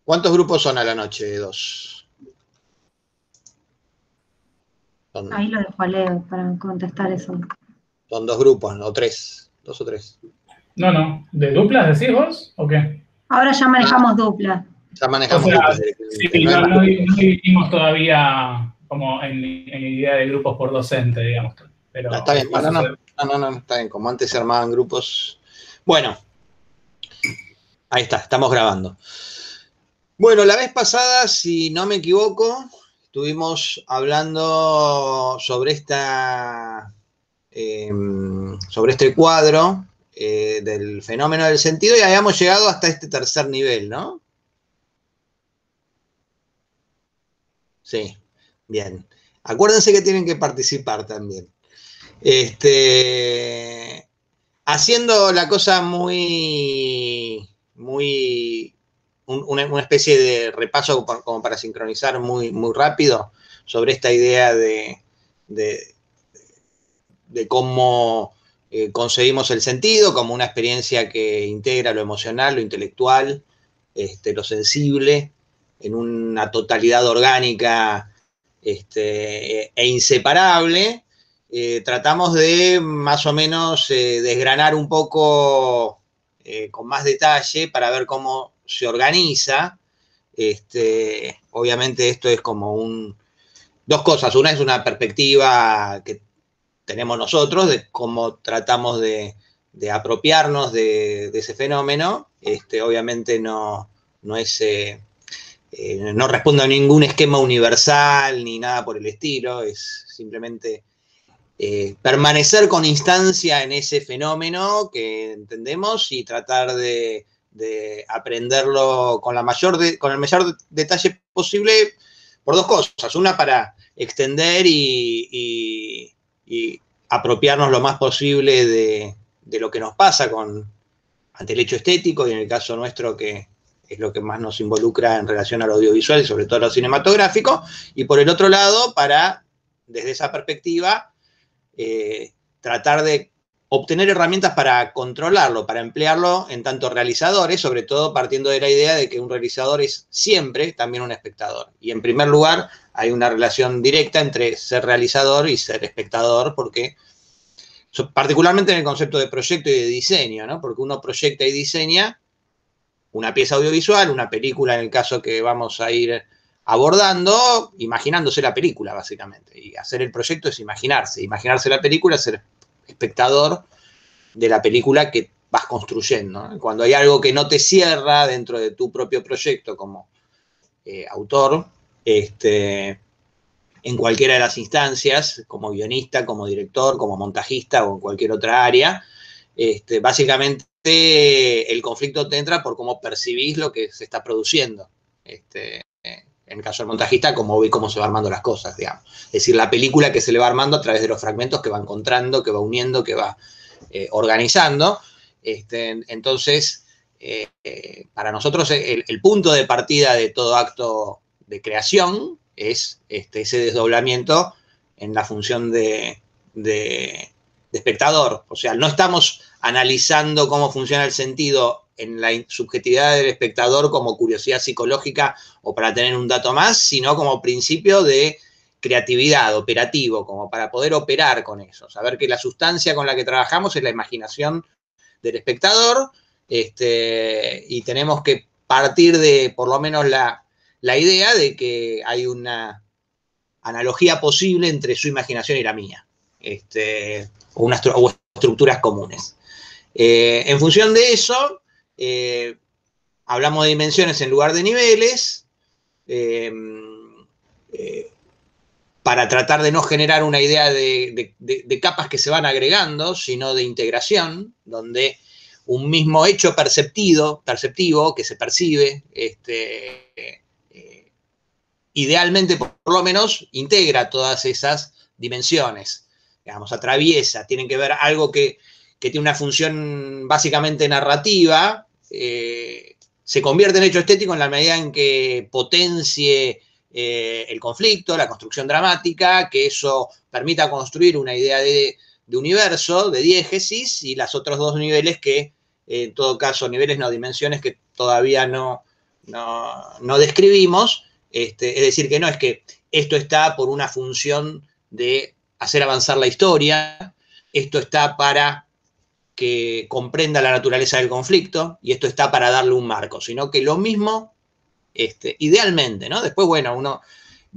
¿Cuántos grupos son a la noche? Dos. Ahí lo dejo a Leo para contestar eso. Son dos grupos, ¿no? Tres. Dos o tres. No. ¿De duplas decís vos o qué? Ahora ya manejamos dupla. Ya manejamos O sea, duplas sí, directamente. no dividimos todavía como en idea de grupos por docente, digamos. Pero Está bien, va a suceder. no, está bien. Como antes se armaban grupos. Bueno, ahí está, estamos grabando. Bueno, la vez pasada, si no me equivoco, estuvimos hablando sobre sobre este cuadro del fenómeno del sentido y habíamos llegado hasta este tercer nivel, ¿no? Sí, bien. Acuérdense que tienen que participar también. Haciendo la cosa muy, una especie de repaso como para sincronizar muy, muy rápido sobre esta idea de cómo concebimos el sentido como una experiencia que integra lo emocional, lo intelectual, lo sensible, en una totalidad orgánica e inseparable. Tratamos de más o menos desgranar un poco con más detalle para ver cómo se organiza. Obviamente esto es como dos cosas. Una es una perspectiva que tenemos nosotros de cómo tratamos de apropiarnos de ese fenómeno. Obviamente no es... no responde a ningún esquema universal ni nada por el estilo, es simplemente permanecer con instancia en ese fenómeno que entendemos y tratar de aprenderlo con el mayor detalle posible por dos cosas. Una, para extender y apropiarnos lo más posible de lo que nos pasa ante el hecho estético, y en el caso nuestro que es lo que más nos involucra en relación al audiovisual y sobre todo a lo cinematográfico, y por el otro lado, para, desde esa perspectiva, tratar de obtener herramientas para controlarlo, para emplearlo en tanto realizadores, sobre todo partiendo de la idea de que un realizador es siempre también un espectador. Y en primer lugar, hay una relación directa entre ser realizador y ser espectador, porque particularmente en el concepto de proyecto y de diseño, ¿no? Porque uno proyecta y diseña una pieza audiovisual, una película en el caso que vamos a ir abordando, imaginándose la película, básicamente. Y hacer el proyecto es imaginarse la película, ser espectador de la película que vas construyendo, ¿no? Cuando hay algo que no te cierra dentro de tu propio proyecto como autor, en cualquiera de las instancias, como guionista, como director, como montajista o en cualquier otra área, básicamente el conflicto te entra por cómo percibís lo que se está produciendo. En el caso del montajista, cómo ve cómo se va armando las cosas, digamos. Es decir, la película que se le va armando a través de los fragmentos que va encontrando, que va uniendo, que va organizando. Entonces, para nosotros el punto de partida de todo acto de creación es ese desdoblamiento en la función de espectador. O sea, no estamos analizando cómo funciona el sentido en la subjetividad del espectador como curiosidad psicológica o para tener un dato más, sino como principio de creatividad, operativo, como para poder operar con eso. Saber que la sustancia con la que trabajamos es la imaginación del espectador, y tenemos que partir de por lo menos la idea de que hay una analogía posible entre su imaginación y la mía, o estructuras comunes. En función de eso, hablamos de dimensiones en lugar de niveles, para tratar de no generar una idea de capas que se van agregando, sino de integración, donde un mismo hecho perceptivo que se percibe, idealmente por lo menos integra todas esas dimensiones, digamos, atraviesa, tienen que ver algo que tiene una función básicamente narrativa, se convierte en hecho estético en la medida en que potencie el conflicto, la construcción dramática, que eso permita construir una idea de universo, de diégesis, y los otros dos niveles que, en todo caso, niveles no, dimensiones que todavía no no describimos, es decir, que no es que esto está por una función de hacer avanzar la historia, esto está para que comprenda la naturaleza del conflicto y esto está para darle un marco, sino que lo mismo, idealmente, ¿no? Después, bueno, uno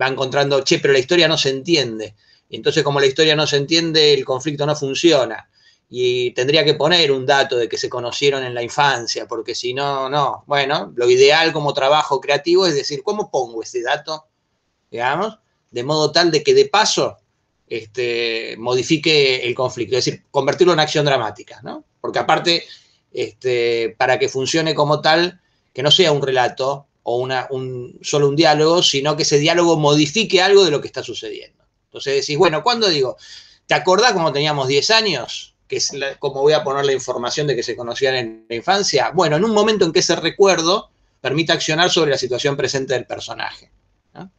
va encontrando, che, pero la historia no se entiende. Y entonces, como la historia no se entiende, el conflicto no funciona. Y tendría que poner un dato de que se conocieron en la infancia, porque si no, no. Bueno, lo ideal como trabajo creativo es decir, ¿cómo pongo ese dato, digamos, de modo tal de que de paso modifique el conflicto? Es decir, convertirlo en acción dramática, ¿no? Porque aparte, para que funcione como tal, que no sea un relato o solo un diálogo, sino que ese diálogo modifique algo de lo que está sucediendo. Entonces decís, bueno, ¿cuándo digo? ¿Te acordás cuando teníamos 10 años? Que es como voy a poner la información de que se conocían en la infancia. Bueno, en un momento en que ese recuerdo permite accionar sobre la situación presente del personaje, ¿no?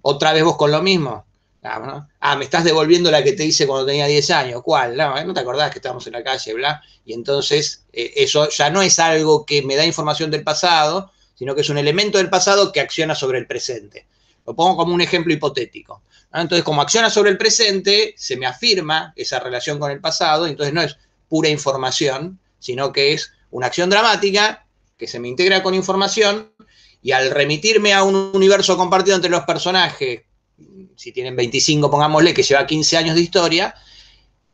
Otra vez vos con lo mismo. ¿No? Me estás devolviendo la que te hice cuando tenía 10 años. ¿Cuál? No te acordás que estábamos en la calle, bla. Y entonces eso ya no es algo que me da información del pasado, sino que es un elemento del pasado que acciona sobre el presente. Lo pongo como un ejemplo hipotético, ¿no? Entonces, como acciona sobre el presente, se me afirma esa relación con el pasado, entonces no es pura información, sino que es una acción dramática que se me integra con información y al remitirme a un universo compartido entre los personajes, si tienen 25, pongámosle, que lleva 15 años de historia,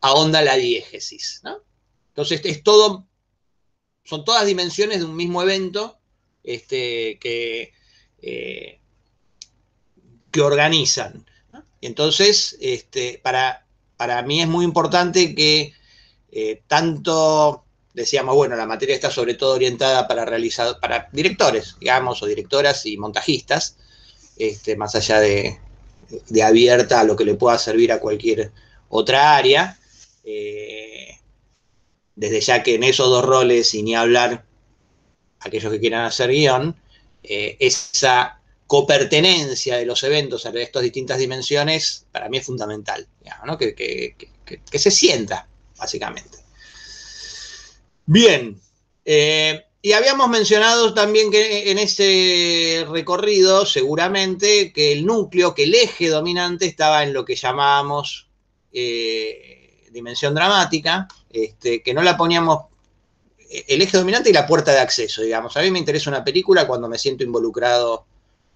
ahonda la diégesis, ¿no? Entonces, son todas dimensiones de un mismo evento que organizan, ¿no? Entonces, para mí es muy importante que tanto, decíamos, bueno, la materia está sobre todo orientada para directores, digamos, o directoras y montajistas, más allá de abierta a lo que le pueda servir a cualquier otra área, desde ya que en esos dos roles, y ni hablar aquellos que quieran hacer guión, esa copertenencia de los eventos a estas distintas dimensiones, para mí es fundamental, digamos, ¿no? que se sienta, básicamente. Bien, y habíamos mencionado también que en ese recorrido, seguramente, que el núcleo, que el eje dominante estaba en lo que llamábamos dimensión dramática, que no la poníamos, el eje dominante y la puerta de acceso, digamos. A mí me interesa una película cuando me siento involucrado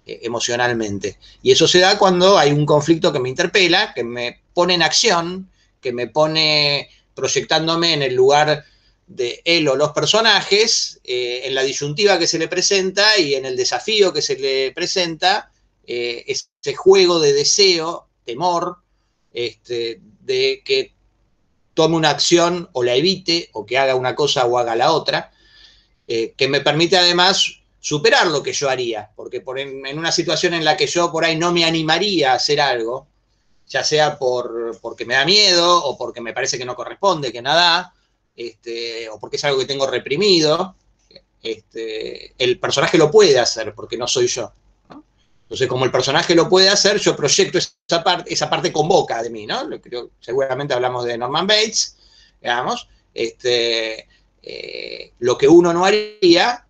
emocionalmente. Y eso se da cuando hay un conflicto que me interpela, que me pone en acción, que me pone proyectándome en el lugar de él o los personajes, en la disyuntiva que se le presenta y en el desafío que se le presenta, ese juego de deseo, temor, de que tome una acción o la evite, o que haga una cosa o haga la otra, que me permite además superar lo que yo haría, porque en una situación en la que yo por ahí no me animaría a hacer algo, ya sea porque me da miedo, o porque me parece que no corresponde, que nada, o porque es algo que tengo reprimido, el personaje lo puede hacer, porque no soy yo, ¿no? Entonces, como el personaje lo puede hacer, yo proyecto esa parte convoca de mí, ¿no? Seguramente hablamos de Norman Bates, digamos, lo que uno no haría,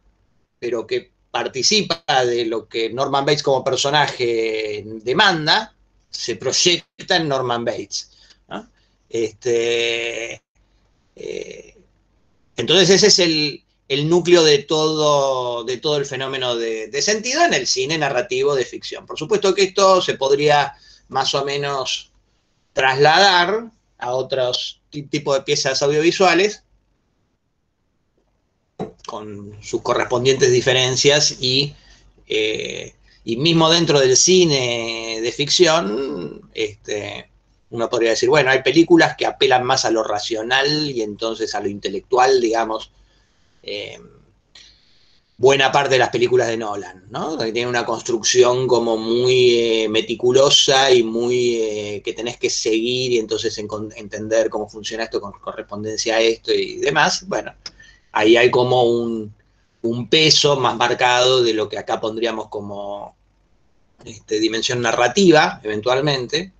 pero que participa de lo que Norman Bates como personaje demanda, se proyecta en Norman Bates, ¿no? Entonces ese es el núcleo de todo el fenómeno de sentido en el cine narrativo de ficción. Por supuesto que esto se podría más o menos trasladar a otros tipos de piezas audiovisuales con sus correspondientes diferencias y mismo dentro del cine de ficción, uno podría decir, bueno, hay películas que apelan más a lo racional y entonces a lo intelectual, digamos, buena parte de las películas de Nolan, ¿no? Que tienen una construcción como muy meticulosa y muy que tenés que seguir y entonces entender cómo funciona esto con correspondencia a esto y demás. Bueno, ahí hay como un peso más marcado de lo que acá pondríamos como dimensión narrativa, eventualmente.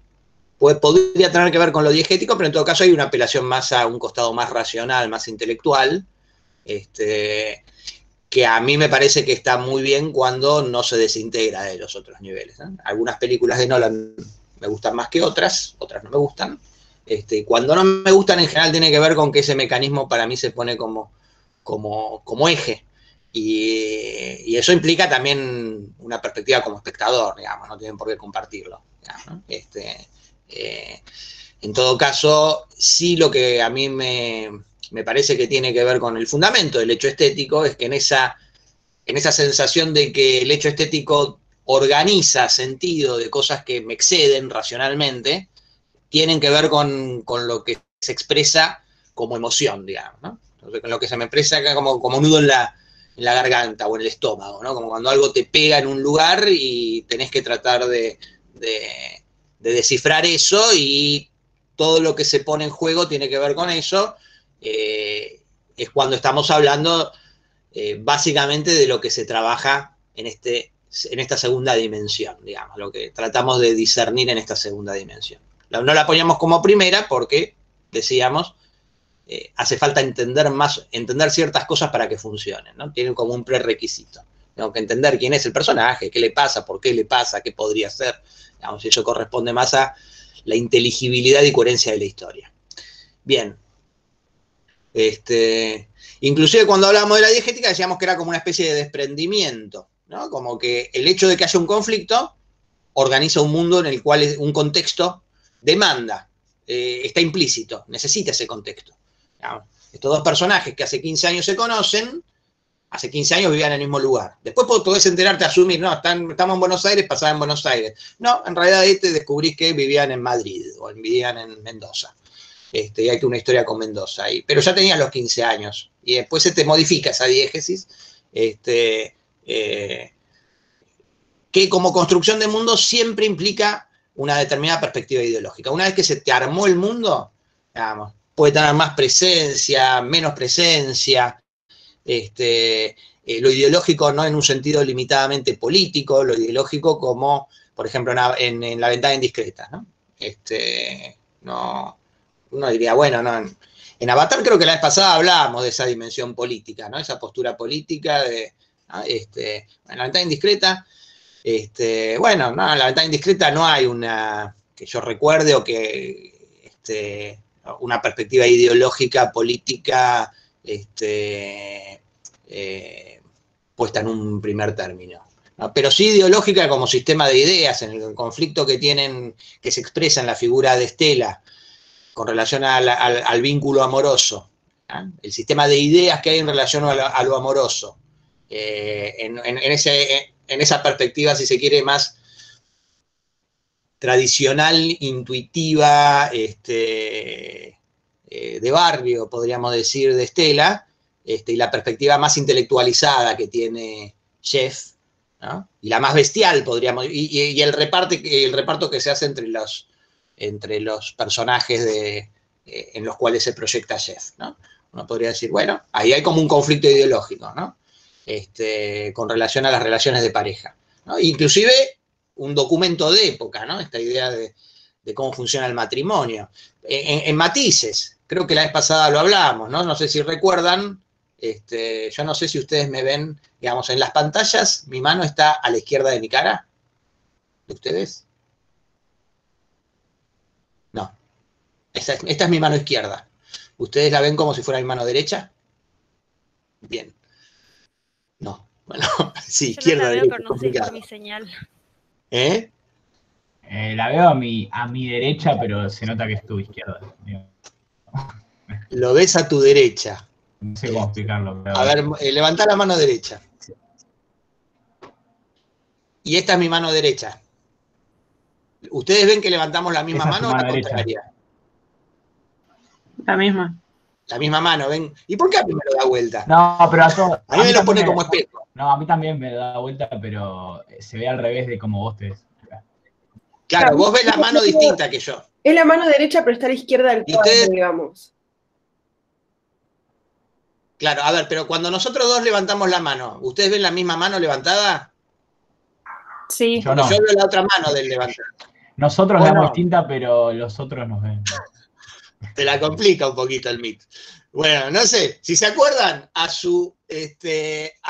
Podría tener que ver con lo diegético, pero en todo caso hay una apelación más a un costado más racional, más intelectual, que a mí me parece que está muy bien cuando no se desintegra de los otros niveles, ¿no? Algunas películas de Nolan me gustan más que otras no me gustan. Cuando no me gustan, en general tiene que ver con que ese mecanismo para mí se pone como eje. Y eso implica también una perspectiva como espectador, digamos, no tienen por qué compartirlo. Digamos, ¿no? En todo caso, sí, lo que a mí me parece que tiene que ver con el fundamento del hecho estético es que en esa sensación de que el hecho estético organiza sentido de cosas que me exceden racionalmente, tienen que ver con lo que se expresa como emoción, digamos, ¿no? Entonces, con lo que se me expresa acá como nudo en la garganta o en el estómago, ¿no? Como cuando algo te pega en un lugar y tenés que tratar de descifrar eso, y todo lo que se pone en juego tiene que ver con eso. Es cuando estamos hablando básicamente de lo que se trabaja en esta segunda dimensión, digamos, lo que tratamos de discernir en esta segunda dimensión. No la poníamos como primera porque, decíamos, hace falta entender ciertas cosas para que funcionen, ¿no? Tienen como un prerequisito. Tengo que entender quién es el personaje, qué le pasa, por qué le pasa, qué podría ser. Digamos, eso corresponde más a la inteligibilidad y coherencia de la historia. Bien. Inclusive cuando hablábamos de la diegética decíamos que era como una especie de desprendimiento, ¿no? Como que el hecho de que haya un conflicto organiza un mundo en el cual un contexto demanda, está implícito, necesita ese contexto. ¿No? Estos dos personajes que hace 15 años se conocen, hace 15 años vivían en el mismo lugar. Después podés enterarte, asumir, no, estamos en Buenos Aires, pasaban en Buenos Aires. No, en realidad descubrís que vivían en Madrid o vivían en Mendoza. Y hay una historia con Mendoza ahí. Pero ya tenías los 15 años. Y después se te modifica esa diégesis, que como construcción de mundo siempre implica una determinada perspectiva ideológica. Una vez que se te armó el mundo, digamos, puede tener más presencia, menos presencia. Lo ideológico no en un sentido limitadamente político, lo ideológico como, por ejemplo, en La ventana indiscreta, ¿no? No, uno diría, bueno, no, en Avatar creo que la vez pasada hablábamos de esa dimensión política, ¿no? Esa postura política ¿no? En La ventana indiscreta, bueno, no, en La ventana indiscreta no hay una, que yo recuerde, o que, una perspectiva ideológica, política, puesta en un primer término, ¿no? Pero sí ideológica como sistema de ideas, en el conflicto que se expresa en la figura de Estela con relación al vínculo amoroso, ¿no? El sistema de ideas que hay en relación a lo amoroso, en esa perspectiva, si se quiere, más tradicional, intuitiva, de barrio, podríamos decir, de Estela, y la perspectiva más intelectualizada que tiene Jeff, ¿no? Y la más bestial, podríamos, y el reparto que se hace entre los personajes en los cuales se proyecta Jeff, ¿no? Uno podría decir, bueno, ahí hay como un conflicto ideológico, ¿no? Con relación a las relaciones de pareja, ¿no? Inclusive un documento de época, ¿no? Esta idea de cómo funciona el matrimonio. En matices, creo que la vez pasada lo hablamos, ¿no? No sé si recuerdan, yo no sé si ustedes me ven, digamos, en las pantallas, mi mano está a la izquierda de mi cara. ¿De ustedes? No. Esta es mi mano izquierda. ¿Ustedes la ven como si fuera mi mano derecha? Bien. No. Bueno, sí, yo izquierda, no la veo, derecha, pero no sé si por mi señal. ¿Eh? La veo a mi derecha, pero se nota que es tu izquierda. Lo ves a tu derecha. No sé cómo explicarlo. Pero... A ver, levantá la mano derecha. Y esta es mi mano derecha. ¿Ustedes ven que levantamos la misma mano o la contraria? La misma. La misma mano, ¿ven? ¿Y por qué a mí me lo da vuelta? No, pero a mí me lo pone como espejo. No, a mí también me da vuelta, pero se ve al revés de como vos te ves. Claro, vos ves la mano distinta que yo. Es la mano derecha, pero está a la izquierda del cuadro, digamos. Claro, a ver, pero cuando nosotros dos levantamos la mano, ¿ustedes ven la misma mano levantada? Sí. Yo no. Yo veo la otra mano del levantar. Nosotros la vemos distinta, pero los otros nos ven. Te la complica un poquito el Meet. Bueno, no sé, si se acuerdan, a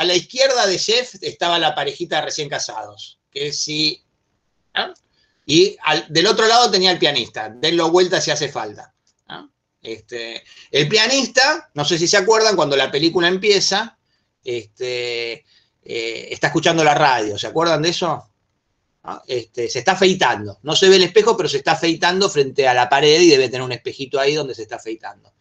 la izquierda de Jeff estaba la parejita de recién casados, que sí, ¿no? Y del otro lado tenía el pianista, denlo vuelta si hace falta, ¿no? El pianista, no sé si se acuerdan, cuando la película empieza, está escuchando la radio, ¿se acuerdan de eso? ¿No? Se está afeitando, no se ve el espejo, pero se está afeitando frente a la pared y debe tener un espejito ahí donde se está afeitando.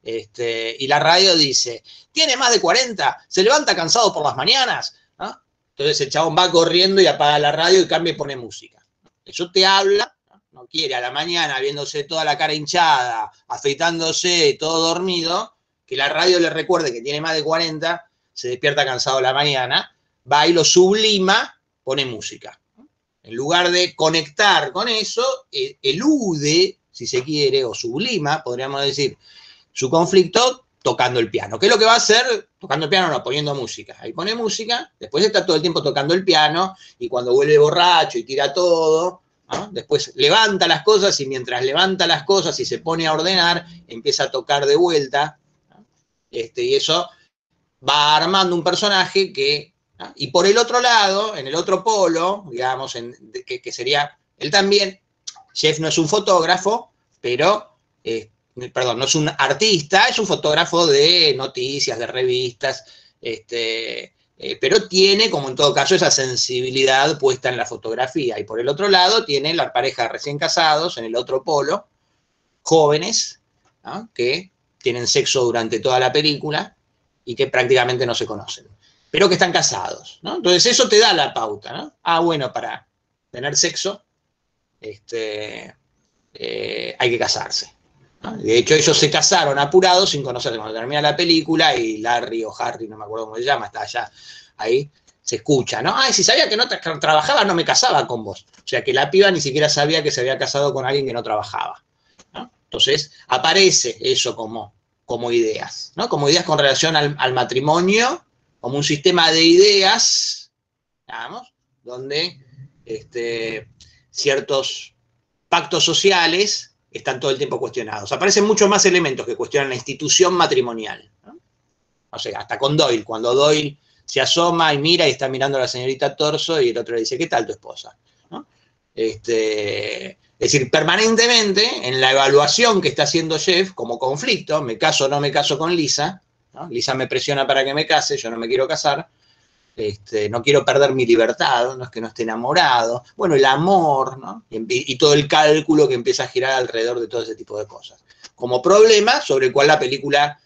Y la radio dice, ¿tiene más de 40? ¿Se levanta cansado por las mañanas? ¿No? Entonces el chabón va corriendo y apaga la radio y cambia y pone música. Eso te habla, no quiere a la mañana viéndose toda la cara hinchada, afeitándose, todo dormido, que la radio le recuerde que tiene más de 40, se despierta cansado a la mañana, va y lo sublima, pone música. En lugar de conectar con eso, elude, si se quiere, o sublima, podríamos decir, su conflicto tocando el piano. ¿Qué es lo que va a hacer? Tocando el piano, no, poniendo música. Ahí pone música, después está todo el tiempo tocando el piano, y cuando vuelve borracho y tira todo, ¿no? Después levanta las cosas, y mientras levanta las cosas y se pone a ordenar, empieza a tocar de vuelta, ¿no? Y eso va armando un personaje que... ¿no? Y por el otro lado, en el otro polo, digamos, que sería... Él también, Jeff no es un fotógrafo, pero... perdón, no es un artista, es un fotógrafo de noticias, de revistas, pero tiene, como en todo caso, esa sensibilidad puesta en la fotografía. Y por el otro lado tiene la pareja de recién casados, en el otro polo, jóvenes, ¿no? Que tienen sexo durante toda la película y que prácticamente no se conocen, pero que están casados, ¿no? Entonces eso te da la pauta, ¿no? Ah, bueno, para tener sexo hay que casarse. De hecho, ellos se casaron apurados sin conocerse. Cuando termina la película y Larry o Harry, no me acuerdo cómo se llama, está allá, ahí, se escucha, ¿no? Ay, si sabía que no trabajaba, no me casaba con vos. O sea, que la piba ni siquiera sabía que se había casado con alguien que no trabajaba, ¿no? Entonces, aparece eso como ideas, ¿no? Como ideas con relación al matrimonio, como un sistema de ideas, digamos, donde ciertos pactos sociales están todo el tiempo cuestionados. Aparecen muchos más elementos que cuestionan la institución matrimonial, ¿no? O sea, hasta con Doyle, cuando Doyle se asoma y mira y está mirando a la señorita Torso y el otro le dice, ¿qué tal tu esposa? ¿No? Es decir, permanentemente en la evaluación que está haciendo Jeff como conflicto, me caso o no me caso con Lisa, ¿no? Lisa me presiona para que me case, yo no me quiero casar, no quiero perder mi libertad, no es que no esté enamorado, bueno, el amor, ¿no? Y todo el cálculo que empieza a girar alrededor de todo ese tipo de cosas. Como problema sobre el cual la película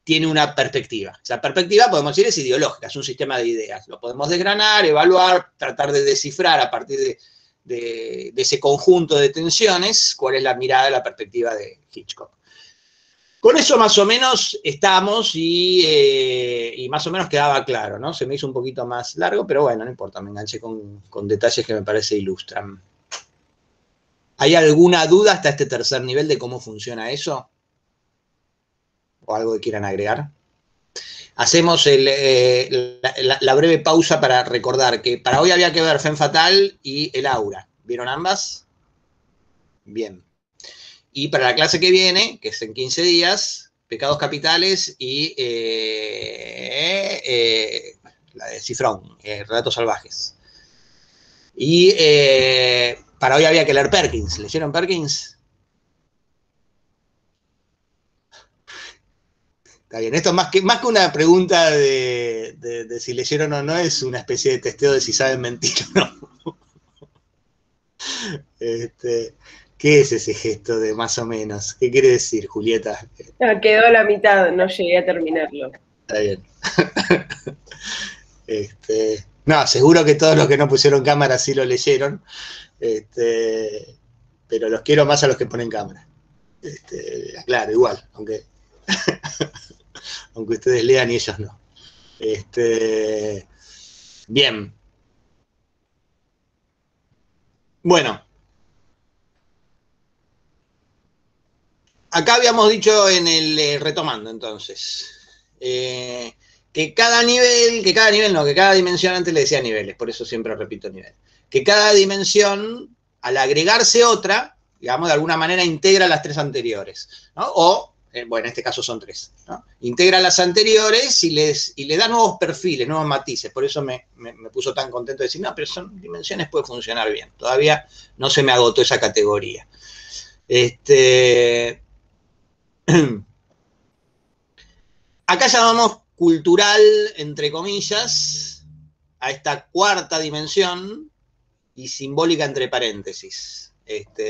tiene una perspectiva. Esa perspectiva, podemos decir, es ideológica, es un sistema de ideas. Lo podemos desgranar, evaluar, tratar de descifrar a partir de ese conjunto de tensiones cuál es la mirada, la perspectiva de Hitchcock. Con eso más o menos estamos y más o menos quedaba claro, ¿no? Se me hizo un poquito más largo, pero bueno, no importa, me enganché con detalles que me parece ilustran. ¿Hay alguna duda hasta este tercer nivel de cómo funciona eso? ¿O algo que quieran agregar? Hacemos la breve pausa para recordar que para hoy había que ver Femme Fatale y El Aura. ¿Vieron ambas? Bien. Y para la clase que viene, que es en 15 días, Pecados Capitales y la de Cifrón, Relatos Salvajes. Y para hoy había que leer Perkins. ¿Leyeron Perkins? Está bien, esto más que una pregunta de si leyeron o no, es una especie de testeo de si saben mentir o no. ¿Qué es ese gesto de más o menos? ¿Qué quiere decir, Julieta? No, quedó a la mitad, no llegué a terminarlo. Está bien. No, seguro que todos los que no pusieron cámara sí lo leyeron, pero los quiero más a los que ponen cámara. Claro, igual, aunque ustedes lean y ellos no. Bien. Bueno. Acá habíamos dicho en retomando entonces, que cada dimensión, antes le decía niveles, por eso siempre repito nivel, que cada dimensión, al agregarse otra, digamos, de alguna manera integra las tres anteriores, ¿no? O bueno, en este caso son 3, ¿no? Integra las anteriores y le da nuevos perfiles, nuevos matices. Por eso me puso tan contento de decir, no, pero son dimensiones, puede funcionar bien. Todavía no se me agotó esa categoría. Acá llamamos cultural, entre comillas, a esta 4ª dimensión y simbólica entre paréntesis.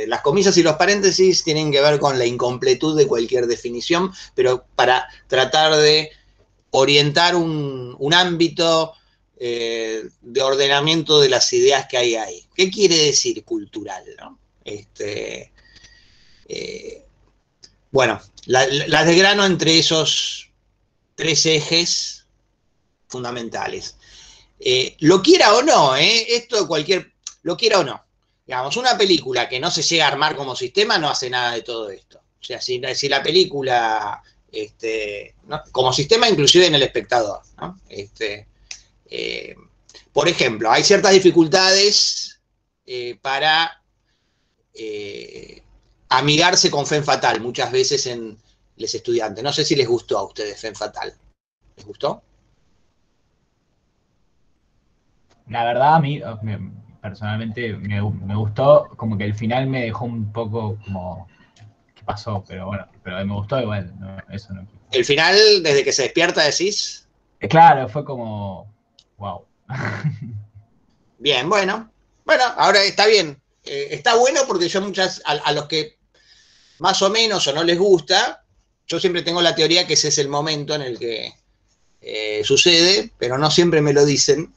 Las comillas y los paréntesis tienen que ver con la incompletud de cualquier definición, pero para tratar de orientar un ámbito de ordenamiento de las ideas que hay ahí. ¿Qué quiere decir cultural, ¿no? Bueno, las de grano entre esos 3 ejes fundamentales. Lo quiera o no, lo quiera o no. Digamos, una película que no se llega a armar como sistema no hace nada de todo esto. O sea, si la película, ¿no? Como sistema inclusive en el espectador, ¿no? Por ejemplo, hay ciertas dificultades para amigarse con Femme Fatale muchas veces en los estudiantes. No sé si les gustó a ustedes Femme Fatale. ¿Les gustó? La verdad, a mí personalmente me gustó, como que el final me dejó un poco como, ¿qué pasó? Pero bueno, pero me gustó igual, no, eso no. El final, desde que se despierta, decís. Claro, fue como, wow. Bien, bueno, ahora está bien. Está bueno porque yo a los que más o menos o no les gusta, yo siempre tengo la teoría que ese es el momento en el que sucede, pero no siempre me lo dicen.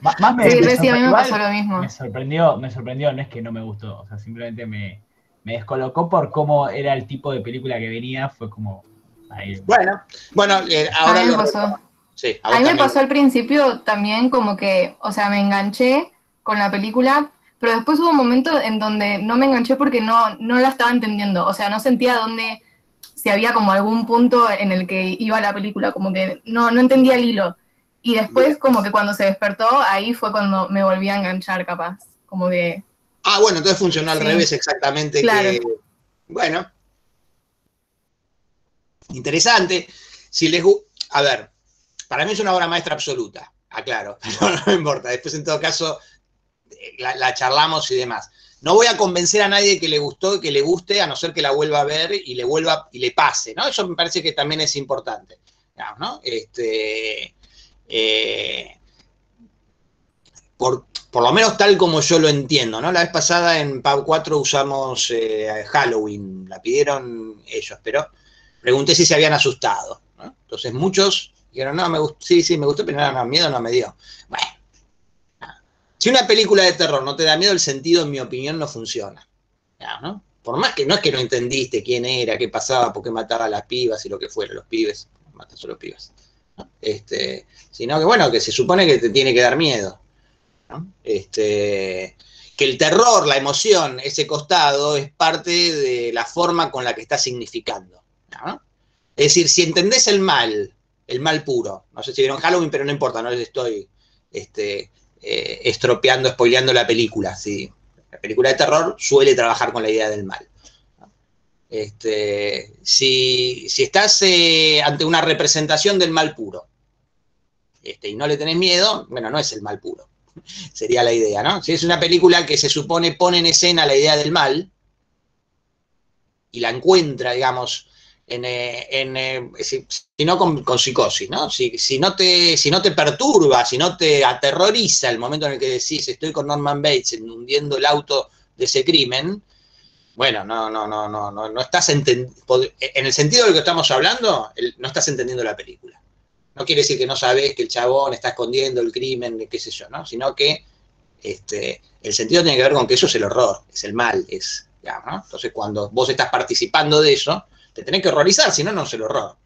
A mí me pasó lo mismo. Me sorprendió, no es que no me gustó, o sea, simplemente me descolocó por cómo era el tipo de película que venía, fue como... Ahí. Bueno, ahora lo pasó. Sí, a mí me pasó al principio también como que, o sea, me enganché con la película, pero después hubo un momento en donde no me enganché porque no la estaba entendiendo, o sea, no sentía dónde... si había como algún punto en el que iba la película, como que no entendía el hilo. Y después como que cuando se despertó, ahí fue cuando me volví a enganchar capaz, como que... bueno, entonces funcionó al revés exactamente. Claro. Bueno. Interesante. A ver, para mí es una obra maestra absoluta, aclaro, pero no me importa. Después en todo caso la charlamos y demás. No voy a convencer a nadie que le gustó y que le guste, a no ser que la vuelva a ver y le pase, ¿no? Eso me parece que también es importante, ¿no? Por lo menos tal como yo lo entiendo, ¿no? La vez pasada en PAU 4 usamos Halloween, la pidieron ellos, pero pregunté si se habían asustado, ¿no? Entonces muchos dijeron, no, sí, me gustó, pero no, miedo no me dio. Bueno. Si una película de terror no te da miedo, el sentido, en mi opinión, no funciona. ¿No? Por más que no es que no entendiste quién era, qué pasaba, por qué mataba a las pibas y lo que fuera, los pibes, matan solo pibas. ¿No? Sino que, bueno, que se supone que te tiene que dar miedo. ¿No? Que el terror, la emoción, ese costado, es parte de la forma con la que está significando. ¿No? Es decir, si entendés el mal puro, no sé si vieron Halloween, pero no importa, no les estoy... estropeando, spoileando la película. ¿Sí? La película de terror suele trabajar con la idea del mal. Si estás ante una representación del mal puro y no le tenés miedo, bueno, no es el mal puro. Sería la idea, ¿no? Si es una película que se supone pone en escena la idea del mal y la encuentra, digamos, si no con psicosis, ¿no? Si no te perturba, si no te aterroriza el momento en el que decís estoy con Norman Bates hundiendo el auto de ese crimen, bueno, no estás entendiendo, en el sentido de lo que estamos hablando, no estás entendiendo la película. No quiere decir que no sabés que el chabón está escondiendo el crimen, qué sé yo, ¿no? Sino que el sentido tiene que ver con que eso es el horror, es el mal, digamos, ¿no? Entonces cuando vos estás participando de eso, te tenés que horrorizar, si no, no es el horror.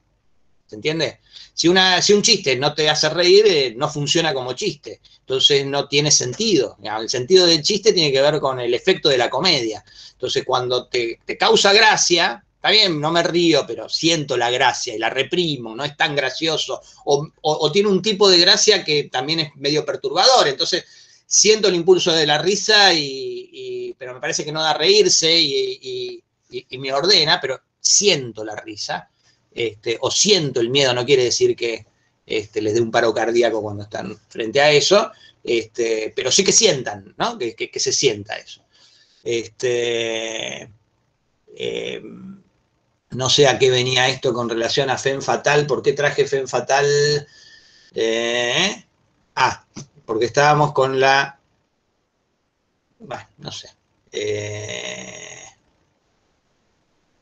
¿Se entiende? Si un chiste no te hace reír, no funciona como chiste. Entonces no tiene sentido. El sentido del chiste tiene que ver con el efecto de la comedia. Entonces cuando te causa gracia, está bien, no me río, pero siento la gracia y la reprimo, no es tan gracioso. O tiene un tipo de gracia que también es medio perturbador. Entonces siento el impulso de la risa, pero me parece que no da reírse y me ordena, pero siento la risa, o siento el miedo, no quiere decir que les dé un paro cardíaco cuando están frente a eso, pero sí que sientan, ¿no? Que se sienta eso. No sé a qué venía esto con relación a Femme Fatale. ¿Por qué traje Femme Fatale? Porque estábamos con la... Bueno, no sé.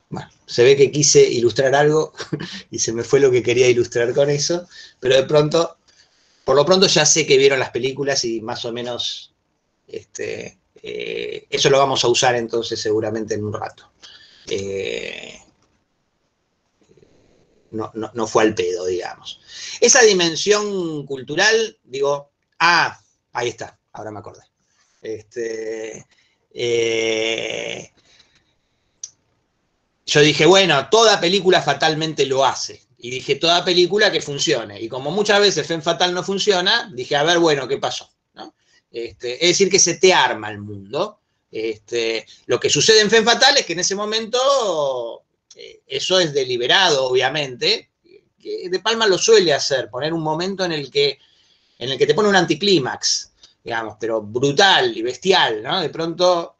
Bueno, se ve que quise ilustrar algo y se me fue lo que quería ilustrar con eso, pero de pronto, por lo pronto ya sé que vieron las películas y más o menos eso lo vamos a usar entonces seguramente en un rato. No fue al pedo, digamos. Esa dimensión cultural, digo, ahí está, ahora me acordé. Yo dije, bueno, toda película fatalmente lo hace. Y dije, toda película que funcione. Y como muchas veces Femme Fatale no funciona, dije, a ver, bueno, ¿qué pasó? ¿No? Es decir, que se te arma el mundo. Lo que sucede en Femme Fatale es que en ese momento, eso es deliberado, obviamente. Que De Palma lo suele hacer, poner un momento en el que te pone un anticlímax, digamos, pero brutal y bestial, ¿no? De pronto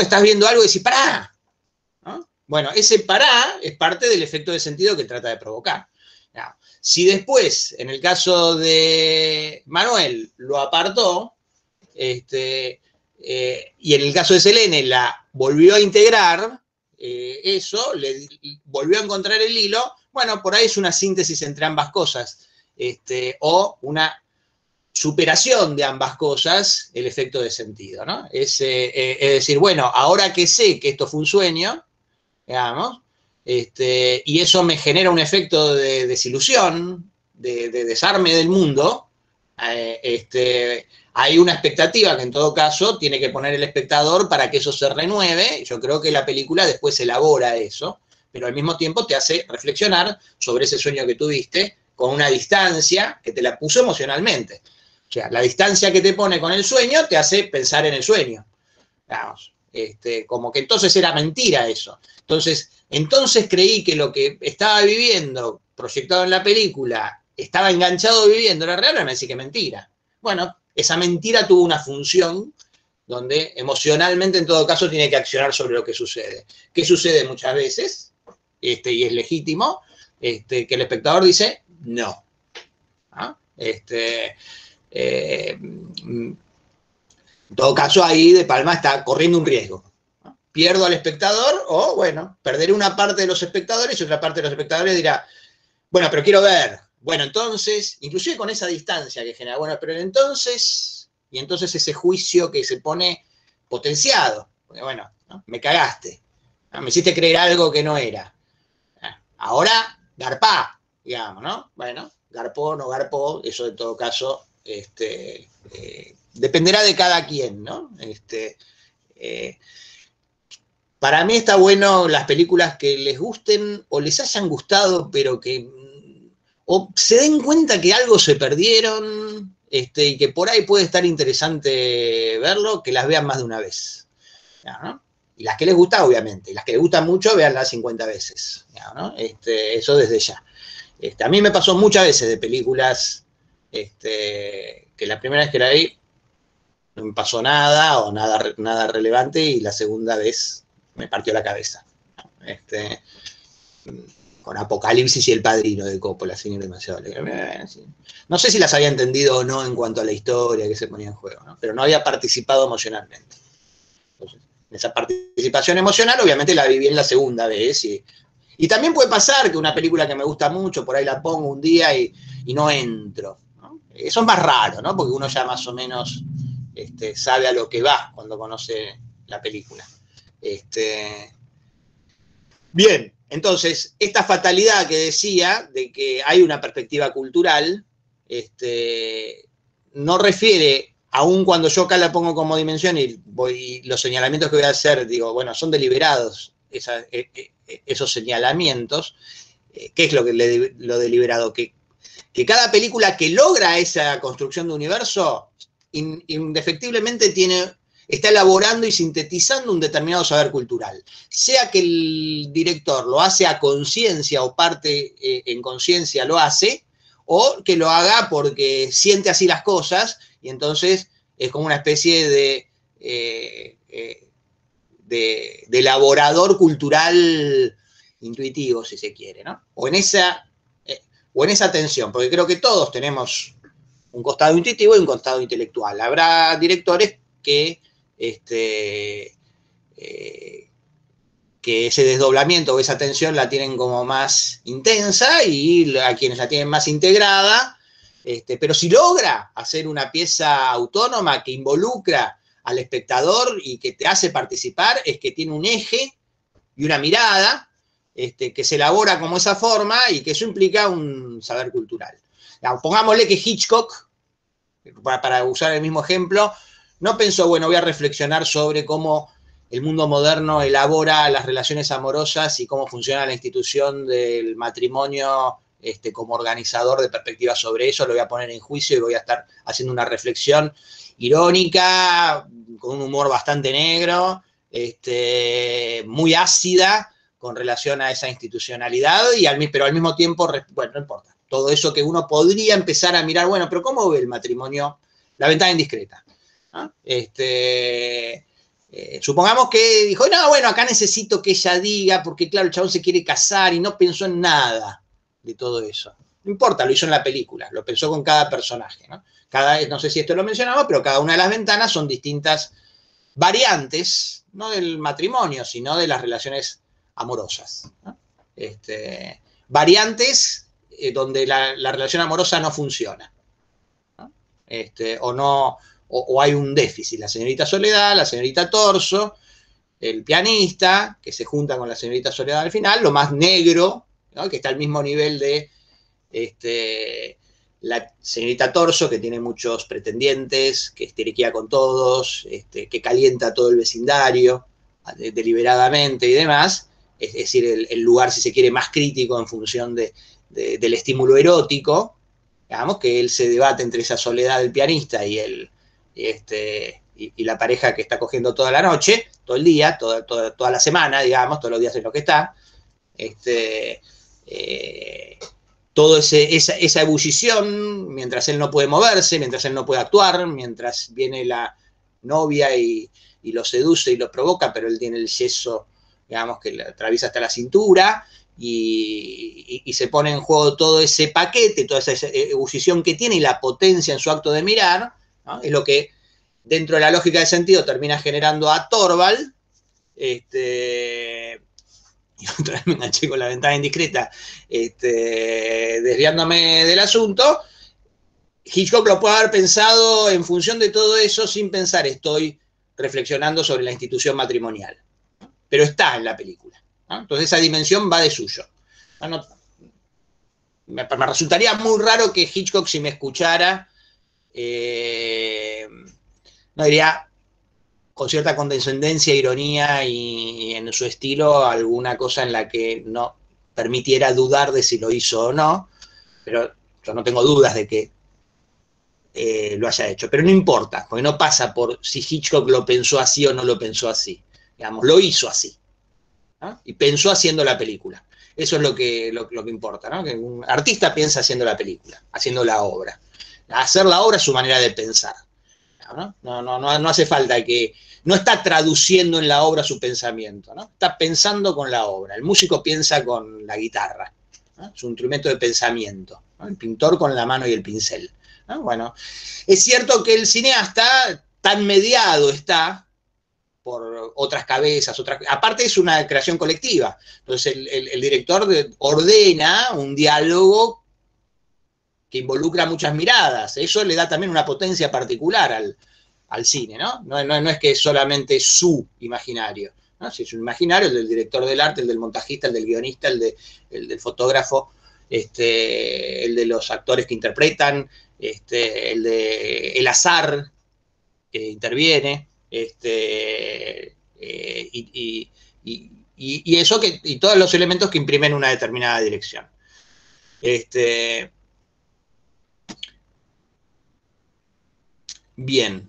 estás viendo algo y decís, ¡pará! ¿No? Bueno, ese pará es parte del efecto de sentido que trata de provocar. ¿No? Si después, en el caso de Manuel, lo apartó, y en el caso de Selene la volvió a integrar, eso, le volvió a encontrar el hilo, bueno, por ahí es una síntesis entre ambas cosas, o una superación de ambas cosas, el efecto de sentido, ¿no? Es decir, bueno, ahora que sé que esto fue un sueño, digamos, y eso me genera un efecto de desilusión, de desarme del mundo, hay una expectativa que en todo caso tiene que poner el espectador para que eso se renueve. Yo creo que la película después elabora eso, pero al mismo tiempo te hace reflexionar sobre ese sueño que tuviste con una distancia que te la puso emocionalmente. O sea, la distancia que te pone con el sueño te hace pensar en el sueño. Vamos, como que entonces era mentira eso. Entonces creí que lo que estaba viviendo, proyectado en la película, estaba enganchado viviendo la real, me decía que mentira. Bueno, esa mentira tuvo una función donde emocionalmente en todo caso tiene que accionar sobre lo que sucede. ¿Qué sucede muchas veces? Y es legítimo, que el espectador dice no. ¿Ah? En todo caso, ahí De Palma está corriendo un riesgo. ¿No? Pierdo al espectador o, bueno, perderé una parte de los espectadores y otra parte de los espectadores dirá, bueno, pero quiero ver. Bueno, entonces, inclusive con esa distancia que genera, bueno, pero entonces, y entonces ese juicio que se pone potenciado. Porque, bueno, ¿no? Me cagaste. ¿No? Me hiciste creer algo que no era. Ahora, garpá, digamos, ¿no? Bueno, garpó, no garpó, eso en todo caso dependerá de cada quien, ¿no? Para mí está bueno las películas que les gusten o les hayan gustado, pero que o se den cuenta que algo se perdieron y que por ahí puede estar interesante verlo, que las vean más de una vez. ¿No? Y las que les gusta, obviamente. Y las que les gustan mucho, veanlas 50 veces. ¿No? Eso desde ya. A mí me pasó muchas veces de películas que la primera vez que la vi no me pasó nada o nada relevante y la segunda vez me partió la cabeza. Con Apocalipsis y El Padrino de Coppola, sin ir demasiado alegre. No sé si las había entendido o no en cuanto a la historia que se ponía en juego, ¿no? Pero no había participado emocionalmente. Entonces, en esa participación emocional, obviamente la viví en la segunda vez. Y también puede pasar que una película que me gusta mucho, por ahí la pongo un día y no entro. ¿No? Eso es más raro, ¿no? Porque uno ya más o menos sabe a lo que va cuando conoce la película. Bien. Entonces, esta fatalidad que decía de que hay una perspectiva cultural, no refiere, aun cuando yo acá la pongo como dimensión y los señalamientos que voy a hacer, digo, bueno, son deliberados esos señalamientos. ¿Qué es lo deliberado? Que cada película que logra esa construcción de universo, indefectiblemente tiene está elaborando y sintetizando un determinado saber cultural. Sea que el director lo hace a conciencia o parte en conciencia lo hace, o que lo haga porque siente así las cosas y entonces es como una especie de elaborador cultural intuitivo, si se quiere, ¿no? O en esa tensión, porque creo que todos tenemos un costado intuitivo y un costado intelectual. Habrá directores que ese desdoblamiento o esa tensión la tienen como más intensa y a quienes la tienen más integrada, pero si logra hacer una pieza autónoma que involucra al espectador y que te hace participar, es que tiene un eje y una mirada que se elabora como esa forma y que eso implica un saber cultural. Pongámosle que Hitchcock, para usar el mismo ejemplo, no pensó, bueno, voy a reflexionar sobre cómo el mundo moderno elabora las relaciones amorosas y cómo funciona la institución del matrimonio como organizador de perspectivas sobre eso, lo voy a poner en juicio y voy a estar haciendo una reflexión irónica, con un humor bastante negro, muy ácida con relación a esa institucionalidad, pero al mismo tiempo, bueno, no importa, todo eso que uno podría empezar a mirar, bueno, pero ¿cómo ve el matrimonio? La ventana indiscreta, ¿no? Supongamos que dijo, no, bueno, acá necesito que ella diga, porque claro, el chabón se quiere casar y no pensó en nada de todo eso. No importa, lo hizo en la película, lo pensó con cada personaje, ¿no? No sé si esto lo mencionamos, pero cada una de las ventanas son distintas variantes, no del matrimonio, sino de las relaciones amorosas, ¿no? Variantes donde la relación amorosa no funciona, ¿no? O hay un déficit. La señorita Soledad, la señorita Torso, el pianista, que se junta con la señorita Soledad al final, lo más negro, ¿no? Que está al mismo nivel de la señorita Torso, que tiene muchos pretendientes, que esteriquea con todos, que calienta a todo el vecindario deliberadamente y demás. Es decir, el lugar, si se quiere, más crítico en función del estímulo erótico, digamos, que él se debate entre esa Soledad del pianista y la pareja que está cogiendo toda la noche, todo el día, toda la semana, digamos, todos los días en lo que está. Toda esa ebullición, mientras él no puede moverse, mientras él no puede actuar, mientras viene la novia y lo seduce y lo provoca, pero él tiene el yeso, digamos, que le atraviesa hasta la cintura, y se pone en juego todo ese paquete, toda esa ebullición que tiene y la potencia en su acto de mirar, ¿no? Es lo que, dentro de la lógica de sentido, termina generando a Torvald, y otra vez me enganché con la ventana indiscreta, desviándome del asunto. Hitchcock lo puede haber pensado en función de todo eso sin pensar, estoy reflexionando sobre la institución matrimonial, pero está en la película, ¿no? Entonces esa dimensión va de suyo. Me resultaría muy raro que Hitchcock, si me escuchara, no diría con cierta condescendencia, ironía y en su estilo alguna cosa en la que no permitiera dudar de si lo hizo o no, pero yo no tengo dudas de que lo haya hecho, pero no importa, porque no pasa por si Hitchcock lo pensó así o no lo pensó así, digamos, lo hizo así, ¿no? Y pensó haciendo la película. Eso es lo que importa, ¿no? Que un artista piensa haciendo la película, haciendo la obra. Hacer la obra es su manera de pensar, ¿no? No hace falta que... No está traduciendo en la obra su pensamiento, ¿no? Está pensando con la obra. El músico piensa con la guitarra, ¿no? Es un instrumento de pensamiento, ¿no? El pintor con la mano y el pincel, ¿no? Bueno, es cierto que el cineasta tan mediado está por otras cabezas, aparte es una creación colectiva. Entonces el director ordena un diálogo que involucra muchas miradas. Eso le da también una potencia particular al cine, ¿no? No es que es solamente su imaginario, ¿no? Si es un imaginario, el del director del arte, el del montajista, el del guionista, el del fotógrafo, el de los actores que interpretan, el azar que interviene, y eso y todos los elementos que imprimen una determinada dirección. Bien.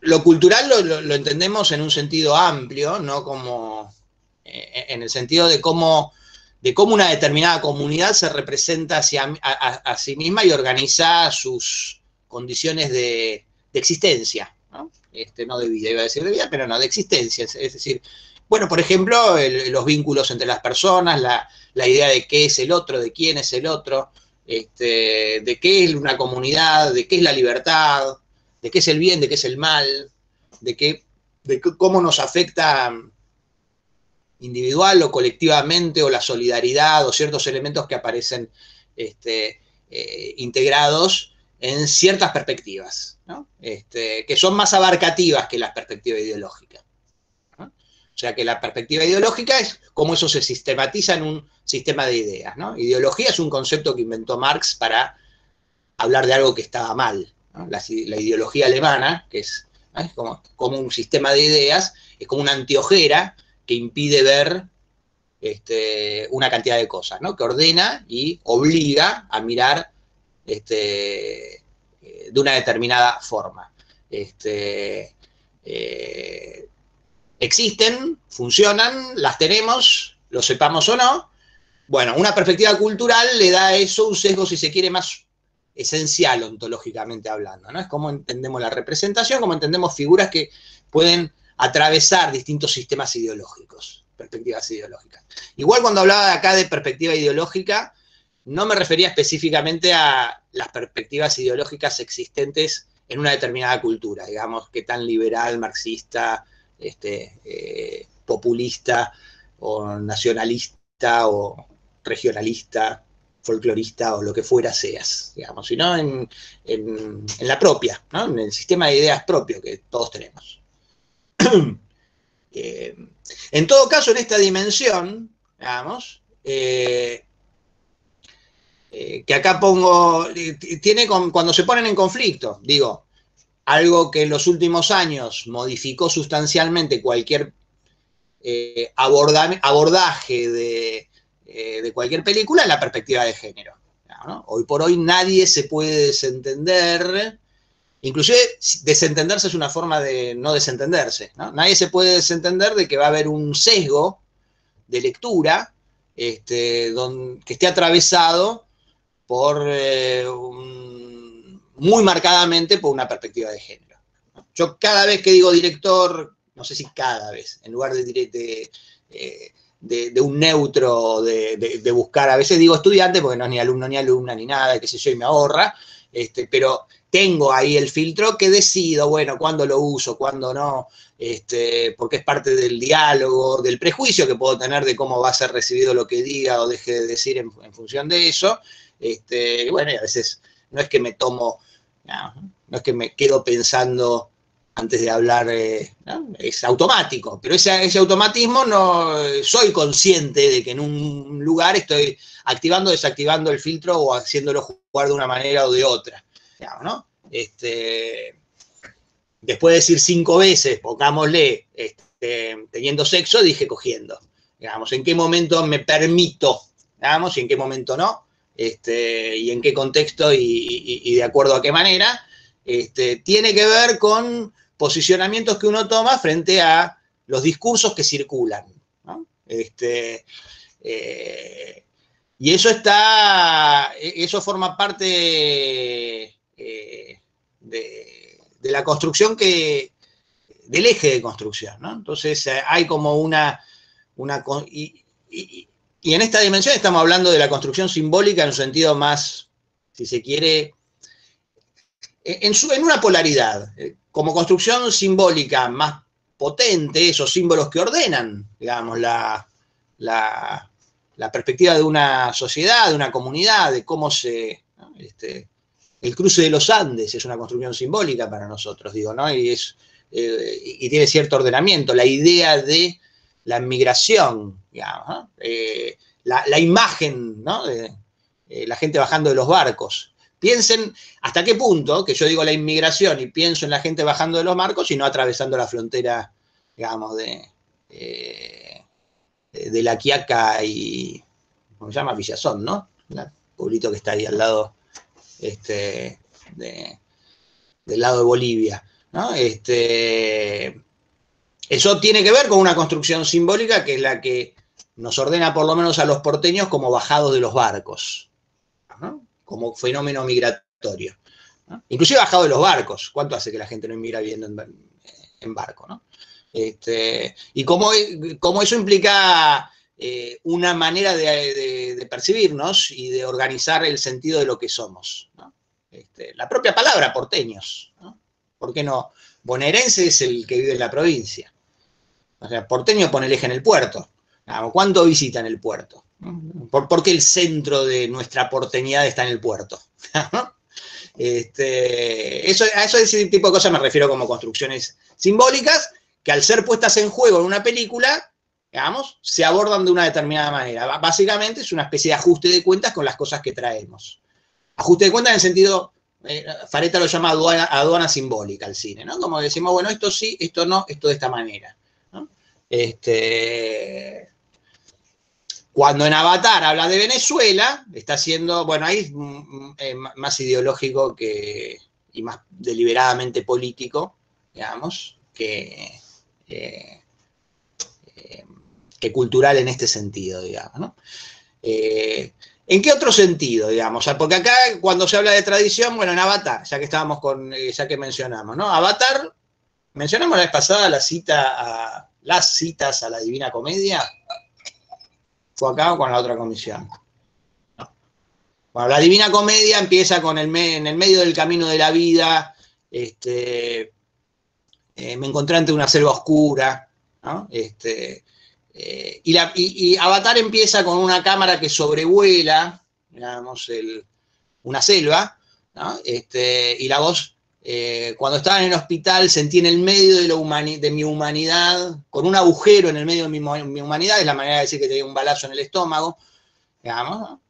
lo cultural lo entendemos en un sentido amplio, no como en el sentido de cómo una determinada comunidad se representa a sí misma y organiza sus condiciones de existencia, ¿no? No de vida, iba a decir de vida, pero no, de existencia. Es decir, bueno, por ejemplo, los vínculos entre las personas, la idea de qué es el otro, de quién es el otro, de qué es una comunidad, de qué es la libertad, de qué es el bien, de qué es el mal, de cómo nos afecta individual o colectivamente, o la solidaridad, o ciertos elementos que aparecen integrados en ciertas perspectivas, ¿no? Que son más abarcativas que la perspectiva ideológica, ¿no? O sea que la perspectiva ideológica es cómo eso se sistematiza en un sistema de ideas, ¿no? Ideología es un concepto que inventó Marx para hablar de algo que estaba mal, ¿no? La ideología alemana, que es como un sistema de ideas, es como una anteojera que impide ver una cantidad de cosas, ¿no? Que ordena y obliga a mirar de una determinada forma. Existen, funcionan, las tenemos, lo sepamos o no. Bueno, una perspectiva cultural le da a eso un sesgo, si se quiere, más esencial ontológicamente hablando, ¿no? Es como entendemos la representación, como entendemos figuras que pueden atravesar distintos sistemas ideológicos, perspectivas ideológicas. Igual cuando hablaba acá de perspectiva ideológica, no me refería específicamente a las perspectivas ideológicas existentes en una determinada cultura, digamos, que tan liberal, marxista, populista, o nacionalista, o regionalista, folclorista, o lo que fuera seas, digamos, sino en la propia, ¿no? En el sistema de ideas propio que todos tenemos. En todo caso, en esta dimensión, digamos, que acá pongo, cuando se ponen en conflicto, digo, algo que en los últimos años modificó sustancialmente cualquier abordaje de cualquier película, es la perspectiva de género, ¿no? Hoy por hoy nadie se puede desentender. Inclusive desentenderse es una forma de no desentenderse, ¿no? Nadie se puede desentender de que va a haber un sesgo de lectura que esté atravesado por muy marcadamente por una perspectiva de género. Yo cada vez que digo director, no sé si cada vez, en lugar de un neutro, de buscar, a veces digo estudiante porque no es ni alumno ni alumna ni nada, qué sé yo, y me ahorra, pero tengo ahí el filtro que decido, bueno, cuándo lo uso, cuándo no, porque es parte del diálogo, del prejuicio que puedo tener de cómo va a ser recibido lo que diga o deje de decir en función de eso. Bueno, y a veces no es que me tomo, no es que me quedo pensando antes de hablar, ¿no? Es automático, pero ese automatismo no soy consciente de que en un lugar estoy activando o desactivando el filtro o haciéndolo jugar de una manera o de otra, digamos, ¿no? Después de decir 5 veces, pongámosle, teniendo sexo, dije cogiendo, digamos, en qué momento me permito, digamos, y en qué momento no, y en qué contexto y de acuerdo a qué manera, tiene que ver con posicionamientos que uno toma frente a los discursos que circulan, ¿no? Y eso forma parte de la construcción del eje de construcción, ¿no? Entonces hay como y en esta dimensión estamos hablando de la construcción simbólica en un sentido más, si se quiere, en una polaridad, como construcción simbólica más potente, esos símbolos que ordenan, digamos, la perspectiva de una sociedad, de una comunidad, de cómo ¿no? El cruce de los Andes es una construcción simbólica para nosotros, digo, ¿no? Y tiene cierto ordenamiento, la idea de la migración, digamos, ¿no? La imagen, ¿no? De la gente bajando de los barcos. Piensen hasta qué punto, que yo digo la inmigración y pienso en la gente bajando de los barcos y no atravesando la frontera, digamos, de La Quiaca y, ¿cómo se llama? Villazón, ¿no? El pueblito que está ahí al lado, del lado de Bolivia. ¿no? Eso tiene que ver con una construcción simbólica que es la que nos ordena por lo menos a los porteños como bajados de los barcos, ¿no? Como fenómeno migratorio, ¿no? Inclusive bajado de los barcos. ¿Cuánto hace que la gente no inmigra viviendo en barco, ¿no? Y cómo eso implica una manera de percibirnos y de organizar el sentido de lo que somos, ¿no? La propia palabra porteños, ¿no? ¿Por qué no? Bonaerense es el que vive en la provincia. O sea, porteño pone el eje en el puerto. ¿Cuánto visitan el puerto? ¿Por qué el centro de nuestra porteñidad está en el puerto? A ese tipo de cosas me refiero como construcciones simbólicas que al ser puestas en juego en una película, digamos, se abordan de una determinada manera. Básicamente es una especie de ajuste de cuentas con las cosas que traemos. Ajuste de cuentas en el sentido, Fareta lo llama aduana simbólica al cine, ¿no? Como decimos, bueno, esto sí, esto no, esto de esta manera, ¿no? Cuando en Avatar habla de Venezuela, está siendo, bueno, ahí es más ideológico y más deliberadamente político, digamos, que cultural en este sentido, digamos, ¿no? ¿En qué otro sentido, digamos? Porque acá cuando se habla de tradición, bueno, en Avatar, ya que estábamos ya que mencionamos, ¿no? Avatar, mencionamos la vez pasada las citas a la Divina Comedia. ¿Fue acá o con la otra comisión? No. Bueno, la Divina Comedia empieza con en el medio del camino de la vida, me encontré ante una selva oscura, ¿no? Y Avatar empieza con una cámara que sobrevuela, digamos, una selva, ¿no? Y la voz, cuando estaba en el hospital, sentí en el medio de mi humanidad, con un agujero en el medio de mi humanidad, es la manera de decir que tenía un balazo en el estómago, digamos, ¿no?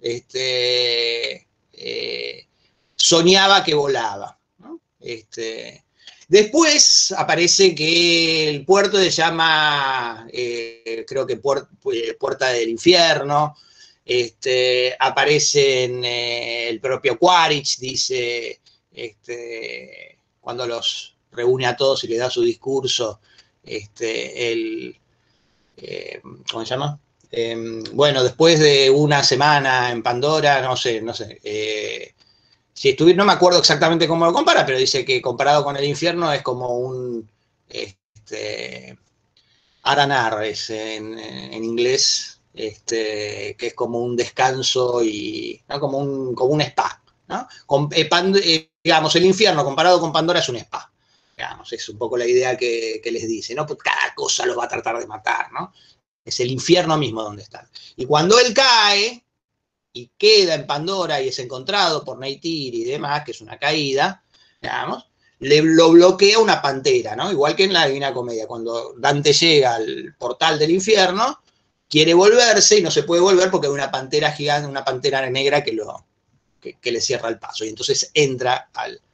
Soñaba que volaba, ¿no? Después aparece que el puerto se llama, creo que Puerta del Infierno. Aparece en el propio Quaritch, dice, cuando los reúne a todos y le da su discurso, ¿cómo se llama? Bueno, después de una semana en Pandora, no sé, si no me acuerdo exactamente cómo lo compara, pero dice que comparado con el infierno es como un Aranar es en inglés, que es como un descanso y ¿no? como un spa, ¿no? Digamos, el infierno comparado con Pandora es un spa, digamos, es un poco la idea que les dice, ¿no? Pues cada cosa los va a tratar de matar, ¿no? Es el infierno mismo donde están. Y cuando él cae y queda en Pandora y es encontrado por Neytiri y demás, que es una caída, digamos, lo bloquea una pantera, ¿no? Igual que en la Divina Comedia, cuando Dante llega al portal del infierno, quiere volverse y no se puede volver porque hay una pantera gigante, una pantera negra que le cierra el paso, y entonces entra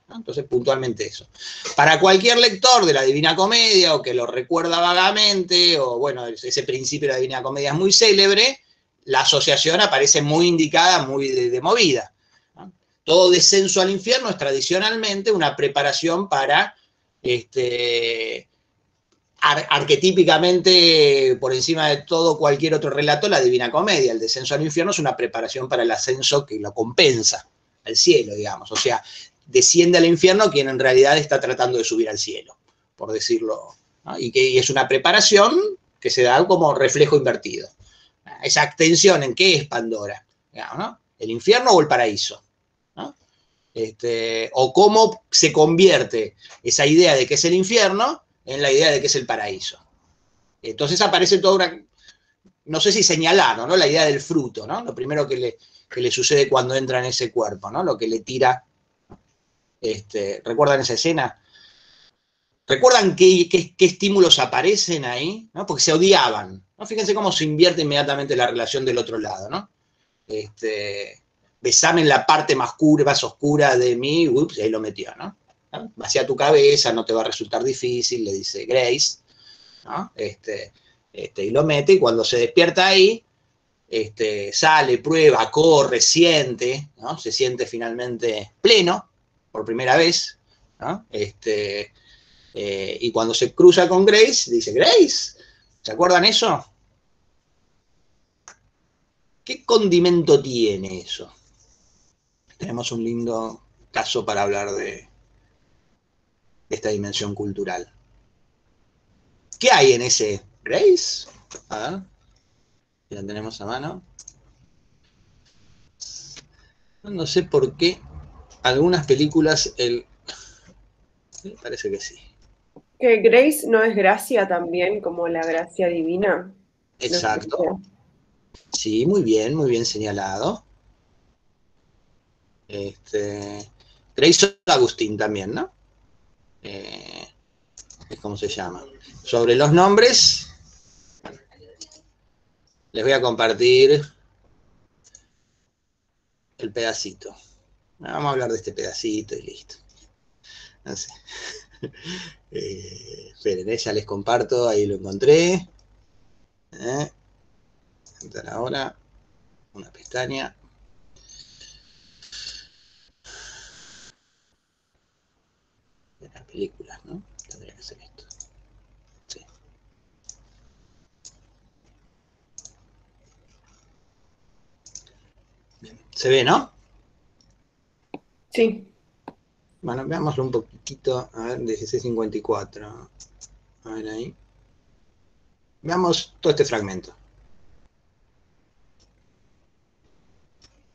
¿no? Entonces, puntualmente eso. Para cualquier lector de la Divina Comedia, o que lo recuerda vagamente, o bueno, ese principio de la Divina Comedia es muy célebre, la asociación aparece muy indicada, muy de movida, ¿no? Todo descenso al infierno es tradicionalmente una preparación para, arquetípicamente, por encima de todo cualquier otro relato, la Divina Comedia. El descenso al infierno es una preparación para el ascenso que lo compensa al cielo, digamos. O sea, desciende al infierno quien en realidad está tratando de subir al cielo, por decirlo, ¿no? Y es una preparación que se da como reflejo invertido. Esa tensión en qué es Pandora, digamos, ¿no? ¿El infierno o el paraíso? ¿No? O cómo se convierte esa idea de que es el infierno en la idea de que es el paraíso. Entonces aparece toda una, no sé si señalar, ¿no? La idea del fruto, ¿no? Lo primero que le sucede cuando entra en ese cuerpo, ¿no? Lo que le tira. ¿Recuerdan esa escena? ¿Recuerdan qué estímulos aparecen ahí? ¿No? Porque se odiaban, ¿no? Fíjense cómo se invierte inmediatamente la relación del otro lado, ¿no? Besame en la parte más oscura de mí, ups, ahí lo metió, ¿no? Vacía tu cabeza, no te va a resultar difícil, le dice Grace, ¿no? Y lo mete, y cuando se despierta ahí, sale, prueba, corre, siente, ¿no? Se siente finalmente pleno, por primera vez, ¿no? Y cuando se cruza con Grace, dice, Grace, ¿se acuerdan eso? ¿Qué condimento tiene eso? Tenemos un lindo caso para hablar de esta dimensión cultural. ¿Qué hay en ese Grace? A ver, la tenemos a mano. No sé por qué algunas películas, parece que sí. Que Grace no es gracia también, como la gracia divina. Exacto. No sé. Sí, muy bien señalado. Grace Agustín también, ¿no? Es como se llama. Sobre los nombres, les voy a compartir el pedacito. Vamos a hablar de este pedacito y listo. No sé. Esperen, ya les comparto, ahí lo encontré. Entrar ahora, una pestaña. De las películas, ¿no? Tendría que ser esto. Sí. Bien. ¿Se ve, no? Sí. Bueno, veámoslo un poquitito. A ver, 1654. A ver ahí. Veamos todo este fragmento.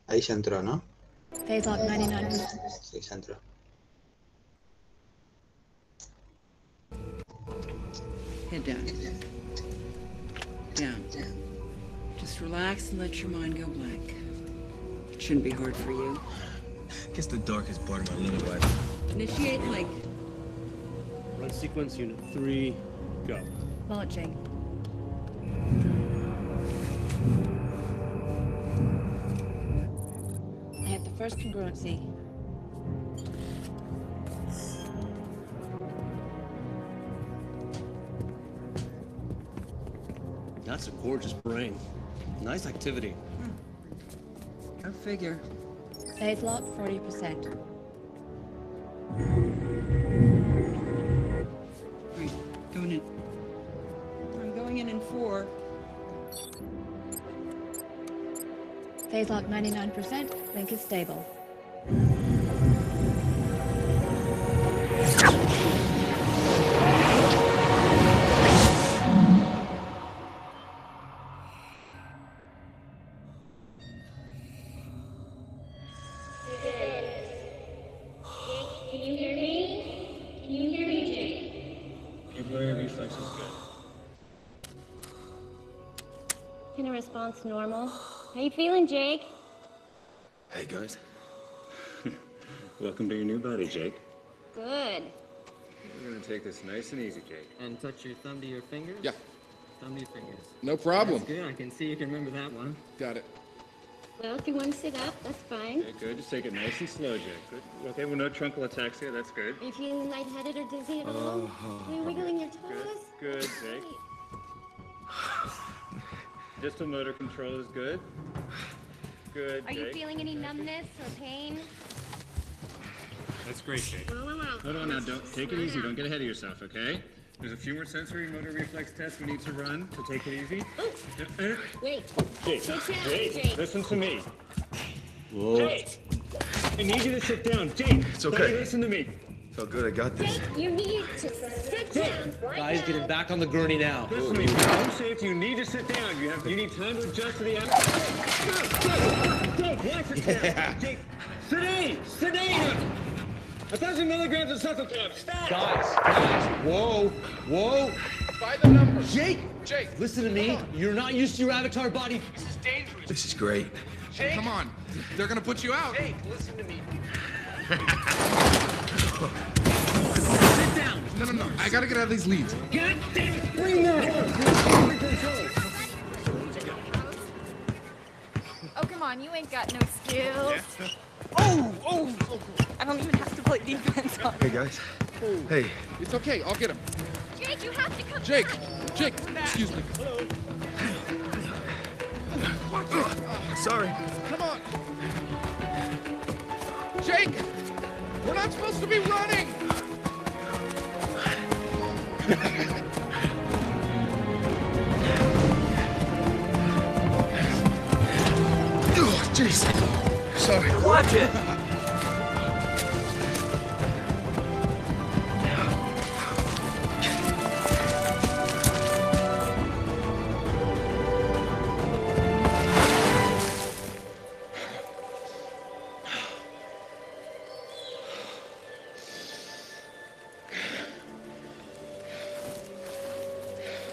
Ahí ya entró, ¿no? Phase lock 99. Sí, ya entró. Head down. Down. Just relax and let your mind go blank. It shouldn't be hard for you. Guess the darkest part of my little life. Initiate like Run sequence unit 3, go. Launching. I have the first congruency. That's a gorgeous brain. Nice activity. go figure. Phase lock 40%. Right, going in. I'm going in 4. Phase lock 99%. Link is stable. Inner response normal. How you feeling, Jake? Hey, guys. Welcome to your new body, Jake. Good. We're gonna take this nice and easy, Jake. And touch your thumb to your fingers? Yeah. Thumb to your fingers. No problem. That's good. I can see you can remember that one. Got it. Well, if you want to sit up, that's fine. Okay, good. Just take it nice and slow, Jake. Good. Okay, well, no truncal ataxia. That's good. Are you feeling lightheaded or dizzy at all? Are you wiggling your toes? Good, Jake. Distal motor control is good. Good, Are you Jake. feeling any numbness or pain? That's great, Jake. No. Hold on now, don't take it easy. Don't get ahead of yourself, okay? There's a few more sensory motor reflex tests we need to run, so take it easy. Wait. Jake, Sit down, Jake, Jake. listen to me. Whoa. Jake! I need you to sit down. Jake, It's okay. listen to me. Felt good, I got this. Jake, you need to sit down right Guys, now. get him back on the gurney now. Listen to me. For your own safety, you need to sit down. You need time to adjust to the Jake, relax yourself. Jake, sit down. 1,000 milligrams of Sulfocam. Stop. Guys, whoa. By the numbers. Jake, Jake, listen to me. You're not used to your avatar body. this is dangerous. This is great. Jake. Come on. They're gonna put you out. Jake, listen to me. Sit down. No. I gotta get out of these leads. God damn it, bring that. Oh, come on, you ain't got no skills. Oh. I don't even have to play defense on Hey, guys. Hey. It's okay. I'll get him. Jake, you have to come Jake. back. Jake. Excuse me. Sorry. Come on. Jake. We're not supposed to be running. Oh, jeez. Sorry. Watch it.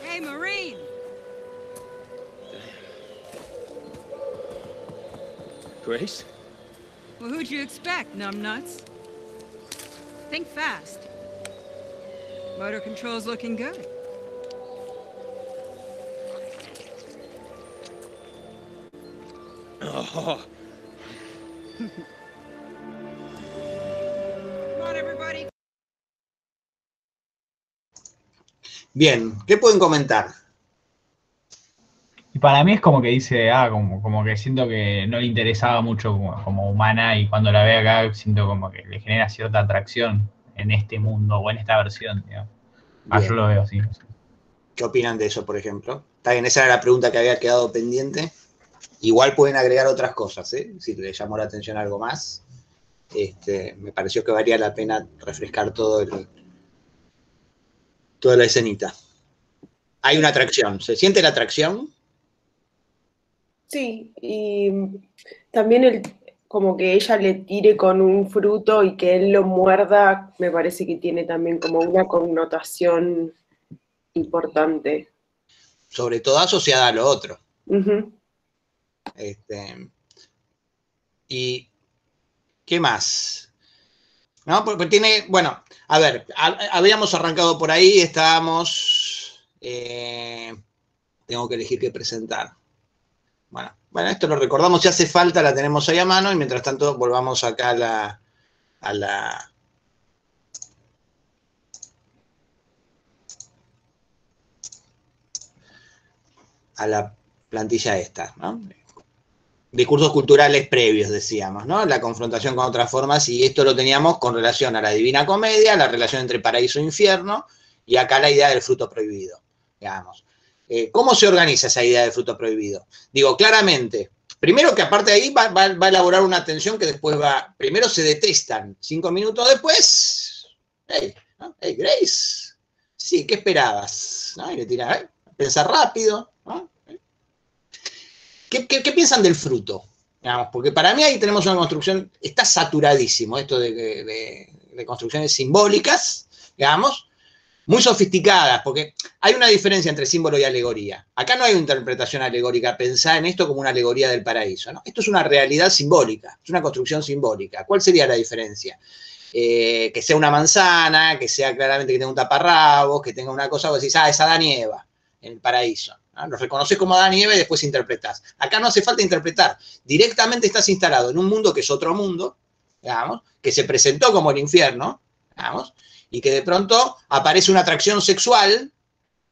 Hey, Marine! Grace? Well, who'd you expect, numbnuts? Think fast. Motor control's looking good. Oh. Come on, everybody. Bien, ¿qué pueden comentar? Y para mí es como que dice, como que siento que no le interesaba mucho como humana, y cuando la ve acá siento como que le genera cierta atracción en este mundo o en esta versión, digamos. Yo lo veo así. ¿Qué opinan de eso, por ejemplo? Está bien, esa era la pregunta que había quedado pendiente. Igual pueden agregar otras cosas, ¿eh? Si les llamó la atención algo más. Me pareció que valía la pena refrescar toda la escenita. Hay una atracción. ¿Se siente la atracción? Sí, y también como que ella le tire con un fruto y que él lo muerda, me parece que tiene también como una connotación importante. Sobre todo asociada a lo otro. Uh-huh. ¿Y qué más? ¿No? Porque tiene, bueno, a ver, habíamos arrancado por ahí, estábamos, tengo que elegir qué presentar. Bueno, esto lo recordamos, si hace falta la tenemos ahí a mano, y mientras tanto volvamos acá a la plantilla esta, ¿no? Discursos culturales previos, decíamos, ¿no? La confrontación con otras formas, y esto lo teníamos con relación a la Divina Comedia, la relación entre paraíso e infierno, y acá la idea del fruto prohibido, digamos. ¿Cómo se organiza esa idea del fruto prohibido? Digo, claramente, primero que aparte de ahí va a elaborar una tensión que después primero se detestan, 5 minutos después, hey, ¿no? Hey, Grace, sí, ¿qué esperabas? ¿No? Y le tira, pensar rápido, ¿no? ¿Qué piensan del fruto? Digamos, porque para mí ahí tenemos una construcción, está saturadísimo esto de construcciones simbólicas, digamos, muy sofisticadas, porque hay una diferencia entre símbolo y alegoría. Acá no hay una interpretación alegórica, pensar en esto como una alegoría del paraíso, ¿no? Esto es una realidad simbólica, es una construcción simbólica. ¿Cuál sería la diferencia? Que sea una manzana, que sea claramente que tenga un taparrabos, que tenga una cosa, vos decís, es Adán y Eva en el paraíso. ¿No? Lo reconoces como Adán y Eva y después interpretás. Acá no hace falta interpretar. Directamente estás instalado en un mundo que es otro mundo, digamos, que se presentó como el infierno, digamos, y que de pronto aparece una atracción sexual,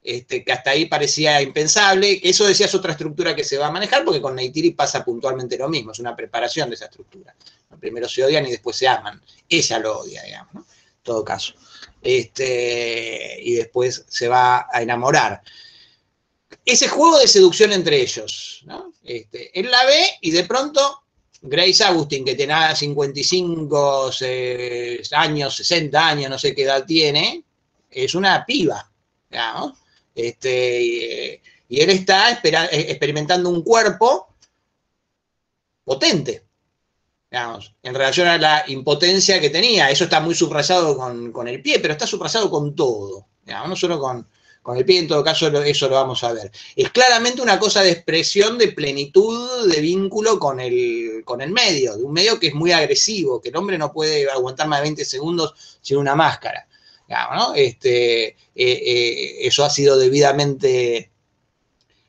que hasta ahí parecía impensable. Eso decía es otra estructura que se va a manejar, porque con Neytiri pasa puntualmente lo mismo, es una preparación de esa estructura. Primero se odian y después se aman. Ella lo odia, digamos, ¿no? En todo caso. Y después se va a enamorar. Ese juego de seducción entre ellos, ¿no? Él la ve y de pronto Grace Agustín, que tenía 55 años, 60 años, no sé qué edad tiene, es una piba, digamos. Y él está experimentando un cuerpo potente, digamos, en relación a la impotencia que tenía. Eso está muy subrayado con el pie, pero está subrayado con todo, digamos, no solo con el pie. En todo caso eso lo vamos a ver. Es claramente una cosa de expresión, de plenitud, de vínculo con el medio, de un medio que es muy agresivo, que el hombre no puede aguantar más de 20 segundos sin una máscara, digamos, ¿no? Eso ha sido debidamente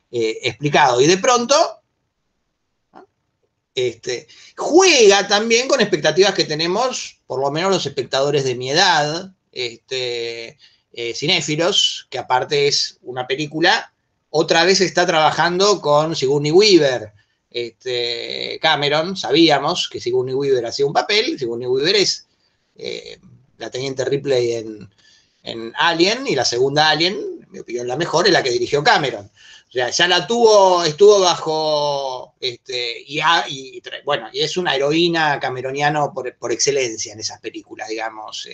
explicado. Y de pronto juega también con expectativas que tenemos, por lo menos los espectadores de mi edad, cinéfilos, que aparte es una película, otra vez está trabajando con Sigourney Weaver. Cameron, sabíamos que Sigourney Weaver hacía un papel, Sigourney Weaver es la teniente Ripley en Alien, y la segunda Alien, en mi opinión la mejor, es la que dirigió Cameron. O sea, ya la estuvo bajo, y es una heroína cameroniano por excelencia en esas películas, digamos.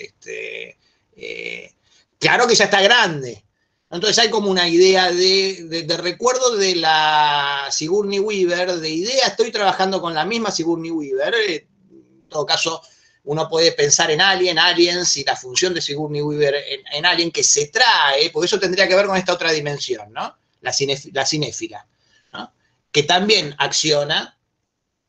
Claro que ya está grande. Entonces hay como una idea de recuerdo de la Sigourney Weaver, de idea, estoy trabajando con la misma Sigourney Weaver. En todo caso, uno puede pensar en Aliens y la función de Sigourney Weaver en Alien, que se trae, porque eso tendría que ver con esta otra dimensión, ¿no? La cinéfila, ¿no? Que también acciona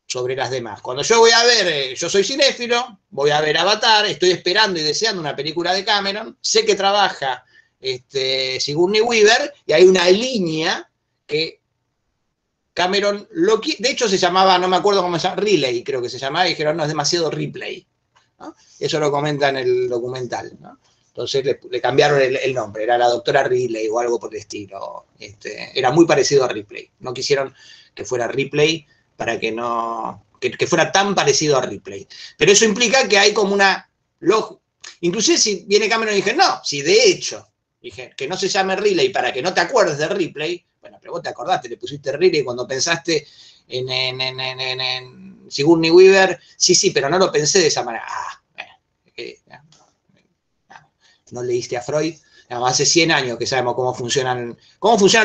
sobre las demás. Cuando yo voy a ver, yo soy cinéfilo, voy a ver Avatar, estoy esperando y deseando una película de Cameron, sé que trabaja Sigourney Weaver, y hay una línea que Cameron, de hecho se llamaba, no me acuerdo cómo se llama, Relay creo que se llamaba, y dijeron, no, es demasiado replay, ¿no? Eso lo comenta en el documental, ¿no? Entonces le cambiaron el nombre, era la doctora Ripley o algo por el estilo. Era muy parecido a Ripley. No quisieron que fuera Ripley para que no que fuera tan parecido a Ripley. Pero eso implica que hay como una... Inclusive si viene Cameron y dije, no, si de hecho, dije, que no se llame Ripley para que no te acuerdes de Ripley, bueno, pero vos te acordaste, le pusiste Ripley cuando pensaste en Sigourney Weaver, sí, pero no lo pensé de esa manera. No leíste a Freud, hace 100 años que sabemos cómo funcionan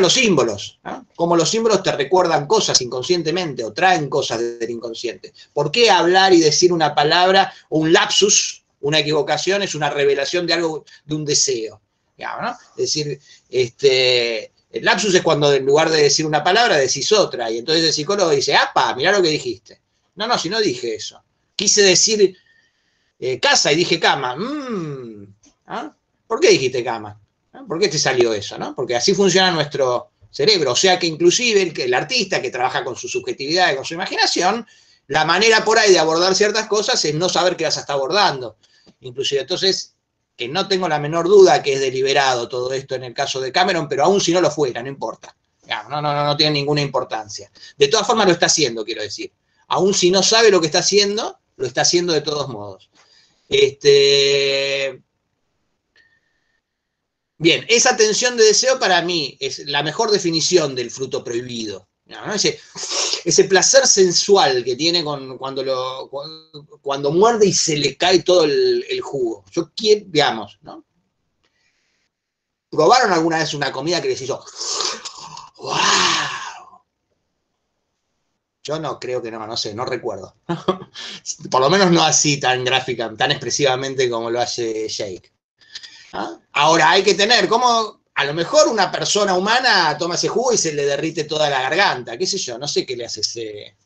los símbolos, ¿no? Cómo los símbolos te recuerdan cosas inconscientemente o traen cosas del inconsciente. ¿Por qué hablar y decir una palabra o un lapsus, una equivocación, es una revelación de algo, de un deseo? Digamos, ¿no? Es decir, el lapsus es cuando en lugar de decir una palabra decís otra, y entonces el psicólogo dice, ¡apa! Mirá lo que dijiste. No, si no dije eso. Quise decir casa y dije cama. ¿Ah? ¿Por qué dijiste cama? ¿Por qué te salió eso? ¿No? Porque así funciona nuestro cerebro. O sea que inclusive el artista que trabaja con su subjetividad y con su imaginación, la manera por ahí de abordar ciertas cosas es no saber qué las está abordando. Inclusive, entonces, que no tengo la menor duda que es deliberado todo esto en el caso de Cameron, pero aún si no lo fuera, no importa. No tiene ninguna importancia. De todas formas lo está haciendo, quiero decir. Aún si no sabe lo que está haciendo, lo está haciendo de todos modos. Bien, esa tensión de deseo para mí es la mejor definición del fruto prohibido, ¿no? Ese placer sensual que tiene cuando muerde y se le cae todo el jugo. Yo quiero, digamos, ¿no? ¿Probaron alguna vez una comida que les hizo ¡wow! Yo no creo que no sé, no recuerdo. Por lo menos no así tan gráfica, tan expresivamente como lo hace Jake. ¿Ah? Ahora hay que tener, como a lo mejor una persona humana toma ese jugo y se le derrite toda la garganta, qué sé yo, no sé qué le hace ese...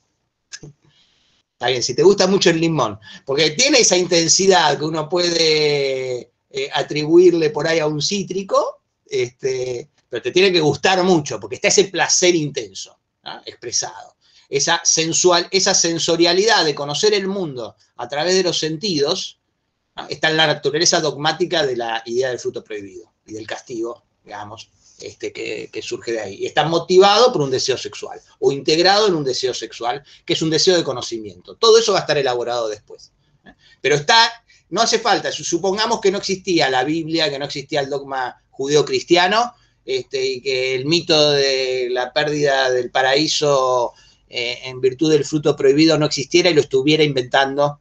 Está bien, si te gusta mucho el limón, porque tiene esa intensidad que uno puede atribuirle por ahí a un cítrico, pero te tiene que gustar mucho, porque está ese placer intenso, ¿no? Expresado. Esa sensorialidad de conocer el mundo a través de los sentidos, ¿no? Está en la naturaleza dogmática de la idea del fruto prohibido y del castigo, digamos, que surge de ahí. Y está motivado por un deseo sexual o integrado en un deseo sexual, que es un deseo de conocimiento. Todo eso va a estar elaborado después. Pero no hace falta, supongamos que no existía la Biblia, que no existía el dogma judeo-cristiano, y que el mito de la pérdida del paraíso en virtud del fruto prohibido no existiera y lo estuviera inventando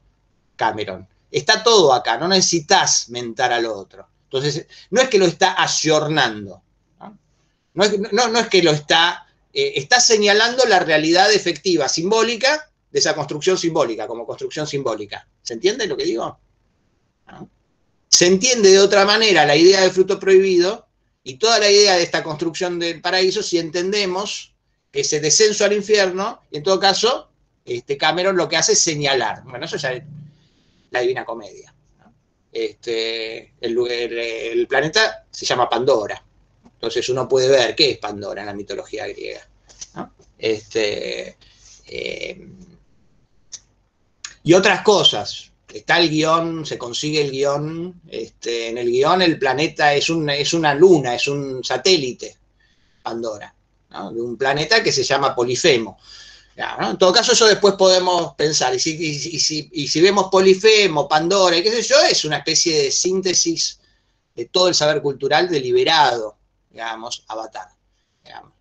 Cameron. Está todo acá, no necesitas mentar al otro. Entonces, no es que lo está ayornando, ¿no? No es que lo está señalando la realidad efectiva, simbólica, de esa construcción simbólica, como construcción simbólica. ¿Se entiende lo que digo? ¿No? Se entiende de otra manera la idea del fruto prohibido y toda la idea de esta construcción del paraíso si entendemos ese descenso al infierno, y en todo caso, Cameron lo que hace es señalar. Bueno, eso ya... La Divina Comedia, ¿no? El planeta se llama Pandora. Entonces uno puede ver qué es Pandora en la mitología griega, ¿no? Y otras cosas. Está el guión, se consigue el guión. En el guión el planeta es una luna, es un satélite, Pandora, ¿no? De un planeta que se llama Polifemo. ¿No? En todo caso, eso después podemos pensar. Y si vemos Polifemo, Pandora y qué sé yo, es una especie de síntesis de todo el saber cultural deliberado, digamos, Avatar. Digamos,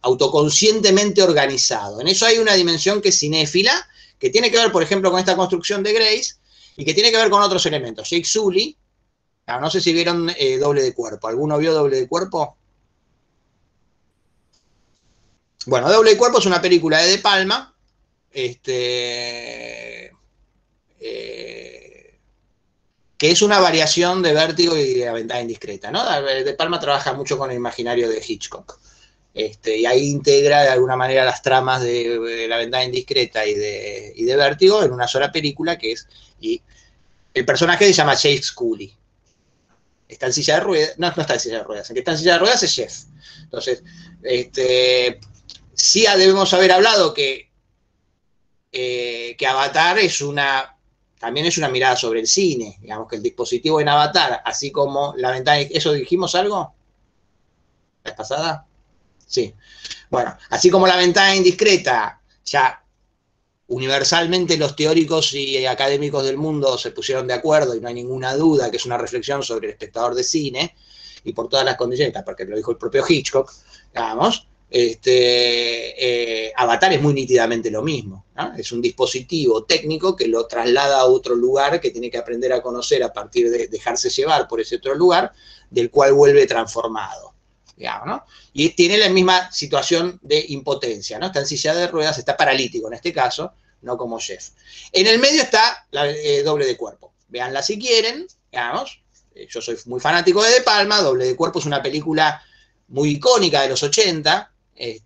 autoconscientemente organizado. En eso hay una dimensión que es cinéfila, que tiene que ver, por ejemplo, con esta construcción de Grace, y que tiene que ver con otros elementos. Jake Sully, no sé si vieron Doble de Cuerpo. ¿Alguno vio Doble de Cuerpo? Bueno, Doble de Cuerpo es una película de Palma, que es una variación de Vértigo y de La Ventana Indiscreta, ¿no? De Palma trabaja mucho con el imaginario de Hitchcock. Y ahí integra de alguna manera las tramas de La Ventana Indiscreta y de Vértigo en una sola película, que es... Y el personaje se llama Jake Sully. Está en silla de ruedas. No está en silla de ruedas. El que está en silla de ruedas es Jeff. Entonces, sí debemos haber hablado que Avatar también es una mirada sobre el cine. Digamos que el dispositivo en Avatar, así como La Ventana... ¿Eso dijimos algo? ¿La vez pasada? Sí. Bueno, así como La Ventana Indiscreta, ya universalmente los teóricos y académicos del mundo se pusieron de acuerdo y no hay ninguna duda que es una reflexión sobre el espectador de cine, y por todas las condiciones, porque lo dijo el propio Hitchcock, digamos, Avatar es muy nítidamente lo mismo, ¿no? Es un dispositivo técnico que lo traslada a otro lugar que tiene que aprender a conocer a partir de dejarse llevar por ese otro lugar, del cual vuelve transformado, digamos, ¿no? Y tiene la misma situación de impotencia, ¿no? Está en silla de ruedas, está paralítico en este caso, no como Jeff. En el medio está Doble de Cuerpo. Véanla si quieren, digamos. Yo soy muy fanático de Palma. Doble de Cuerpo es una película muy icónica de los 80. Es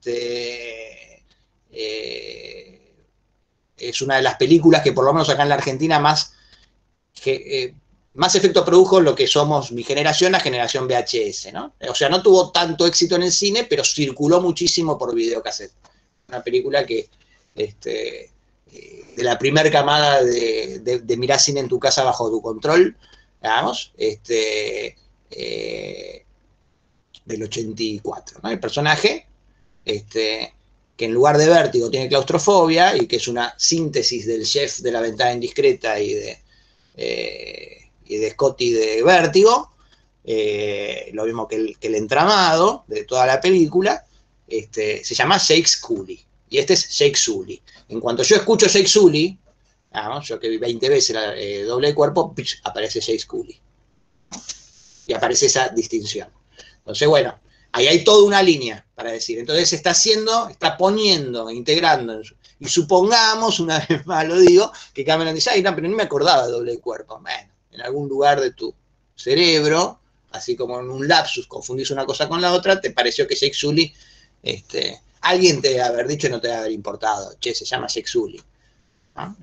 una de las películas que por lo menos acá en la Argentina más efecto produjo lo que somos mi generación, la generación VHS, ¿no? O sea, no tuvo tanto éxito en el cine, pero circuló muchísimo por videocassette. Una película que, de la primera camada de mirar cine en tu casa bajo tu control, digamos, del 84, ¿no? El personaje, que en lugar de vértigo tiene claustrofobia, y que es una síntesis del Jeff de La Ventana Indiscreta y de Scotty de Vértigo, lo mismo que el entramado de toda la película, se llama Jake Sully, y este es Jake Sully. En cuanto yo escucho Jake Sully, yo que vi 20 veces Doble de Cuerpo, aparece Jake Sully, y aparece esa distinción. Entonces, bueno, ahí hay toda una línea para decir. Entonces está poniendo, integrando, y supongamos, una vez más lo digo, que Cameron dice, ay, no, pero no me acordaba de Doble de Cuerpo. Bueno, en algún lugar de tu cerebro, así como en un lapsus confundís una cosa con la otra, te pareció que Jake Sully, alguien te debe haber dicho y no te debe haber importado, che, se llama Jake Sully, ¿no?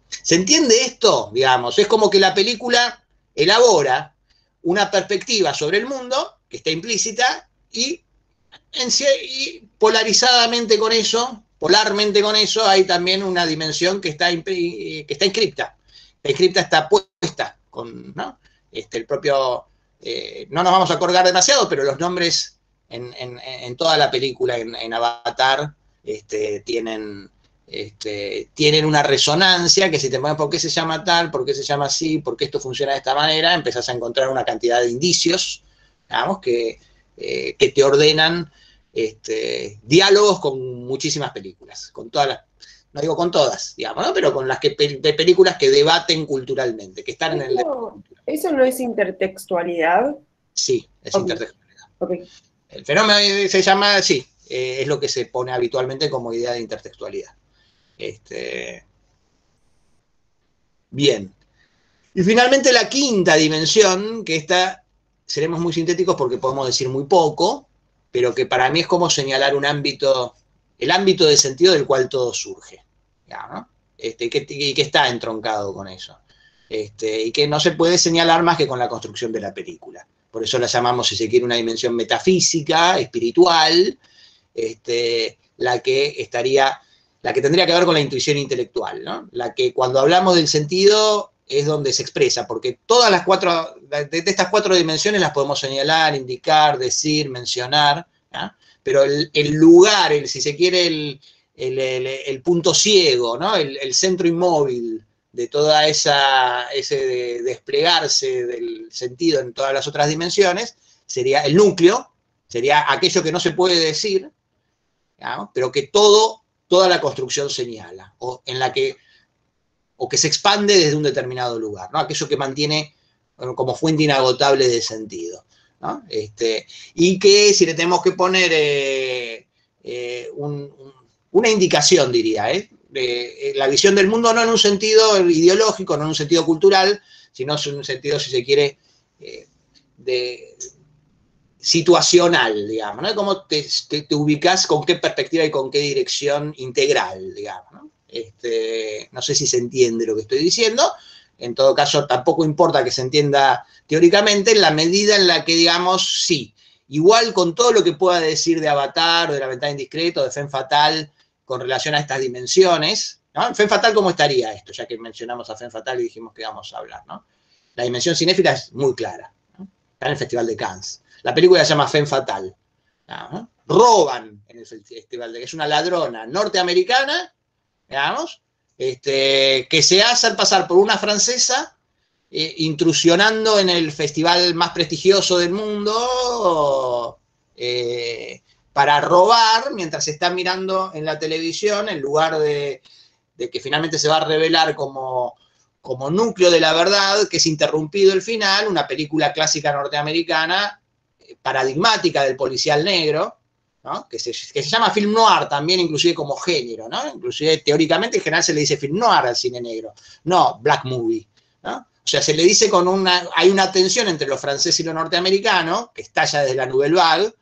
¿Se entiende esto? Digamos, es como que la película elabora una perspectiva sobre el mundo que está implícita y polarizadamente con eso, polarmente con eso, hay también una dimensión que está inscripta. La inscripta está puesta con, ¿no? El propio, no nos vamos a acordar demasiado, pero los nombres en toda la película, en Avatar, tienen una resonancia que si te ponen por qué se llama tal, por qué se llama así, por qué esto funciona de esta manera, empezás a encontrar una cantidad de indicios, digamos, que te ordenan diálogos con muchísimas películas, con todas las, no digo con todas, digamos, ¿no? Pero con las películas que debaten culturalmente, que están en el... ¿Eso no es intertextualidad? Sí, es intertextualidad. Okay. El fenómeno se llama, sí, es lo que se pone habitualmente como idea de intertextualidad. Bien. Y finalmente la quinta dimensión, que esta seremos muy sintéticos porque podemos decir muy poco, pero que para mí es como señalar un ámbito, el ámbito de sentido del cual todo surge, ¿no? Y que está entroncado con eso. Y que no se puede señalar más que con la construcción de la película. Por eso la llamamos, si se quiere, una dimensión metafísica, espiritual, la que tendría que ver con la intuición intelectual, ¿no? La que cuando hablamos del sentido es donde se expresa, porque todas las de estas cuatro dimensiones las podemos señalar, indicar, decir, mencionar, ¿no? Pero el lugar, si se quiere, el punto ciego, ¿no? El centro inmóvil de toda ese desplegarse del sentido en todas las otras dimensiones, sería el núcleo, sería aquello que no se puede decir, ¿no? Pero que toda la construcción señala, o que se expande desde un determinado lugar, ¿no? Aquello que mantiene como fuente inagotable de sentido, ¿no? Y que si le tenemos que poner una indicación, diría, la visión del mundo no en un sentido ideológico, no en un sentido cultural, sino en un sentido, si se quiere, situacional, digamos, ¿no? Cómo te ubicas, con qué perspectiva y con qué dirección integral, digamos, ¿no? No sé si se entiende lo que estoy diciendo. En todo caso, tampoco importa que se entienda teóricamente, en la medida en la que, digamos, sí, igual con todo lo que pueda decir de Avatar, o de La Ventana Indiscreta, o de Femme Fatale, con relación a estas dimensiones, ¿no? En Femme Fatale, ¿cómo estaría esto? Ya que mencionamos a Femme Fatale y dijimos que íbamos a hablar, ¿no? La dimensión cinéfila es muy clara, ¿no? Está en el Festival de Cannes. La película se llama Femme Fatale, ¿no? Roban en el Festival de Cannes. Es una ladrona norteamericana, digamos, que se hace pasar por una francesa, intrusionando en el festival más prestigioso del mundo, para robar, mientras está mirando en la televisión, en lugar de que finalmente se va a revelar como núcleo de la verdad, que es interrumpido el final, una película clásica norteamericana, paradigmática del policial negro, ¿no? que se llama film noir también, inclusive como género, ¿no? Inclusive teóricamente en general se le dice film noir al cine negro, no black movie, ¿no? O sea, se le dice hay una tensión entre lo francés y lo norteamericano, que estalla desde la Nouvelle Vague,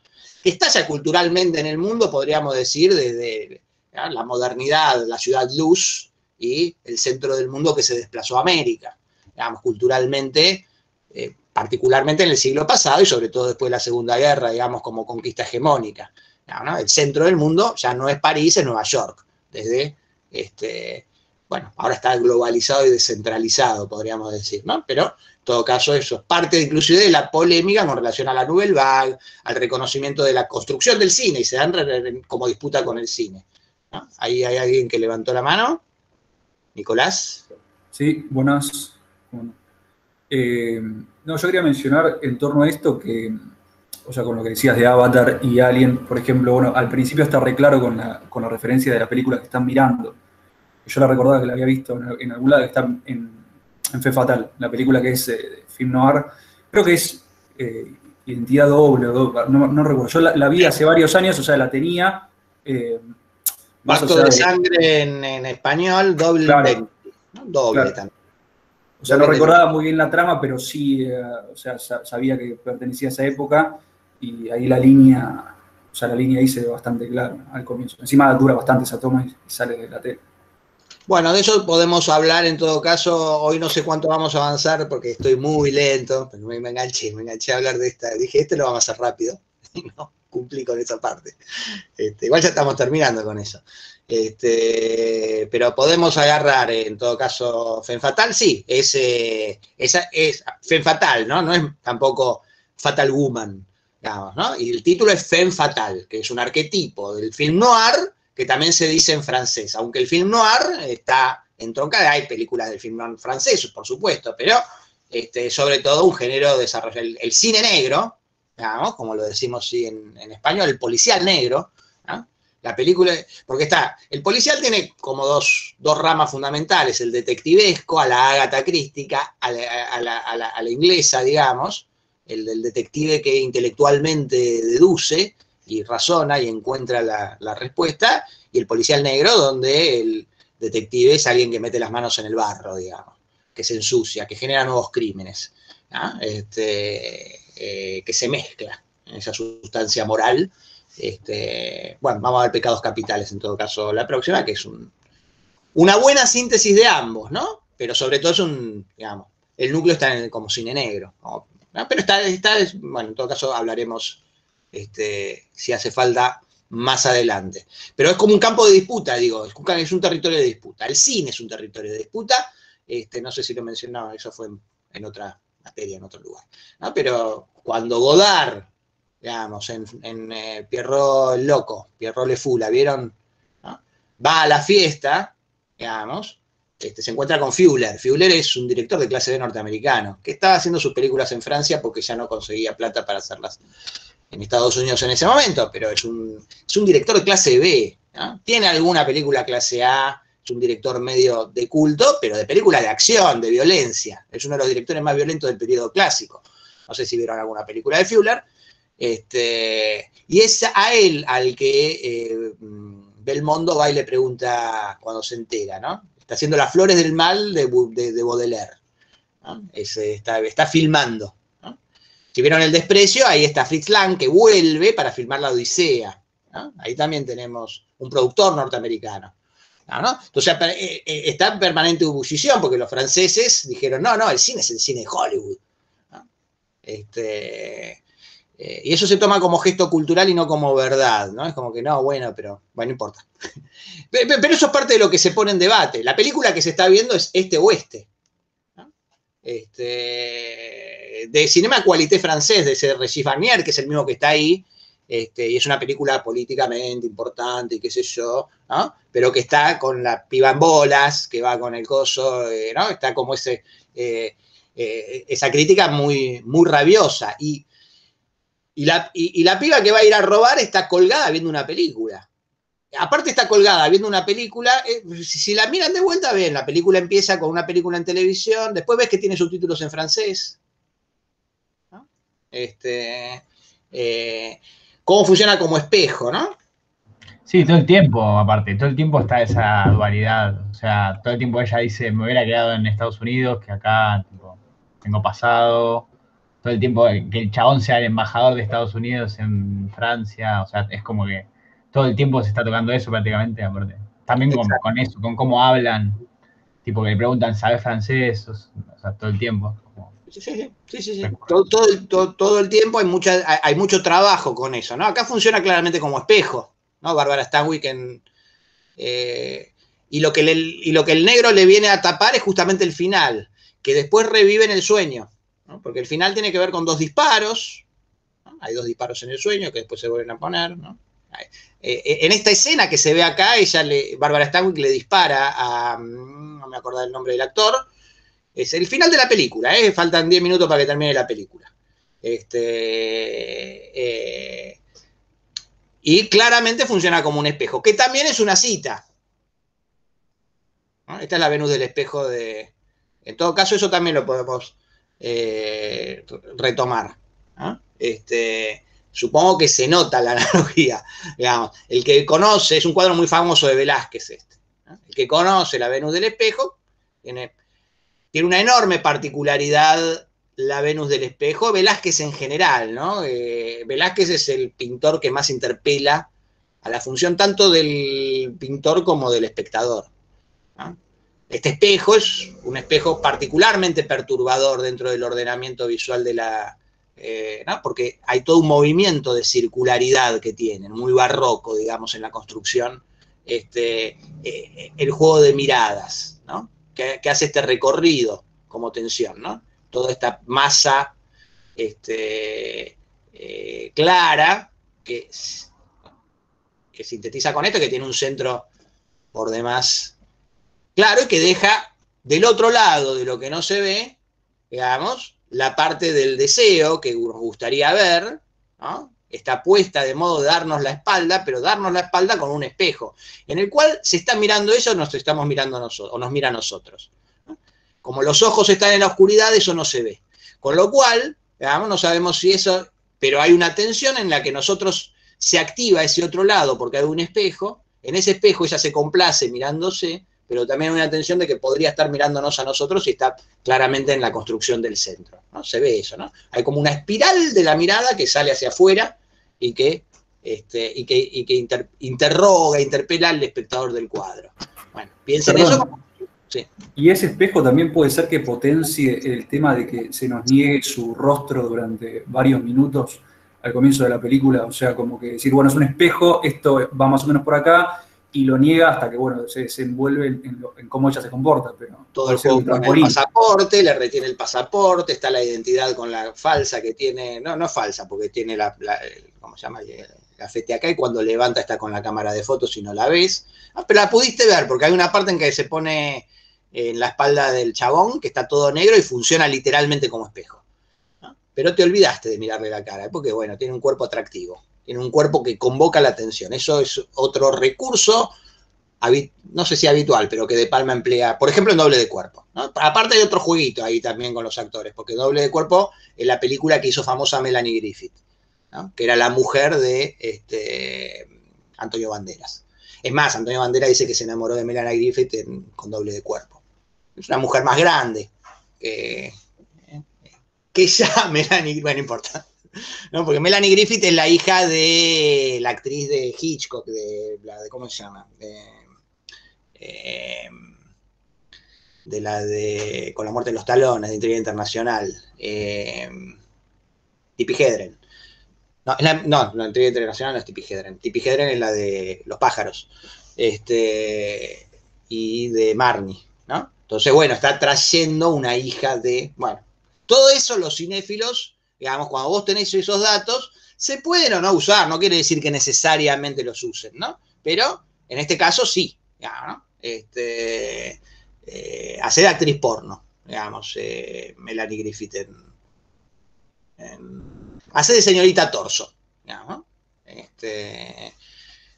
que estalla culturalmente en el mundo, podríamos decir, desde la modernidad, la ciudad luz, y el centro del mundo que se desplazó a América, digamos, culturalmente, particularmente en el siglo pasado, y sobre todo después de la Segunda Guerra, digamos, como conquista hegemónica, ¿no? El centro del mundo ya no es París, es Nueva York, desde, bueno, ahora está globalizado y descentralizado, podríamos decir, ¿no? Pero, en todo caso, eso es parte inclusive de la polémica con relación a la Nouvelle Vague, al reconocimiento de la construcción del cine, y se dan como disputa con el cine, ¿no? Ahí hay alguien que levantó la mano. Nicolás. Sí, buenas. Bueno. No, yo quería mencionar en torno a esto que, o sea, con lo que decías de Avatar y Alien, por ejemplo, bueno, al principio está re claro con la referencia de la película que están mirando. Yo la recordaba que la había visto en algún lado, que está en Femme Fatale, la película que es film noir, creo que es Identidad Doble, no recuerdo. Yo la vi hace varios años, o sea, la tenía. Pacto de Sangre en español, doble, claro, ¿no? Doble claro. También. O sea, no recordaba muy bien la trama, pero sí, o sea, sabía que pertenecía a esa época, y ahí la línea ahí se ve bastante clara al comienzo. Encima dura bastante esa toma y sale de la tele. Bueno, de eso podemos hablar en todo caso. Hoy no sé cuánto vamos a avanzar porque estoy muy lento, pero me enganché a hablar de esta. Dije, lo vamos a hacer rápido. No, cumplí con esa parte. Igual ya estamos terminando con eso. Pero podemos agarrar, en todo caso, Femme Fatale, sí, es Femme Fatale, ¿no? No es tampoco Fatal Woman, digamos, ¿no? Y el título es Femme Fatale, que es un arquetipo del film noir, que también se dice en francés, aunque el film noir está entroncado, hay películas del film noir francés, por supuesto, pero sobre todo un género desarrollado, el cine negro, digamos, como lo decimos sí, en español, el policial negro, ¿no? La película, porque el policial tiene como dos ramas fundamentales, el detectivesco, a la Agatha Christie, a la inglesa, digamos, el del detective que intelectualmente deduce y razona y encuentra la respuesta, y el policial negro, donde el detective es alguien que mete las manos en el barro, digamos, que se ensucia, que genera nuevos crímenes, ¿no? Que se mezcla en esa sustancia moral. Bueno, vamos a ver Pecados Capitales en todo caso la próxima, que es una buena síntesis de ambos, ¿no? Pero sobre todo es digamos, el núcleo está como cine negro, ¿no? Pero bueno, en todo caso hablaremos si hace falta más adelante. Pero es como un campo de disputa, digo, es un territorio de disputa. El cine es un territorio de disputa, no sé si lo mencionaba, eso fue en otra materia, en otro lugar, ¿no? Pero cuando Godard, digamos, en Pierrot el Loco, Pierrot Le Fou, ¿la vieron? ¿No? Va a la fiesta, digamos, se encuentra con Fuller. Fuller es un director de clase B norteamericano, que estaba haciendo sus películas en Francia porque ya no conseguía plata para hacerlas en Estados Unidos en ese momento, pero es un director de clase B, ¿no? Tiene alguna película clase A, es un director medio de culto, pero de película de acción, de violencia. Es uno de los directores más violentos del periodo clásico. No sé si vieron alguna película de Fuller. Y es a él al que Belmondo va y le pregunta cuando se entera, ¿no? Está haciendo Las Flores del Mal de Baudelaire, ¿no? Está filmando, ¿no? Si vieron El Desprecio, ahí está Fritz Lang, que vuelve para filmar La Odisea, ¿no? Ahí también tenemos un productor norteamericano, ¿no? Entonces está en permanente ebullición, porque los franceses dijeron, no, el cine es el cine de Hollywood, ¿no? Y eso se toma como gesto cultural y no como verdad, ¿no? Es como que no, bueno, no importa. Pero eso es parte de lo que se pone en debate. La película que se está viendo es este-oeste, ¿no? De Cinéma Qualité francés, de ese Régis Barnier, que es el mismo que está ahí, y es una película políticamente importante y qué sé yo, ¿no? Pero que está con la piba en bolas, que va con el coso, ¿no? Está como esa crítica muy, muy rabiosa. Y la piba que va a ir a robar está colgada viendo una película. Aparte está colgada viendo una película, si la miran de vuelta, ven, la película empieza con una película en televisión, después ves que tiene subtítulos en francés, ¿no? Cómo funciona como espejo, ¿no? Sí, todo el tiempo, aparte, todo el tiempo está esa dualidad. O sea, todo el tiempo ella dice, me hubiera quedado en Estados Unidos, que acá tipo, tengo pasado. Todo el tiempo que el chabón sea el embajador de Estados Unidos en Francia. O sea, es como que todo el tiempo se está tocando eso prácticamente, aparte. También con eso, con cómo hablan. Tipo que le preguntan, ¿sabes francés? O sea, todo el tiempo. Sí. Todo el tiempo hay mucho trabajo con eso, ¿no? Acá funciona claramente como espejo, ¿no? Bárbara Stanwyck y lo que el negro le viene a tapar es justamente el final, que después revive en el sueño, ¿no? Porque el final tiene que ver con 2 disparos, ¿no? Hay 2 disparos en el sueño que después se vuelven a poner, ¿no? En esta escena que se ve acá, Bárbara Stanwyck le dispara a, no me acuerdo el nombre del actor. Es el final de la película, faltan 10 minutos para que termine la película. Y claramente funciona como un espejo, que también es una cita, ¿no? Esta es la Venus del espejo en todo caso, eso también lo podemos retomar, ¿no? Supongo que se nota la analogía, digamos. El que conoce, es un cuadro muy famoso de Velázquez ¿no? El que conoce la Venus del espejo tiene una enorme particularidad la Venus del espejo, Velázquez en general, ¿no? Velázquez es el pintor que más interpela a la función tanto del pintor como del espectador, ¿no? Este espejo es un espejo particularmente perturbador dentro del ordenamiento visual de ¿no? Porque hay todo un movimiento de circularidad que tienen, muy barroco, digamos, en la construcción, el juego de miradas, ¿no? Que hace este recorrido como tensión, ¿no? Toda esta masa clara que sintetiza con esto, que tiene un centro por demás claro y que deja del otro lado de lo que no se ve, digamos, la parte del deseo que nos gustaría ver, ¿no? Está puesta de modo de darnos la espalda, pero darnos la espalda con un espejo, en el cual se está mirando eso o nos estamos mirando nosotros, o nos mira a nosotros, ¿no? Como los ojos están en la oscuridad, eso no se ve. Con lo cual, digamos, no sabemos si eso, pero hay una tensión en la que nosotros se activa ese otro lado porque hay un espejo, en ese espejo ella se complace mirándose, pero también hay una tensión de que podría estar mirándonos a nosotros y está claramente en la construcción del centro, ¿no? Se ve eso, ¿no? Hay como una espiral de la mirada que sale hacia afuera y que interroga, interpela al espectador del cuadro. Bueno, piensen eso. Sí. Y ese espejo también puede ser que potencie el tema de que se nos niegue su rostro durante varios minutos al comienzo de la película, o sea, como que decir, bueno, es un espejo, esto va más o menos por acá, y lo niega hasta que, bueno, se desenvuelve en cómo ella se comporta. Pero todo el juego con el pasaporte, le retiene el pasaporte, está la identidad con la falsa que tiene, no falsa, porque tiene ¿cómo se llama? La fete acá, y cuando levanta está con la cámara de fotos y no la ves. Pero la pudiste ver, porque hay una parte en que se pone en la espalda del chabón, que está todo negro y funciona literalmente como espejo, ¿no? Pero te olvidaste de mirarle la cara, porque bueno, tiene un cuerpo atractivo, tiene un cuerpo que convoca la atención. Eso es otro recurso, no sé si habitual, pero que De Palma emplea, por ejemplo, en Doble de Cuerpo, ¿no? Aparte hay otro jueguito ahí también con los actores, porque Doble de Cuerpo es la película que hizo famosa Melanie Griffith, ¿no? Que era la mujer de Antonio Banderas. Es más, Antonio Banderas dice que se enamoró de Melanie Griffith con Doble de Cuerpo. Es una mujer más grande que ella, Melanie, bueno, no importa. ¿No? Porque Melanie Griffith es la hija de la actriz de Hitchcock, ¿cómo se llama? De la de Con la muerte de los talones, de Intriga Internacional. Tippi Hedren. No, la Intriga Internacional no es Tippi Hedren. Tippi Hedren es la de Los pájaros. Y de Marnie, ¿no? Entonces, bueno, está trayendo una hija de... Bueno, todo eso los cinéfilos, digamos, cuando vos tenés esos datos, se pueden o no usar, no quiere decir que necesariamente los usen, ¿no? Pero, en este caso, sí, digamos, ¿no? Hace de actriz porno, digamos, Melanie Griffith hace de señorita Torso, digamos, ¿no?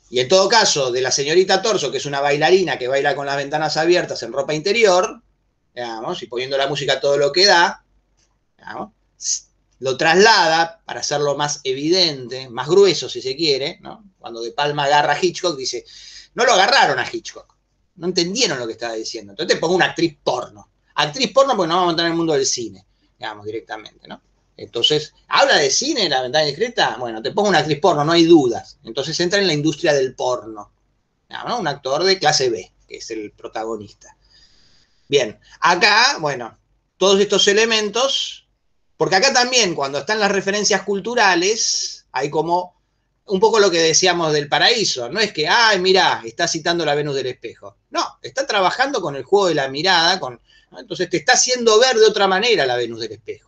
Y en todo caso, de la señorita Torso, que es una bailarina que baila con las ventanas abiertas en ropa interior, digamos, y poniendo la música a todo lo que da, digamos, lo traslada para hacerlo más evidente, más grueso si se quiere, ¿no? Cuando De Palma agarra a Hitchcock, dice, no lo agarraron a Hitchcock, no entendieron lo que estaba diciendo. Entonces te pongo una actriz porno. Actriz porno porque no vamos a entrar en el mundo del cine, digamos, directamente, ¿no? Entonces, ¿habla de cine La ventana discreta? Bueno, te pongo una actriz porno, no hay dudas. Entonces entra en la industria del porno, ¿no? Un actor de clase B, que es el protagonista. Bien, acá, bueno, todos estos elementos, porque acá también, cuando están las referencias culturales, hay como un poco lo que decíamos del Paraíso. No es que, ay, mirá, está citando la Venus del espejo. No, está trabajando con el juego de la mirada, ¿no? Entonces te está haciendo ver de otra manera la Venus del espejo.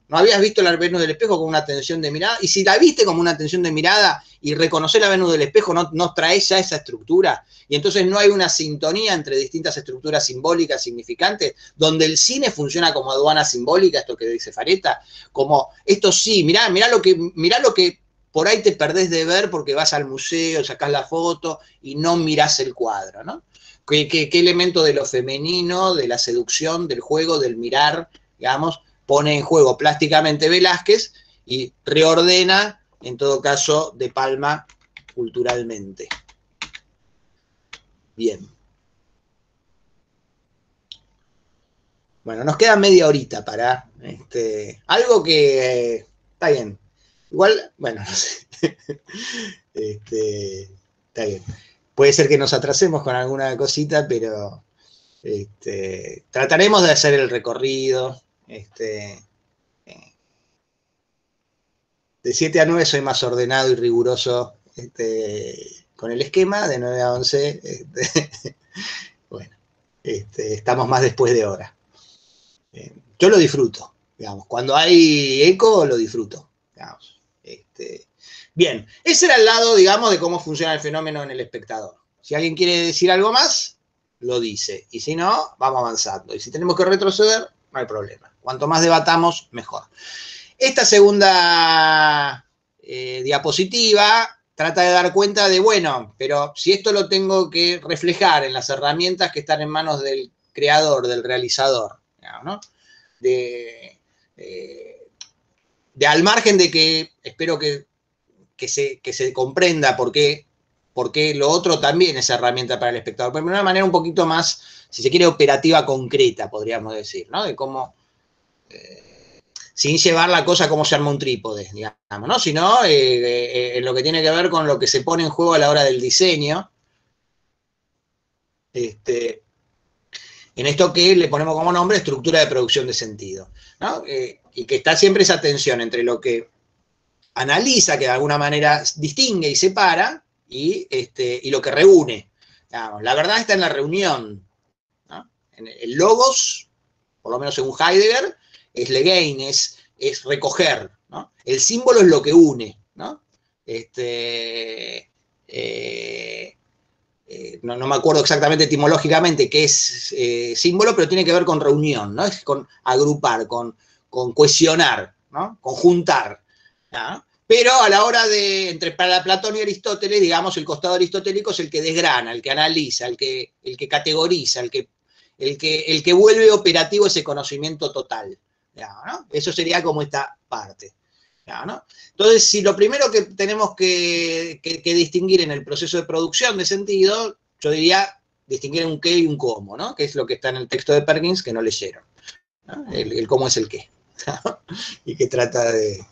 ¿No habías visto la Venus del espejo como una tensión de mirada? Y si la viste como una tensión de mirada y reconocer la Venus del espejo, ¿no traes ya esa estructura? Y entonces no hay una sintonía entre distintas estructuras simbólicas significantes, donde el cine funciona como aduana simbólica, esto que dice Fareta, como esto sí, mirá lo que por ahí te perdés de ver porque vas al museo, sacás la foto y no mirás el cuadro, ¿no? ¿Qué elemento de lo femenino, de la seducción, del juego, del mirar, digamos, pone en juego plásticamente Velázquez y reordena, en todo caso, De Palma culturalmente? Bien. Bueno, nos queda media horita para algo que está bien. Igual, bueno, no sé. Está bien. Puede ser que nos atrasemos con alguna cosita, pero trataremos de hacer el recorrido. De 7 a 9 soy más ordenado y riguroso con el esquema, de 9 a 11 bueno, estamos más después de hora. Yo lo disfruto, digamos, cuando hay eco lo disfruto, digamos. Bien, ese era el lado, digamos, de cómo funciona el fenómeno en el espectador. Si alguien quiere decir algo más, lo dice, y si no, vamos avanzando. Y si tenemos que retroceder, no hay problema. Cuanto más debatamos, mejor. Esta segunda diapositiva trata de dar cuenta de, bueno, pero si esto lo tengo que reflejar en las herramientas que están en manos del creador, del realizador, ¿no? Al margen de que espero que se comprenda por qué lo otro también es herramienta para el espectador, pero de una manera un poquito más, si se quiere, operativa, concreta, podríamos decir, ¿no? De cómo, sin llevar la cosa como se arma un trípode, digamos, ¿no? Sino en lo que tiene que ver con lo que se pone en juego a la hora del diseño. En esto que le ponemos como nombre estructura de producción de sentido, ¿no? Y que está siempre esa tensión entre lo que analiza, que de alguna manera distingue y separa, y lo que reúne. Digamos, la verdad está en la reunión, ¿no? El logos, por lo menos según Heidegger, es Legein, es recoger, ¿no? El símbolo es lo que une, ¿no? no me acuerdo exactamente etimológicamente qué es símbolo, pero tiene que ver con reunión, ¿no? Es con agrupar, con cohesionar, ¿no? Con juntar, ¿no? Pero a la hora de, entre Platón y Aristóteles, digamos, el costado aristotélico es el que desgrana, el que analiza, el que categoriza, el que vuelve operativo ese conocimiento total, ¿no? Eso sería como esta parte, ¿no? Entonces, si lo primero que tenemos que distinguir en el proceso de producción de sentido, yo diría distinguir un qué y un cómo, ¿no? Que es lo que está en el texto de Perkins que no leyeron, ¿no? El cómo es el qué, ¿no? Y que trata de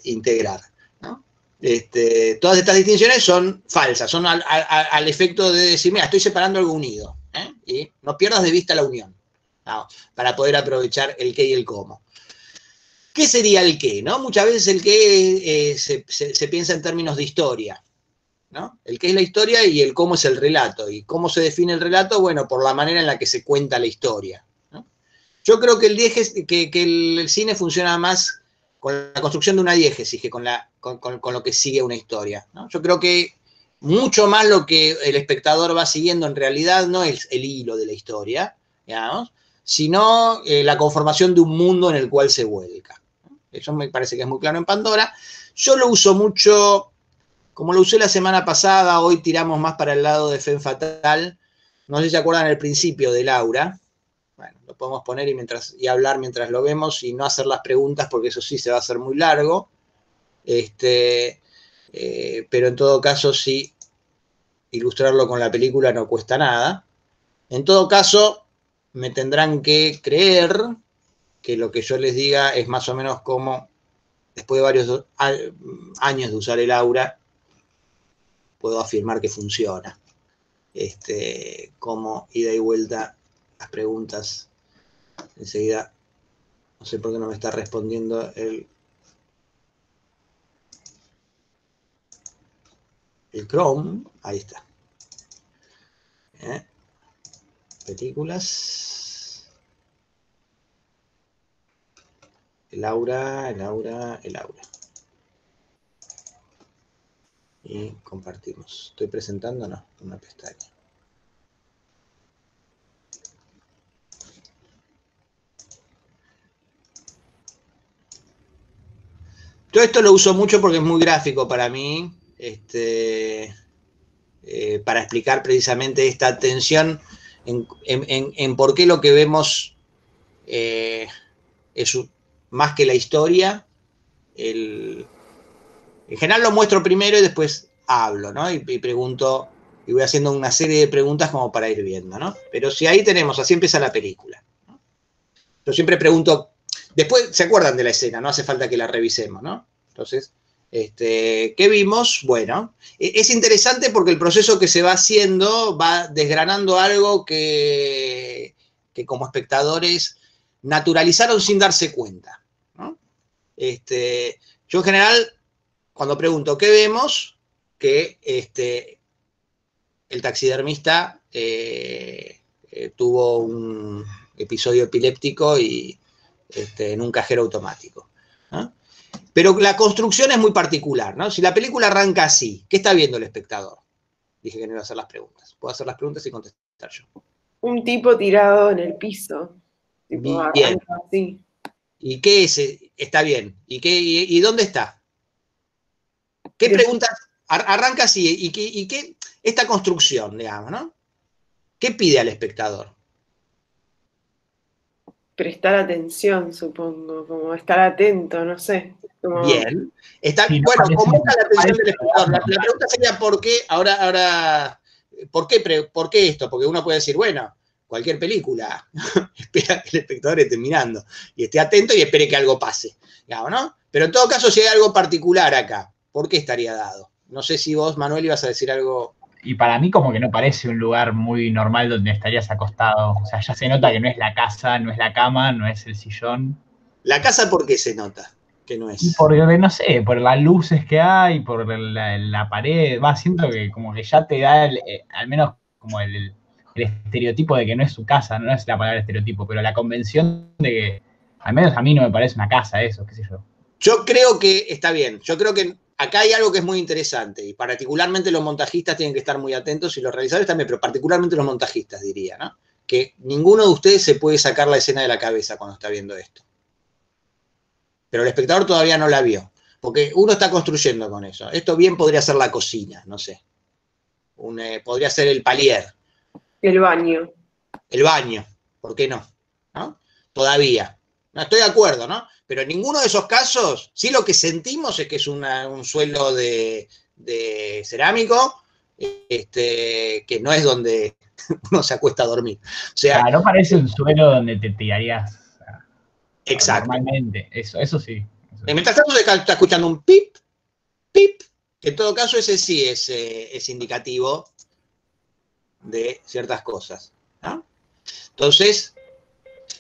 integrar, ¿no? Todas estas distinciones son falsas, son al efecto de decir, mira, estoy separando algo unido, y no pierdas de vista la unión, ¿no? Para poder aprovechar el qué y el cómo. ¿Qué sería el qué, no? Muchas veces el qué se piensa en términos de historia, ¿no? El qué es la historia y el cómo es el relato. ¿Y cómo se define el relato? Bueno, por la manera en la que se cuenta la historia, ¿no? Yo creo que el cine funciona más con la construcción de una diégesis que con lo que sigue una historia, ¿no? Yo creo que mucho más lo que el espectador va siguiendo en realidad no es el hilo de la historia, digamos, sino la conformación de un mundo en el cual se vuelca. Eso me parece que es muy claro en Pandora. Yo lo uso mucho, como lo usé la semana pasada, hoy tiramos más para el lado de Femme Fatale. No sé si se acuerdan el principio de Laura. Bueno, lo podemos poner y hablar mientras lo vemos y no hacer las preguntas porque eso sí se va a hacer muy largo. Pero en todo caso sí, ilustrarlo con la película no cuesta nada. En todo caso, me tendrán que creer que lo que yo les diga es más o menos como, después de varios años de usar el aura, puedo afirmar que funciona. Como ida y vuelta las preguntas. Enseguida, no sé por qué no me está respondiendo el Chrome. Ahí está. Películas. El aura. Y compartimos. ¿Estoy presentando? No, una pestaña. Todo esto lo uso mucho porque es muy gráfico para mí, para explicar precisamente esta tensión en por qué lo que vemos es más que la historia. En general lo muestro primero y después hablo, ¿no? Y pregunto, y voy haciendo una serie de preguntas como para ir viendo, ¿no? Pero si ahí tenemos, así empieza la película, ¿no? Yo siempre pregunto, después se acuerdan de la escena, no hace falta que la revisemos, ¿no? Entonces, ¿qué vimos? Bueno, es interesante porque el proceso que se va haciendo va desgranando algo que como espectadores naturalizaron sin darse cuenta, ¿no? Yo en general, cuando pregunto ¿qué vemos? Que el taxidermista tuvo un episodio epiléptico y en un cajero automático, ¿no? Pero la construcción es muy particular, ¿no? Si la película arranca así, ¿qué está viendo el espectador? Dije que no iba a hacer las preguntas. Puedo hacer las preguntas y contestar yo. Un tipo tirado en el piso. Tipo, bien. Así. ¿Y qué es? Está bien. ¿Y dónde está? ¿Qué preguntas? Arranca así. ¿Y qué? Esta construcción, digamos, ¿no? ¿Qué pide al espectador? Prestar atención, supongo, como estar atento, no sé. Como... Bien. Bueno, convoca la atención del espectador. La pregunta sería ¿por qué? Ahora, ¿por qué esto? Porque uno puede decir, bueno, cualquier película espera que el espectador esté mirando y esté atento y espere que algo pase, digamos, ¿no? Pero en todo caso, si hay algo particular acá, ¿por qué estaría dado? No sé si vos, Manuel, ibas a decir algo. Y para mí como que no parece un lugar muy normal donde estarías acostado. O sea, ya se nota que no es la casa, no es la cama, no es el sillón. ¿La casa por qué se nota que no es? Y porque, no sé, por las luces que hay, por la pared. Siento que como que ya te da al menos como el estereotipo de que no es su casa, no es la palabra estereotipo, pero la convención de que, al menos a mí no me parece una casa eso, qué sé yo. Yo creo que está bien. Yo creo que acá hay algo que es muy interesante, y particularmente los montajistas tienen que estar muy atentos, y los realizadores también, pero particularmente los montajistas, diría, ¿no? Que ninguno de ustedes se puede sacar la escena de la cabeza cuando está viendo esto. Pero el espectador todavía no la vio, porque uno está construyendo con eso. Esto bien podría ser la cocina, no sé. Podría ser el palier. El baño. El baño, ¿por qué no? ¿No? Todavía. No estoy de acuerdo, ¿no? Pero en ninguno de esos casos, sí lo que sentimos es que es un suelo de cerámico, que no es donde uno se acuesta a dormir. O sea, no parece un suelo donde te tirarías exacto. Normalmente, eso sí. Mientras tanto se está escuchando un pip, pip, que en todo caso ese sí es indicativo de ciertas cosas, ¿no? Entonces,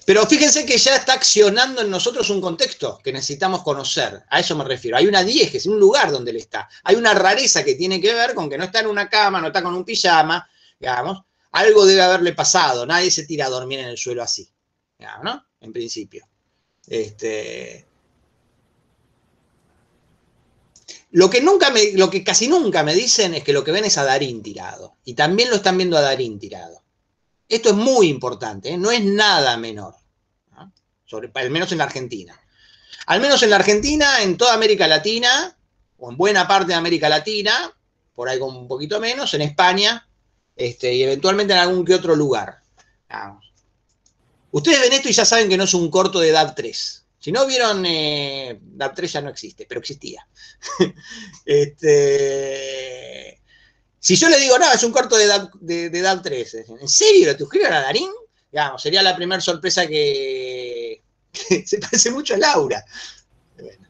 pero fíjense que ya está accionando en nosotros un contexto que necesitamos conocer, a eso me refiero. Hay una diégesis, un lugar donde él está. Hay una rareza que tiene que ver con que no está en una cama, no está con un pijama, digamos. Algo debe haberle pasado, nadie se tira a dormir en el suelo así, digamos, ¿no? En principio. Lo que casi nunca me dicen es que lo que ven es a Darín tirado. Y también lo están viendo a Darín tirado. Esto es muy importante, ¿eh? No es nada menor, ¿no? Al menos en la Argentina. Al menos en la Argentina, en toda América Latina, o en buena parte de América Latina, por ahí con un poquito menos, en España, y eventualmente en algún que otro lugar. Vamos. Ustedes ven esto y ya saben que no es un corto de DAB 3. Si no vieron, DAB 3 ya no existe, pero existía. Si yo le digo, no, es un corto de DAB 3, ¿en serio lo suscriben a Darín? Digamos, sería la primera sorpresa que se parece mucho a Laura. Bueno.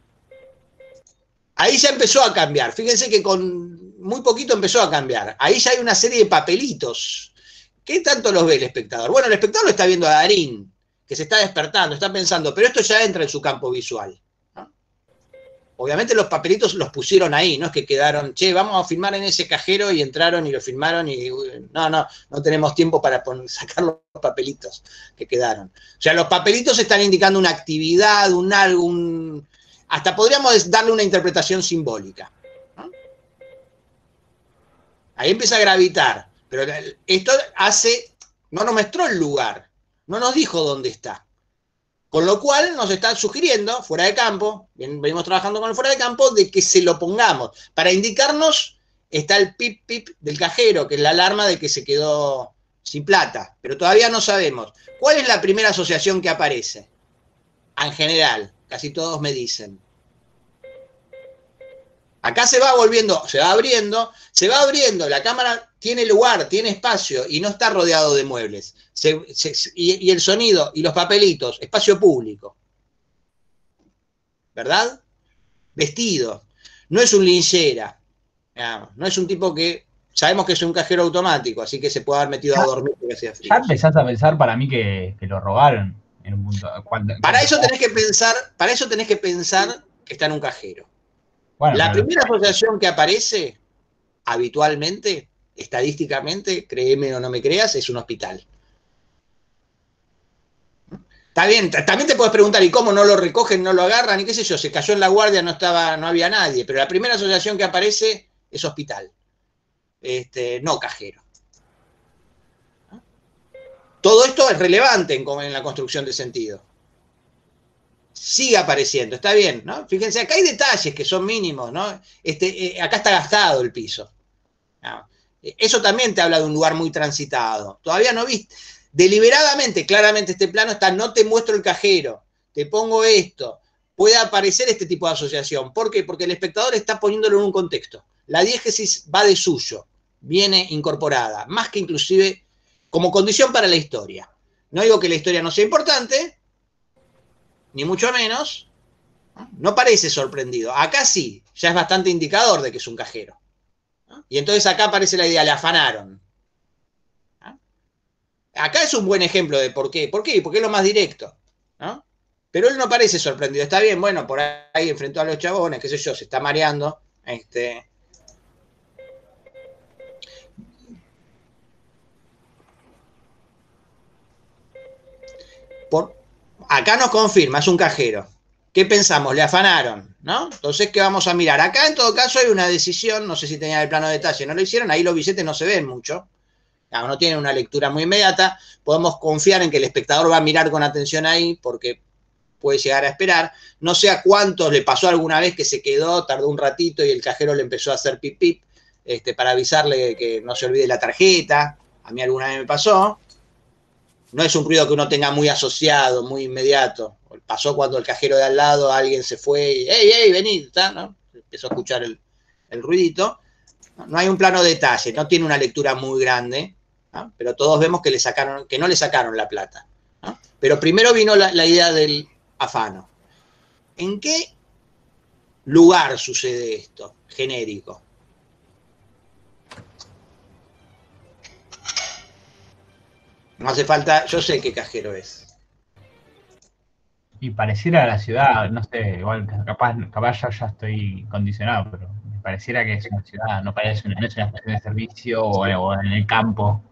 Ahí ya empezó a cambiar. Fíjense que con muy poquito empezó a cambiar. Ahí ya hay una serie de papelitos. ¿Qué tanto los ve el espectador? Bueno, el espectador lo está viendo a Darín, que se está despertando, está pensando, pero esto ya entra en su campo visual, ¿no? Obviamente los papelitos los pusieron ahí, no es que quedaron, che, vamos a filmar en ese cajero y entraron y lo filmaron y no tenemos tiempo para sacar los papelitos que quedaron. O sea, los papelitos están indicando una actividad, hasta podríamos darle una interpretación simbólica, ¿no? Ahí empieza a gravitar, pero esto no nos mostró el lugar. No nos dijo dónde está. Con lo cual nos está sugiriendo, fuera de campo, venimos trabajando con el fuera de campo, de que se lo pongamos. Para indicarnos, está el pip pip del cajero, que es la alarma de que se quedó sin plata. Pero todavía no sabemos. ¿Cuál es la primera asociación que aparece? En general, casi todos me dicen. Acá se va volviendo, se va abriendo, la cámara tiene lugar, tiene espacio y no está rodeado de muebles. Y el sonido y los papelitos, espacio público. ¿Verdad? Vestido. No es un linchera. No es un tipo que, sabemos que es un cajero automático, así que se puede haber metido a dormir porque hacía frío. Ya empezaste a pensar para mí que lo robaron en un punto. Para eso tenés que pensar que está en un cajero. Bueno, la primera asociación que aparece habitualmente, estadísticamente, créeme o no me creas, es un hospital. Está bien, también te puedes preguntar, ¿y cómo no lo recogen, no lo agarran? Y qué sé yo, se cayó en la guardia, no había nadie. Pero la primera asociación que aparece es hospital. No cajero. Todo esto es relevante en la construcción de sentido. Sigue apareciendo, está bien, ¿no? Fíjense, acá hay detalles que son mínimos, ¿no? Acá está gastado el piso. ¿No? Eso también te habla de un lugar muy transitado. Todavía no viste. Deliberadamente, claramente este plano está, no te muestro el cajero, te pongo esto. Puede aparecer este tipo de asociación. ¿Por qué? Porque el espectador está poniéndolo en un contexto. La diégesis va de suyo, viene incorporada, más que inclusive como condición para la historia. No digo que la historia no sea importante, ni mucho menos, no parece sorprendido. Acá sí, ya es bastante indicador de que es un cajero. ¿No? Y entonces acá aparece la idea, le afanaron. ¿No? Acá es un buen ejemplo de por qué. ¿Por qué? Porque es lo más directo. ¿No? Pero él no parece sorprendido. Está bien, bueno, por ahí enfrentó a los chabones, qué sé yo, se está mareando. Acá nos confirma, es un cajero. ¿qué pensamos? Le afanaron, ¿no? Entonces, ¿qué vamos a mirar? Acá, en todo caso, hay una decisión, no sé si tenían el plano de detalle, no lo hicieron, ahí los billetes no se ven mucho, no tienen una lectura muy inmediata, podemos confiar en que el espectador va a mirar con atención ahí, porque puede llegar a esperar. No sé a cuántos le pasó alguna vez que se quedó, tardó un ratito y el cajero le empezó a hacer pip pip, para avisarle que no se olvide la tarjeta. A mí alguna vez me pasó. No es un ruido que uno tenga muy asociado, muy inmediato. Pasó cuando el cajero de al lado, alguien se fue y ¡ey, vení! ¿No? Empezó a escuchar el ruidito. No hay un plano de detalle, no tiene una lectura muy grande, ¿no? Pero todos vemos que no le sacaron la plata, ¿no? Pero primero vino la idea del afano. ¿En qué lugar sucede esto? Genérico. No hace falta, yo sé qué cajero es. Y pareciera la ciudad, no sé, igual capaz ya estoy condicionado, pero me pareciera que es una ciudad, no es una estación de servicio o en el campo.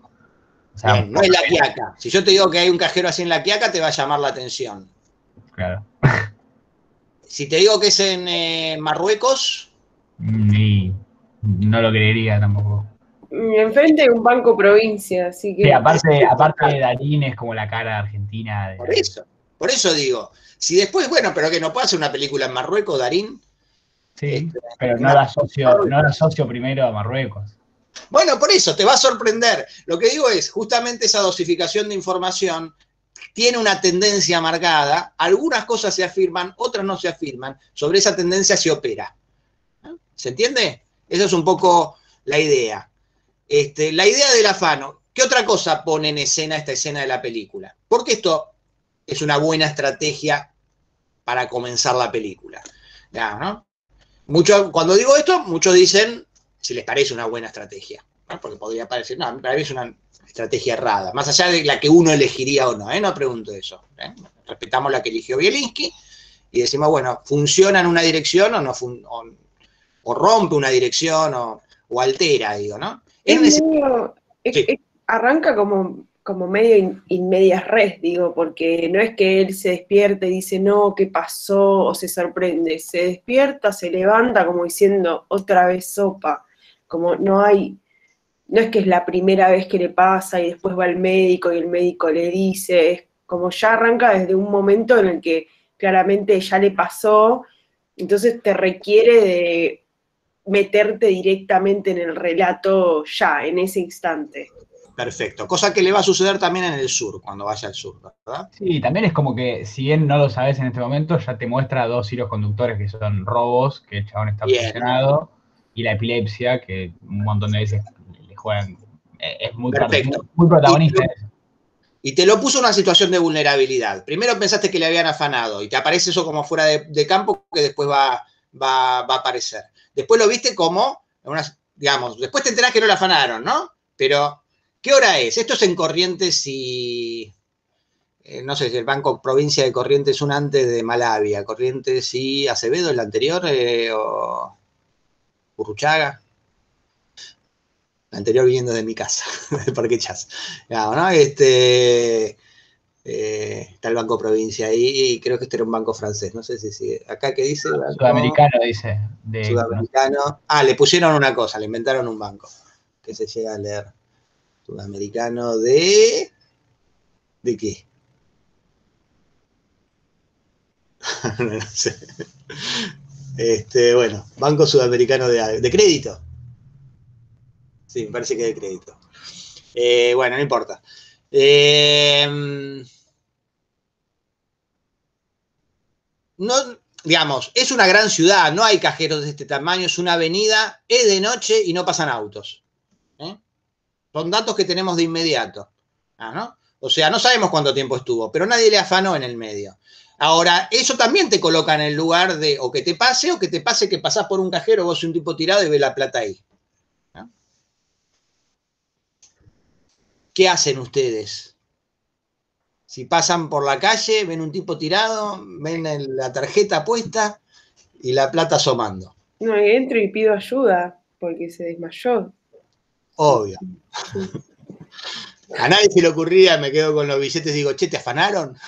O sea, bien, no es La Quiaca. Si yo te digo que hay un cajero así en La Quiaca, te va a llamar la atención. Claro. Si te digo que es en Marruecos... Y no lo creería tampoco. Enfrente de un banco provincia, así que... Sí, aparte de Darín es como la cara argentina. Por eso digo, si después, bueno, pero que no puede hacer una película en Marruecos, Darín. Sí, pero no la asocio primero a Marruecos. Bueno, por eso, te va a sorprender. Lo que digo es, justamente esa dosificación de información tiene una tendencia marcada, algunas cosas se afirman, otras no se afirman, sobre esa tendencia se opera. ¿Se entiende? Esa es un poco la idea. La idea del afano, ¿qué otra cosa pone en escena esta escena de la película? Porque esto es una buena estrategia para comenzar la película. ¿No? Cuando digo esto, muchos dicen si les parece una buena estrategia, ¿no? Porque podría parecer, no, para mí es una estrategia errada, más allá de la que uno elegiría o no, no pregunto eso. Respetamos la que eligió Bielinski y decimos, bueno, ¿funciona en una dirección o no o rompe una dirección o altera, digo, ¿no? Arranca como medio in medias res, digo, porque no es que él se despierte y dice, no, ¿qué pasó? O se sorprende, se despierta, se levanta como diciendo, otra vez sopa, como no es que es la primera vez que le pasa y después va al médico y el médico le dice, es como ya arranca desde un momento en el que claramente ya le pasó, entonces te requiere de meterte directamente en el relato ya, en ese instante. Perfecto, cosa que le va a suceder también en el sur, cuando vaya al sur, ¿verdad? Sí, también es como que, si bien no lo sabes en este momento, ya te muestra dos hilos conductores que son robos, que el chabón está obsesionado, y la epilepsia, que un montón de veces le juegan, es muy protagonista. Y te lo puso en una situación de vulnerabilidad. Primero pensaste que le habían afanado, y te aparece eso como fuera de campo, que después va a aparecer. Después lo viste como, digamos, después te enterás que no le afanaron, ¿no? Pero, ¿qué hora es? Esto es en Corrientes y... no sé si el Banco Provincia de Corrientes es un antes de Malavia. Corrientes y Acevedo, el anterior, o Urruchaga. El anterior viniendo de mi casa, de Parque Chas. Claro, ¿no? Está el Banco Provincia ahí, y creo que este era un banco francés. No sé si acá ¿qué dice? Banco Sudamericano, dice. Sudamericano. Le pusieron una cosa, le inventaron un banco. Que se llega a leer. Sudamericano ¿de qué? No sé. Bueno, Banco Sudamericano de crédito. Sí, me parece que de crédito. Bueno, no importa. No, digamos, es una gran ciudad, no hay cajeros de este tamaño, es una avenida, es de noche y no pasan autos. Son datos que tenemos de inmediato. ¿No? O sea, no sabemos cuánto tiempo estuvo, pero nadie le afanó en el medio. Ahora, eso también te coloca en el lugar de o que te pase que pasás por un cajero, vos sos un tipo tirado y ves la plata ahí. ¿No? ¿Qué hacen ustedes? Si pasan por la calle, ven un tipo tirado, ven la tarjeta puesta y la plata asomando. No, entro y pido ayuda porque se desmayó. Obvio. A nadie se le ocurría, me quedo con los billetes y digo, che, ¿te afanaron?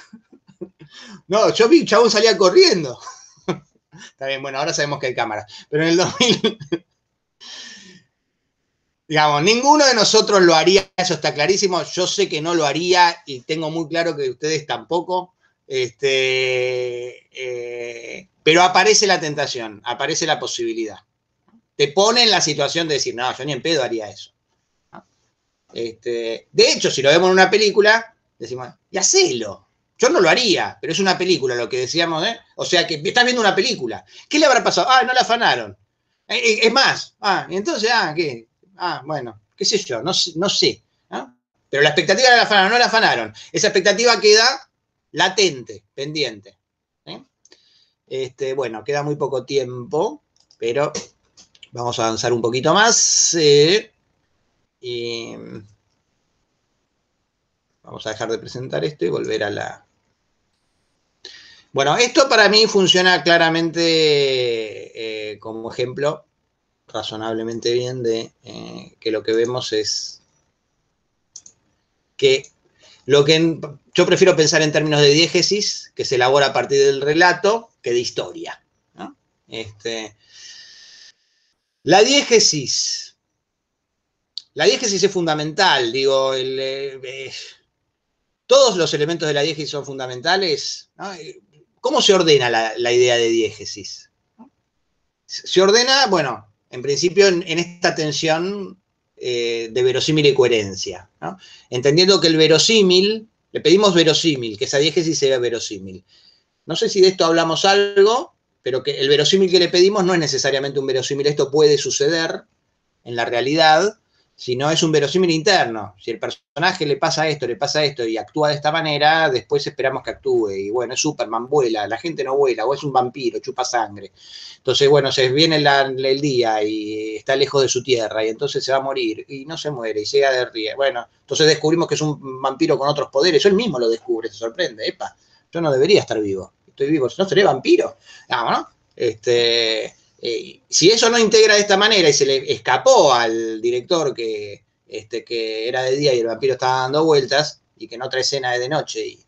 No, yo vi, el chabón salía corriendo. Está bien, bueno, ahora sabemos que hay cámaras. Pero en el 2000... Digamos, ninguno de nosotros lo haría, eso está clarísimo. Yo sé que no lo haría y tengo muy claro que ustedes tampoco. Pero aparece la tentación, aparece la posibilidad. Te pone en la situación de decir, no, yo ni en pedo haría eso. De hecho, si lo vemos en una película, decimos, y hacelo. Yo no lo haría, pero es una película, lo que decíamos, ¿eh? O sea, que estás viendo una película. ¿Qué le habrá pasado? Ah, no la afanaron. Es más, entonces, ¿qué? Bueno, qué sé yo, no sé. ¿No? Pero la expectativa de la afanaron, no la afanaron. Esa expectativa queda latente, pendiente. Bueno, queda muy poco tiempo, pero vamos a avanzar un poquito más. Y vamos a dejar de presentar esto y volver a la... Bueno, esto para mí funciona claramente como ejemplo razonablemente bien de que lo que vemos es que yo prefiero pensar en términos de diégesis, que se elabora a partir del relato, que de historia, ¿no? La diégesis es fundamental, digo, todos los elementos de la diégesis son fundamentales, ¿no? ¿Cómo se ordena la idea de diégesis? Se ordena, bueno, en principio en esta tensión de verosímil y coherencia, ¿no? Entendiendo que el verosímil, le pedimos verosímil, que esa diégesis sea verosímil. No sé si de esto hablamos algo, pero que el verosímil que le pedimos no es necesariamente un verosímil, esto puede suceder en la realidad, sino es un verosímil interno. Si el personaje le pasa esto y actúa de esta manera, después esperamos que actúe. Y bueno, es Superman, vuela, la gente no vuela, o es un vampiro, chupa sangre. Entonces, bueno, se viene el día y está lejos de su tierra, y entonces se va a morir, y no se muere, y se de ríe. Bueno, entonces descubrimos que es un vampiro con otros poderes. Él mismo lo descubre, se sorprende. Epa, yo no debería estar vivo. Estoy vivo, si no seré vampiro. ¿No? Si eso no integra de esta manera y se le escapó al director que era de día y el vampiro estaba dando vueltas y que en otra escena es de noche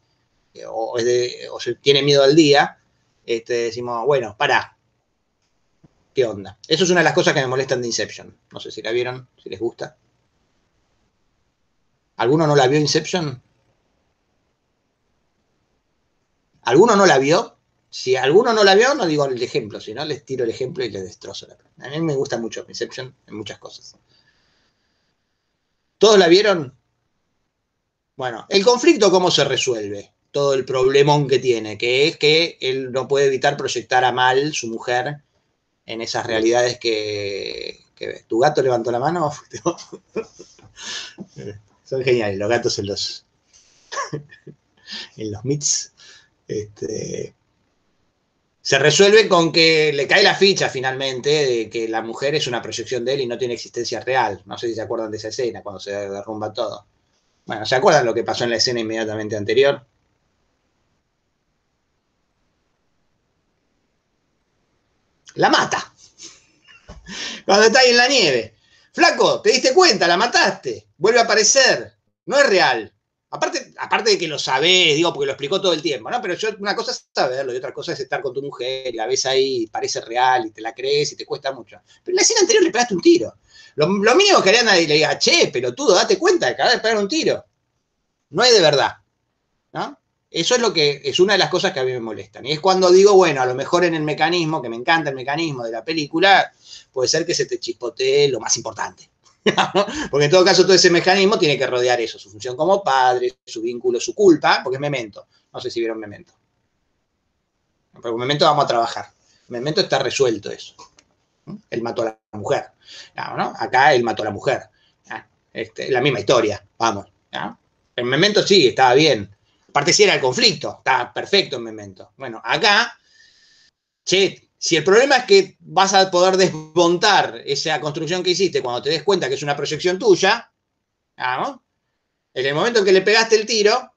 o se tiene miedo al día, decimos, bueno, pará. ¿Qué onda? Eso es una de las cosas que me molestan de Inception. No sé si la vieron, si les gusta. ¿Alguno no la vio Inception? ¿Alguno no la vio? Si alguno no la vio, no digo el ejemplo, sino les tiro el ejemplo y les destrozo la película. A mí me gusta mucho Inception en muchas cosas. ¿Todos la vieron? Bueno, el conflicto, ¿cómo se resuelve? Todo el problemón que tiene, que es que él no puede evitar proyectar a mal su mujer en esas realidades que ve. ¿Tu gato levantó la mano? Son geniales los gatos en los MITs. Se resuelve con que le cae la ficha finalmente de que la mujer es una proyección de él y no tiene existencia real. No sé si se acuerdan de esa escena, cuando se derrumba todo. Bueno, ¿se acuerdan lo que pasó en la escena inmediatamente anterior? La mata. Cuando está ahí en la nieve. Flaco, ¿te diste cuenta? La mataste. Vuelve a aparecer. No es real. Aparte de que lo sabés, digo, porque lo explicó todo el tiempo, ¿no? Pero una cosa es saberlo y otra cosa es estar con tu mujer y la ves ahí, parece real y te la crees y te cuesta mucho. Pero en la escena anterior le pegaste un tiro. Lo mínimo que haría nadie le diga, che, pelotudo, date cuenta de que acabas de pegar un tiro. No hay de verdad, ¿no? Eso es una de las cosas que a mí me molestan. Y es cuando digo, bueno, a lo mejor en el mecanismo, que me encanta el mecanismo de la película, puede ser que se te chispotee lo más importante. Porque en todo caso todo ese mecanismo tiene que rodear eso, su función como padre, su vínculo, su culpa, porque es Memento. No sé si vieron Memento. Pero con Memento vamos a trabajar. Memento está resuelto eso. Él mató a la mujer. ¿No? Acá él mató a la mujer. La misma historia, vamos. ¿No? En Memento sí, estaba bien. Aparte sí era el conflicto, estaba perfecto en Memento. Bueno, acá, che, si el problema es que vas a poder desmontar esa construcción que hiciste cuando te des cuenta que es una proyección tuya, ¿no? En el momento en que le pegaste el tiro,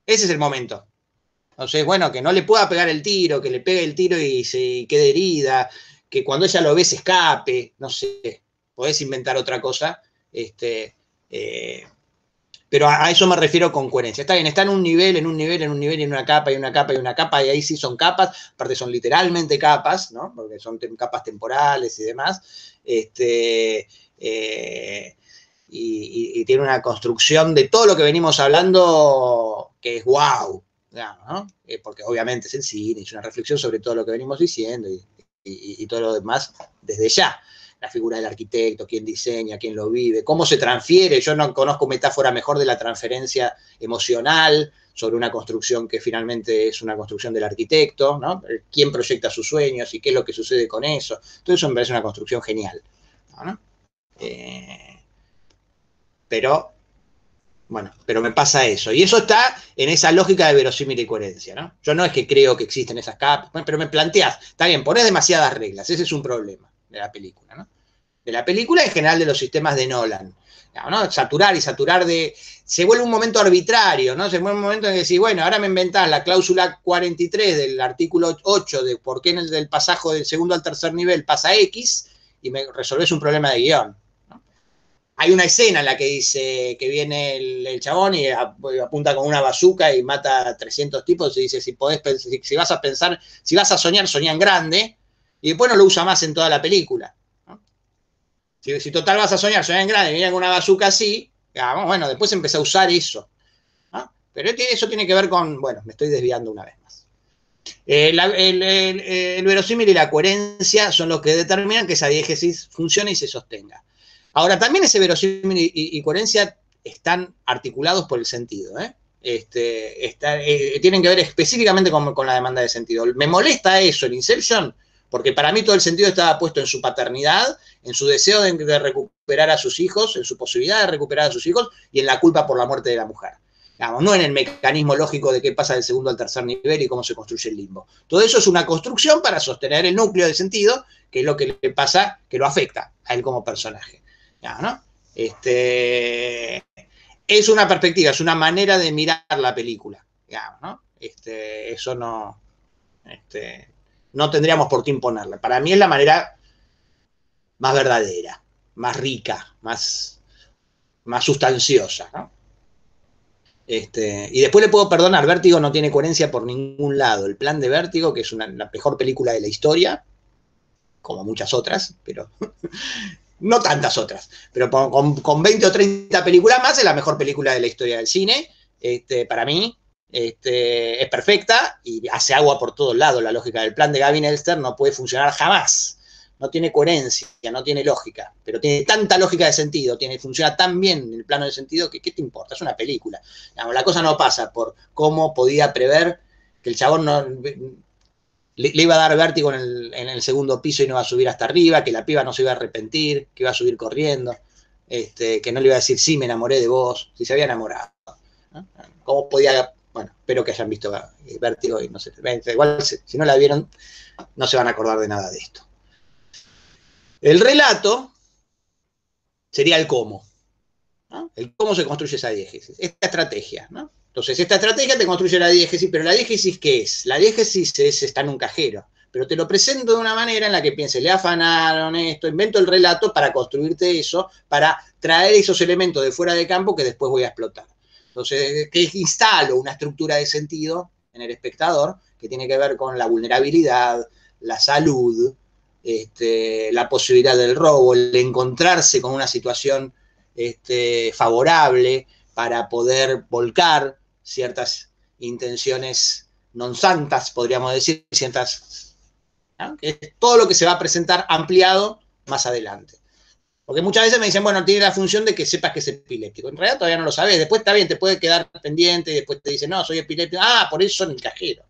ese es el momento. Entonces, bueno, que no le pueda pegar el tiro, que le pegue el tiro y se quede herida, que cuando ella lo ve se escape, no sé, podés inventar otra cosa, Pero a eso me refiero con coherencia. Está bien, está en un nivel, en un nivel, en un nivel, y en una capa, y una capa, y una capa, y ahí sí son capas, aparte son literalmente capas, ¿no? Porque son capas temporales y demás. Y tiene una construcción de todo lo que venimos hablando que es wow, ¿no? Porque obviamente es el cine, es una reflexión sobre todo lo que venimos diciendo y todo lo demás desde ya. La figura del arquitecto, quién diseña, quién lo vive, cómo se transfiere. Yo no conozco metáfora mejor de la transferencia emocional sobre una construcción que finalmente es una construcción del arquitecto, ¿no? Quién proyecta sus sueños y qué es lo que sucede con eso. Todo eso me parece una construcción genial, ¿no? Pero me pasa eso. Y eso está en esa lógica de verosímil y coherencia, ¿no? Yo no es que creo que existen esas capas, pero me planteás, está bien, ponés demasiadas reglas, ese es un problema de la película, ¿no? De la película y en general de los sistemas de Nolan, ¿no? Saturar y saturar se vuelve un momento arbitrario, ¿no? Se vuelve un momento en que decís, bueno, ahora me inventás la cláusula 43 del artículo 8 de por qué en el del pasaje del segundo al tercer nivel pasa X y me resolvés un problema de guión. Hay una escena en la que dice que viene el chabón y apunta con una bazuca y mata a 300 tipos y dice, si vas a pensar, si vas a soñar, soñá en grande, y después no lo usa más en toda la película, ¿no? Si total vas a soñar en grande y viene con una bazuca así, digamos, bueno, después empecé a usar eso, ¿no? Pero eso tiene que ver con, bueno, me estoy desviando una vez más. El verosímil y la coherencia son los que determinan que esa diégesis funcione y se sostenga. Ahora, también ese verosímil y coherencia están articulados por el sentido, ¿eh? Tienen que ver específicamente con la demanda de sentido. Me molesta eso en Inception, porque para mí todo el sentido estaba puesto en su paternidad, en su deseo de recuperar a sus hijos, en su posibilidad de recuperar a sus hijos y en la culpa por la muerte de la mujer. Digamos, no en el mecanismo lógico de qué pasa del segundo al tercer nivel y cómo se construye el limbo. Todo eso es una construcción para sostener el núcleo de sentido, que es lo que le pasa, que lo afecta a él como personaje. ¿No? Es una perspectiva, es una manera de mirar la película, digamos, ¿no? Eso no tendríamos por qué imponerla. Para mí es la manera más verdadera, más rica, más sustanciosa, ¿no? Y después le puedo perdonar, Vértigo no tiene coherencia por ningún lado. El plan de Vértigo, que es la mejor película de la historia, como muchas otras, pero... no tantas otras, pero con 20 o 30 películas más es la mejor película de la historia del cine. Para mí es perfecta y hace agua por todos lados. La lógica del plan de Gavin Elster no puede funcionar jamás. No tiene coherencia, no tiene lógica, pero tiene tanta lógica de sentido, funciona tan bien en el plano de sentido que ¿qué te importa? Es una película. La cosa no pasa por cómo podía prever que el chabón le iba a dar vértigo en el segundo piso y no iba a subir hasta arriba, que la piba no se iba a arrepentir, que iba a subir corriendo, que no le iba a decir, sí, me enamoré de vos, si se había enamorado, ¿no? ¿Cómo podía? Bueno, espero que hayan visto Vértigo y no sé, igual si no la vieron, no se van a acordar de nada de esto. El relato sería el cómo, ¿no? El cómo se construye esa diégesis, esta estrategia, ¿no? Entonces, esta estrategia te construye la diégesis, pero ¿la diégesis qué es? La diégesis está en un cajero, pero te lo presento de una manera en la que pienses, le afanaron esto, invento el relato para construirte eso, para traer esos elementos de fuera de campo que después voy a explotar. Entonces, que instalo una estructura de sentido en el espectador que tiene que ver con la vulnerabilidad, la salud, la posibilidad del robo, el encontrarse con una situación favorable para poder volcar ciertas intenciones non santas, podríamos decir, ciertas, ¿no? Que es todo lo que se va a presentar ampliado más adelante. Porque muchas veces me dicen, bueno, tiene la función de que sepas que es epiléptico. En realidad todavía no lo sabes. Después está bien, te puede quedar pendiente y después te dicen, no, soy epiléptico. Ah, por eso en el cajero.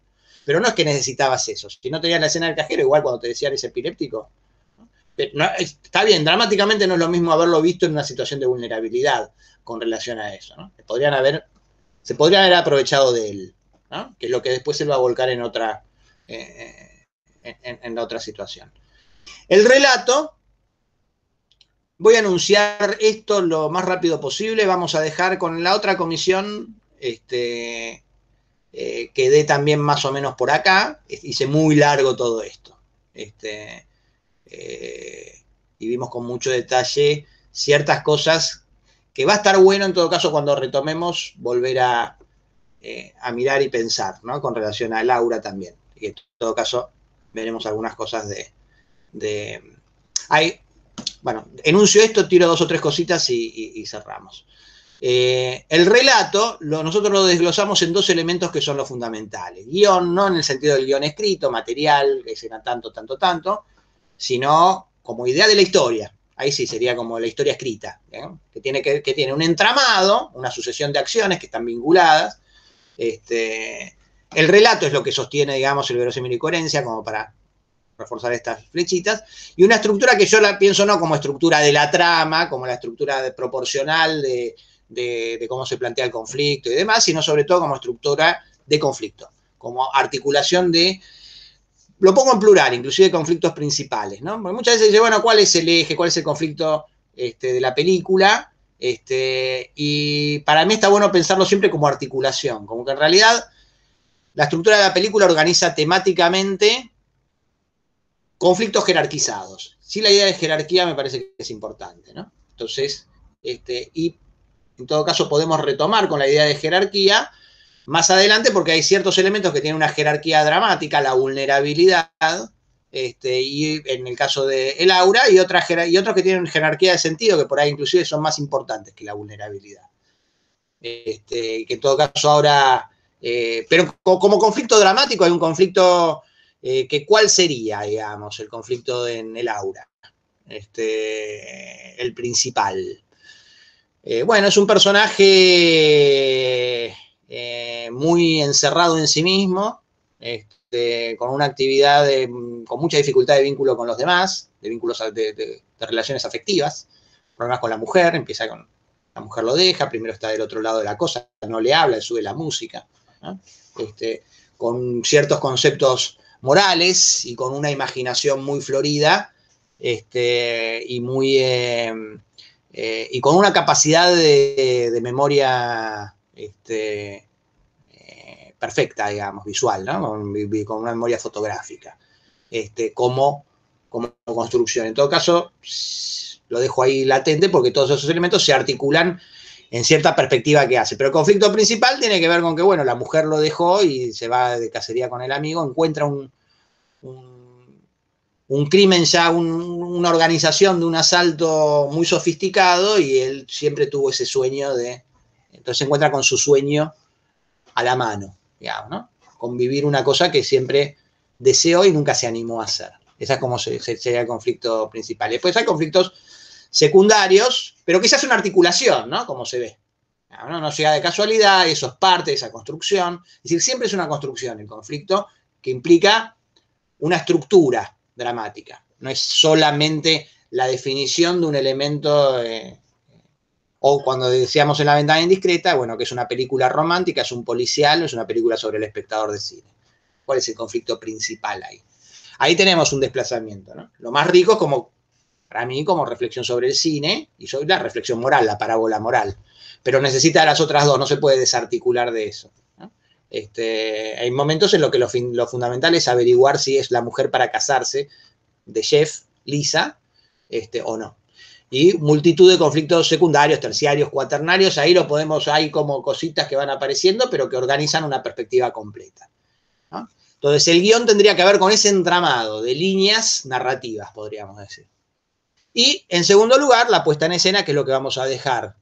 Pero no es que necesitabas eso. Si no tenías la escena del cajero, igual cuando te decían es epiléptico. No, está bien, dramáticamente no es lo mismo haberlo visto en una situación de vulnerabilidad con relación a eso, ¿no? Se podrían haber aprovechado de él, ¿no? Que es lo que después se va a volcar en otra situación. El relato, voy a anunciar esto lo más rápido posible, vamos a dejar con la otra comisión, quedé también más o menos por acá, hice muy largo todo esto, y vimos con mucho detalle ciertas cosas que va a estar bueno en todo caso cuando retomemos volver a mirar y pensar, ¿no? Con relación a Laura también. Y en todo caso veremos algunas cosas bueno, enuncio esto, tiro 2 o 3 cositas y cerramos. El relato, nosotros lo desglosamos en 2 elementos que son los fundamentales. Guión, no en el sentido del guión escrito, material, escena tanto, sino como idea de la historia. Ahí sí sería como la historia escrita, ¿eh? que tiene un entramado, una sucesión de acciones que están vinculadas. El relato es lo que sostiene, digamos, el verosímil y coherencia, como para reforzar estas flechitas, y una estructura que yo la pienso no como estructura de la trama, como la estructura proporcional de cómo se plantea el conflicto y demás, sino sobre todo como estructura de conflicto, como articulación lo pongo en plural, inclusive conflictos principales, ¿no? Porque muchas veces dice, bueno, ¿cuál es el eje, cuál es el conflicto de la película? Y para mí está bueno pensarlo siempre como articulación, como que en realidad la estructura de la película organiza temáticamente conflictos jerarquizados. Sí, la idea de jerarquía me parece que es importante, ¿no? Entonces, y en todo caso podemos retomar con la idea de jerarquía más adelante porque hay ciertos elementos que tienen una jerarquía dramática, la vulnerabilidad, y en el caso de el aura, y otros que tienen jerarquía de sentido, que por ahí inclusive son más importantes que la vulnerabilidad. Que en todo caso ahora, pero como conflicto dramático hay un conflicto que ¿cuál sería, digamos, el conflicto en el aura? El principal. Bueno, es un personaje muy encerrado en sí mismo, con una actividad con mucha dificultad de vínculo con los demás, de vínculos de relaciones afectivas, problemas con la mujer, empieza con la mujer lo deja, primero está del otro lado de la cosa, no le habla, le sube la música, ¿no? Con ciertos conceptos morales y con una imaginación muy florida, y con una capacidad de memoria perfecta, digamos, visual, ¿no? Con una memoria fotográfica, como construcción. En todo caso, lo dejo ahí latente porque todos esos elementos se articulan en cierta perspectiva que hace. Pero el conflicto principal tiene que ver con que, bueno, la mujer lo dejó y se va de cacería con el amigo, encuentra un crimen ya, una organización de un asalto muy sofisticado y él siempre tuvo ese sueño entonces se encuentra con su sueño a la mano, digamos, ¿no? Convivir una cosa que siempre deseó y nunca se animó a hacer. Esa es como sería el conflicto principal. Después hay conflictos secundarios, pero que se hace una articulación, ¿no? Como se ve. No llega de casualidad, eso es parte de esa construcción. Es decir, siempre es una construcción el conflicto que implica una estructura dramática. No es solamente la definición de un elemento, o cuando decíamos en La ventana indiscreta, bueno, que es una película romántica, es un policial, es una película sobre el espectador de cine. ¿Cuál es el conflicto principal ahí? Ahí tenemos un desplazamiento, ¿no? Lo más rico es para mí, como reflexión sobre el cine y sobre la reflexión moral, la parábola moral. Pero necesita las otras dos, no se puede desarticular de eso, ¿no? Hay momentos en los que lo fundamental es averiguar si es la mujer para casarse de Jeff, Lisa, o no. Y multitud de conflictos secundarios, terciarios, cuaternarios, ahí hay como cositas que van apareciendo, pero que organizan una perspectiva completa, ¿no? Entonces el guión tendría que ver con ese entramado de líneas narrativas, podríamos decir. Y en segundo lugar, la puesta en escena, que es lo que vamos a dejar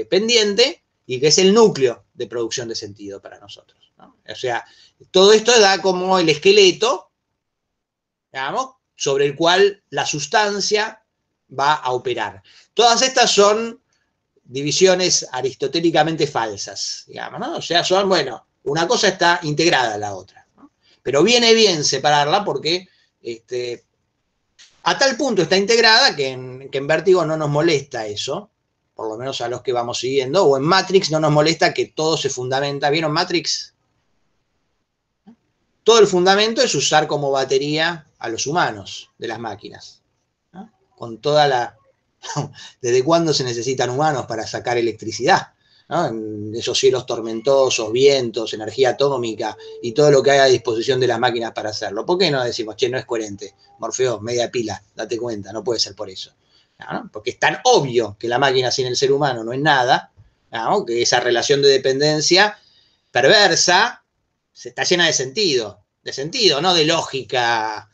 pendiente y que es el núcleo de producción de sentido para nosotros, ¿no? O sea, todo esto da como el esqueleto, digamos, sobre el cual la sustancia va a operar. Todas estas son divisiones aristotélicamente falsas, digamos, ¿no? O sea, bueno, una cosa está integrada a la otra, ¿no? Pero viene bien separarla porque a tal punto está integrada que en Vértigo no nos molesta eso, por lo menos a los que vamos siguiendo, o en Matrix no nos molesta que todo se fundamenta. ¿Vieron Matrix? Todo el fundamento es usar como batería a los humanos de las máquinas, ¿no? Con toda ¿desde cuándo se necesitan humanos para sacar electricidad, ¿no? En esos cielos tormentosos, vientos, energía atómica y todo lo que hay a disposición de las máquinas para hacerlo. ¿Por qué no decimos, che, no es coherente? Morfeo, media pila, date cuenta, no puede ser por eso. ¿no? Porque es tan obvio que la máquina sin el ser humano no es nada, ¿no? Que esa relación de dependencia perversa está llena de sentido, no de lógica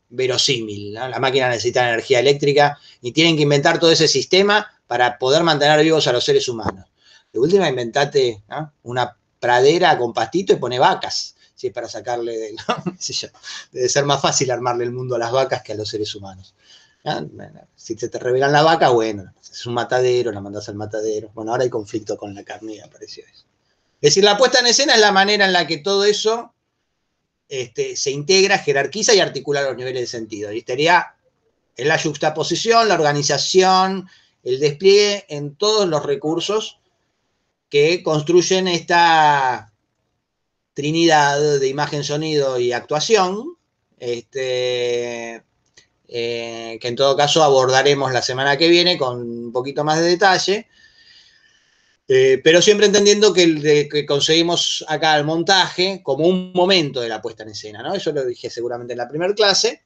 verosímil, ¿no? La máquina necesita energía eléctrica y tienen que inventar todo ese sistema para poder mantener vivos a los seres humanos. De última, inventate, ¿no? Una pradera con pastito y pone vacas, si es para sacarle, ¿no? Debe ser más fácil armarle el mundo a las vacas que a los seres humanos. ¿No? Si se te revelan la vaca, bueno, es un matadero, la mandás al matadero. Bueno, ahora hay conflicto con la carne y apareció eso. Es decir, la puesta en escena es la manera en la que todo eso se integra, jerarquiza y articula los niveles de sentido. Y estaría en la juxtaposición, la organización, el despliegue en todos los recursos que construyen esta trinidad de imagen, sonido y actuación, que en todo caso abordaremos la semana que viene con un poquito más de detalle, pero siempre entendiendo que conseguimos acá el montaje como un momento de la puesta en escena, ¿no? Eso lo dije seguramente en la primera clase,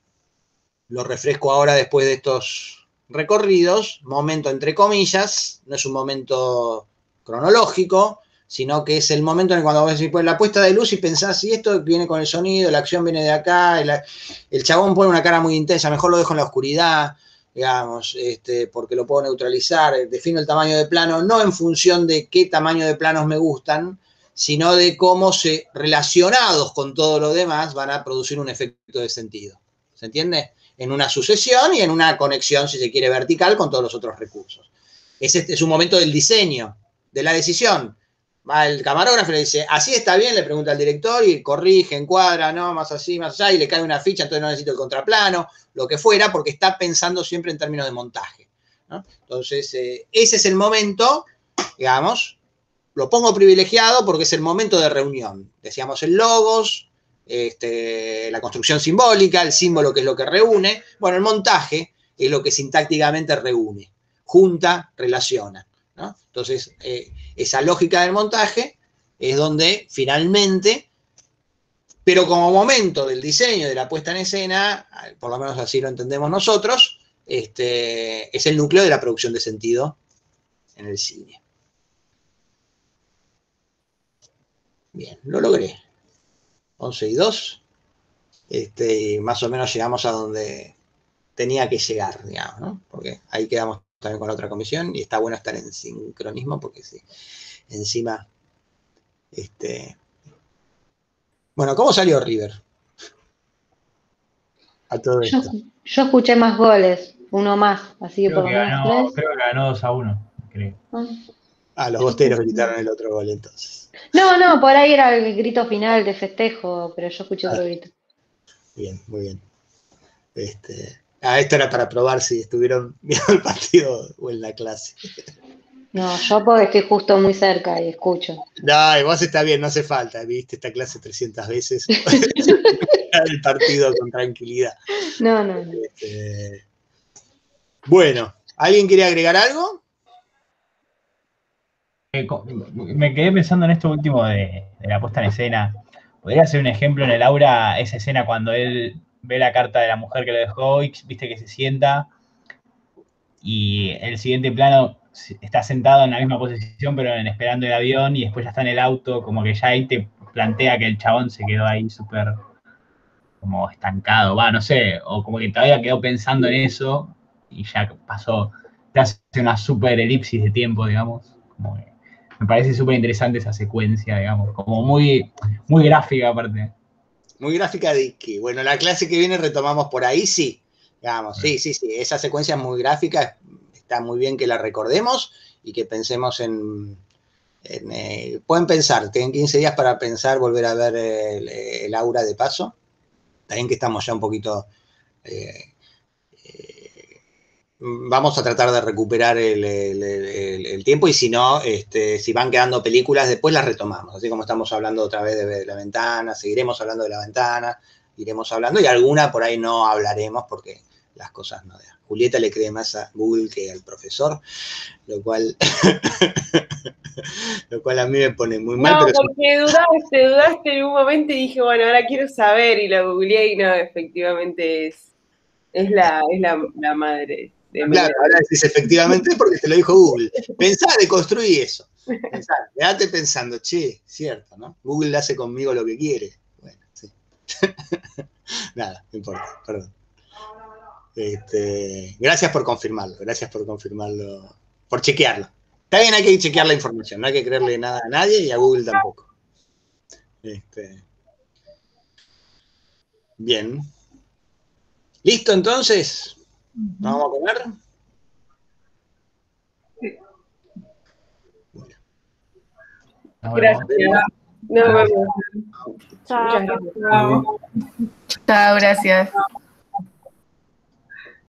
lo refresco ahora después de estos recorridos, momento entre comillas, no es un momento cronológico, sino que es el momento en el cuando vos decís, pues la puesta de luz y pensás, si esto viene con el sonido, la acción viene de acá, el chabón pone una cara muy intensa, mejor lo dejo en la oscuridad, digamos, porque lo puedo neutralizar, defino el tamaño de plano, no en función de qué tamaño de planos me gustan, sino de cómo relacionados con todo lo demás van a producir un efecto de sentido. ¿Se entiende? En una sucesión y en una conexión, si se quiere, vertical con todos los otros recursos. Ese es un momento del diseño, de la decisión. Va el camarógrafo y le dice, así está bien, le pregunta al director y corrige, encuadra, no, más así, más allá, y le cae una ficha, entonces no necesito el contraplano, lo que fuera, porque está pensando siempre en términos de montaje, ¿no? Entonces, ese es el momento, digamos, lo pongo privilegiado porque es el momento de reunión. Decíamos el logos, la construcción simbólica, el símbolo que es lo que reúne, bueno, el montaje es lo que sintácticamente reúne, junta, relaciona, ¿no? Entonces, esa lógica del montaje es donde finalmente, pero como momento del diseño, de la puesta en escena, por lo menos así lo entendemos nosotros, es el núcleo de la producción de sentido en el cine. Bien, lo logré. 11:02. Más o menos llegamos a donde tenía que llegar, digamos, ¿no? Porque ahí quedamos también con la otra comisión y está bueno estar en sincronismo porque sí, encima, bueno, ¿cómo salió River? A todo esto. Yo escuché más goles, uno más, así que Creo por que lo menos 3. creo que ganó 2-1, creo. Los bosteros gritaron el otro gol entonces. No, por ahí era el grito final de festejo, pero yo escuché otro grito. Bien, muy bien. Esto era para probar si estuvieron viendo el partido o en la clase. No, yo porque estoy justo muy cerca y escucho. No, y vos está bien, no hace falta, viste esta clase 300 veces. El partido con tranquilidad. No. Bueno, ¿alguien quiere agregar algo? Me quedé pensando en esto último de la puesta en escena. ¿Podría ser un ejemplo en el aura esa escena cuando él ve la carta de la mujer que lo dejó y viste que se sienta y el siguiente plano está sentado en la misma posición pero esperando el avión y después ya está en el auto, como que ya ahí te plantea que el chabón se quedó ahí súper como estancado, no sé, o como que todavía quedó pensando en eso y ya pasó, te hace una súper elipsis de tiempo, digamos, como que me parece súper interesante esa secuencia, digamos, como muy, muy gráfica aparte. Muy gráfica de que, bueno, la clase que viene retomamos por ahí, sí, digamos, sí, esa secuencia es muy gráfica, está muy bien que la recordemos y que pensemos pueden pensar, tienen 15 días para pensar, volver a ver el aura de paso, también que estamos ya un poquito, vamos a tratar de recuperar el tiempo y si no, si van quedando películas, después las retomamos, así como estamos hablando otra vez de La Ventana, seguiremos hablando de La Ventana, iremos hablando y alguna por ahí no hablaremos porque las cosas no dejan. Julieta le cree más a Google que al profesor, lo cual a mí me pone muy mal. No, pero porque dudaste en un momento y dije, bueno, ahora quiero saber y lo googleé y no, efectivamente es Es la madre de Claro, Meredith. ahora decís efectivamente porque te lo dijo Google. Pensá, deconstruí eso. Pensá, quedate pensando, che, cierto, ¿no? Google hace conmigo lo que quiere. Bueno, sí. Nada, no importa, perdón. Gracias por confirmarlo, por chequearlo. Está bien, hay que chequear la información, no hay que creerle nada a nadie y a Google tampoco. Bien. ¿Listo entonces? ¿Nos vamos a comer? Bueno. Gracias. Nos vemos. Chao. Muchas gracias. Chao, gracias.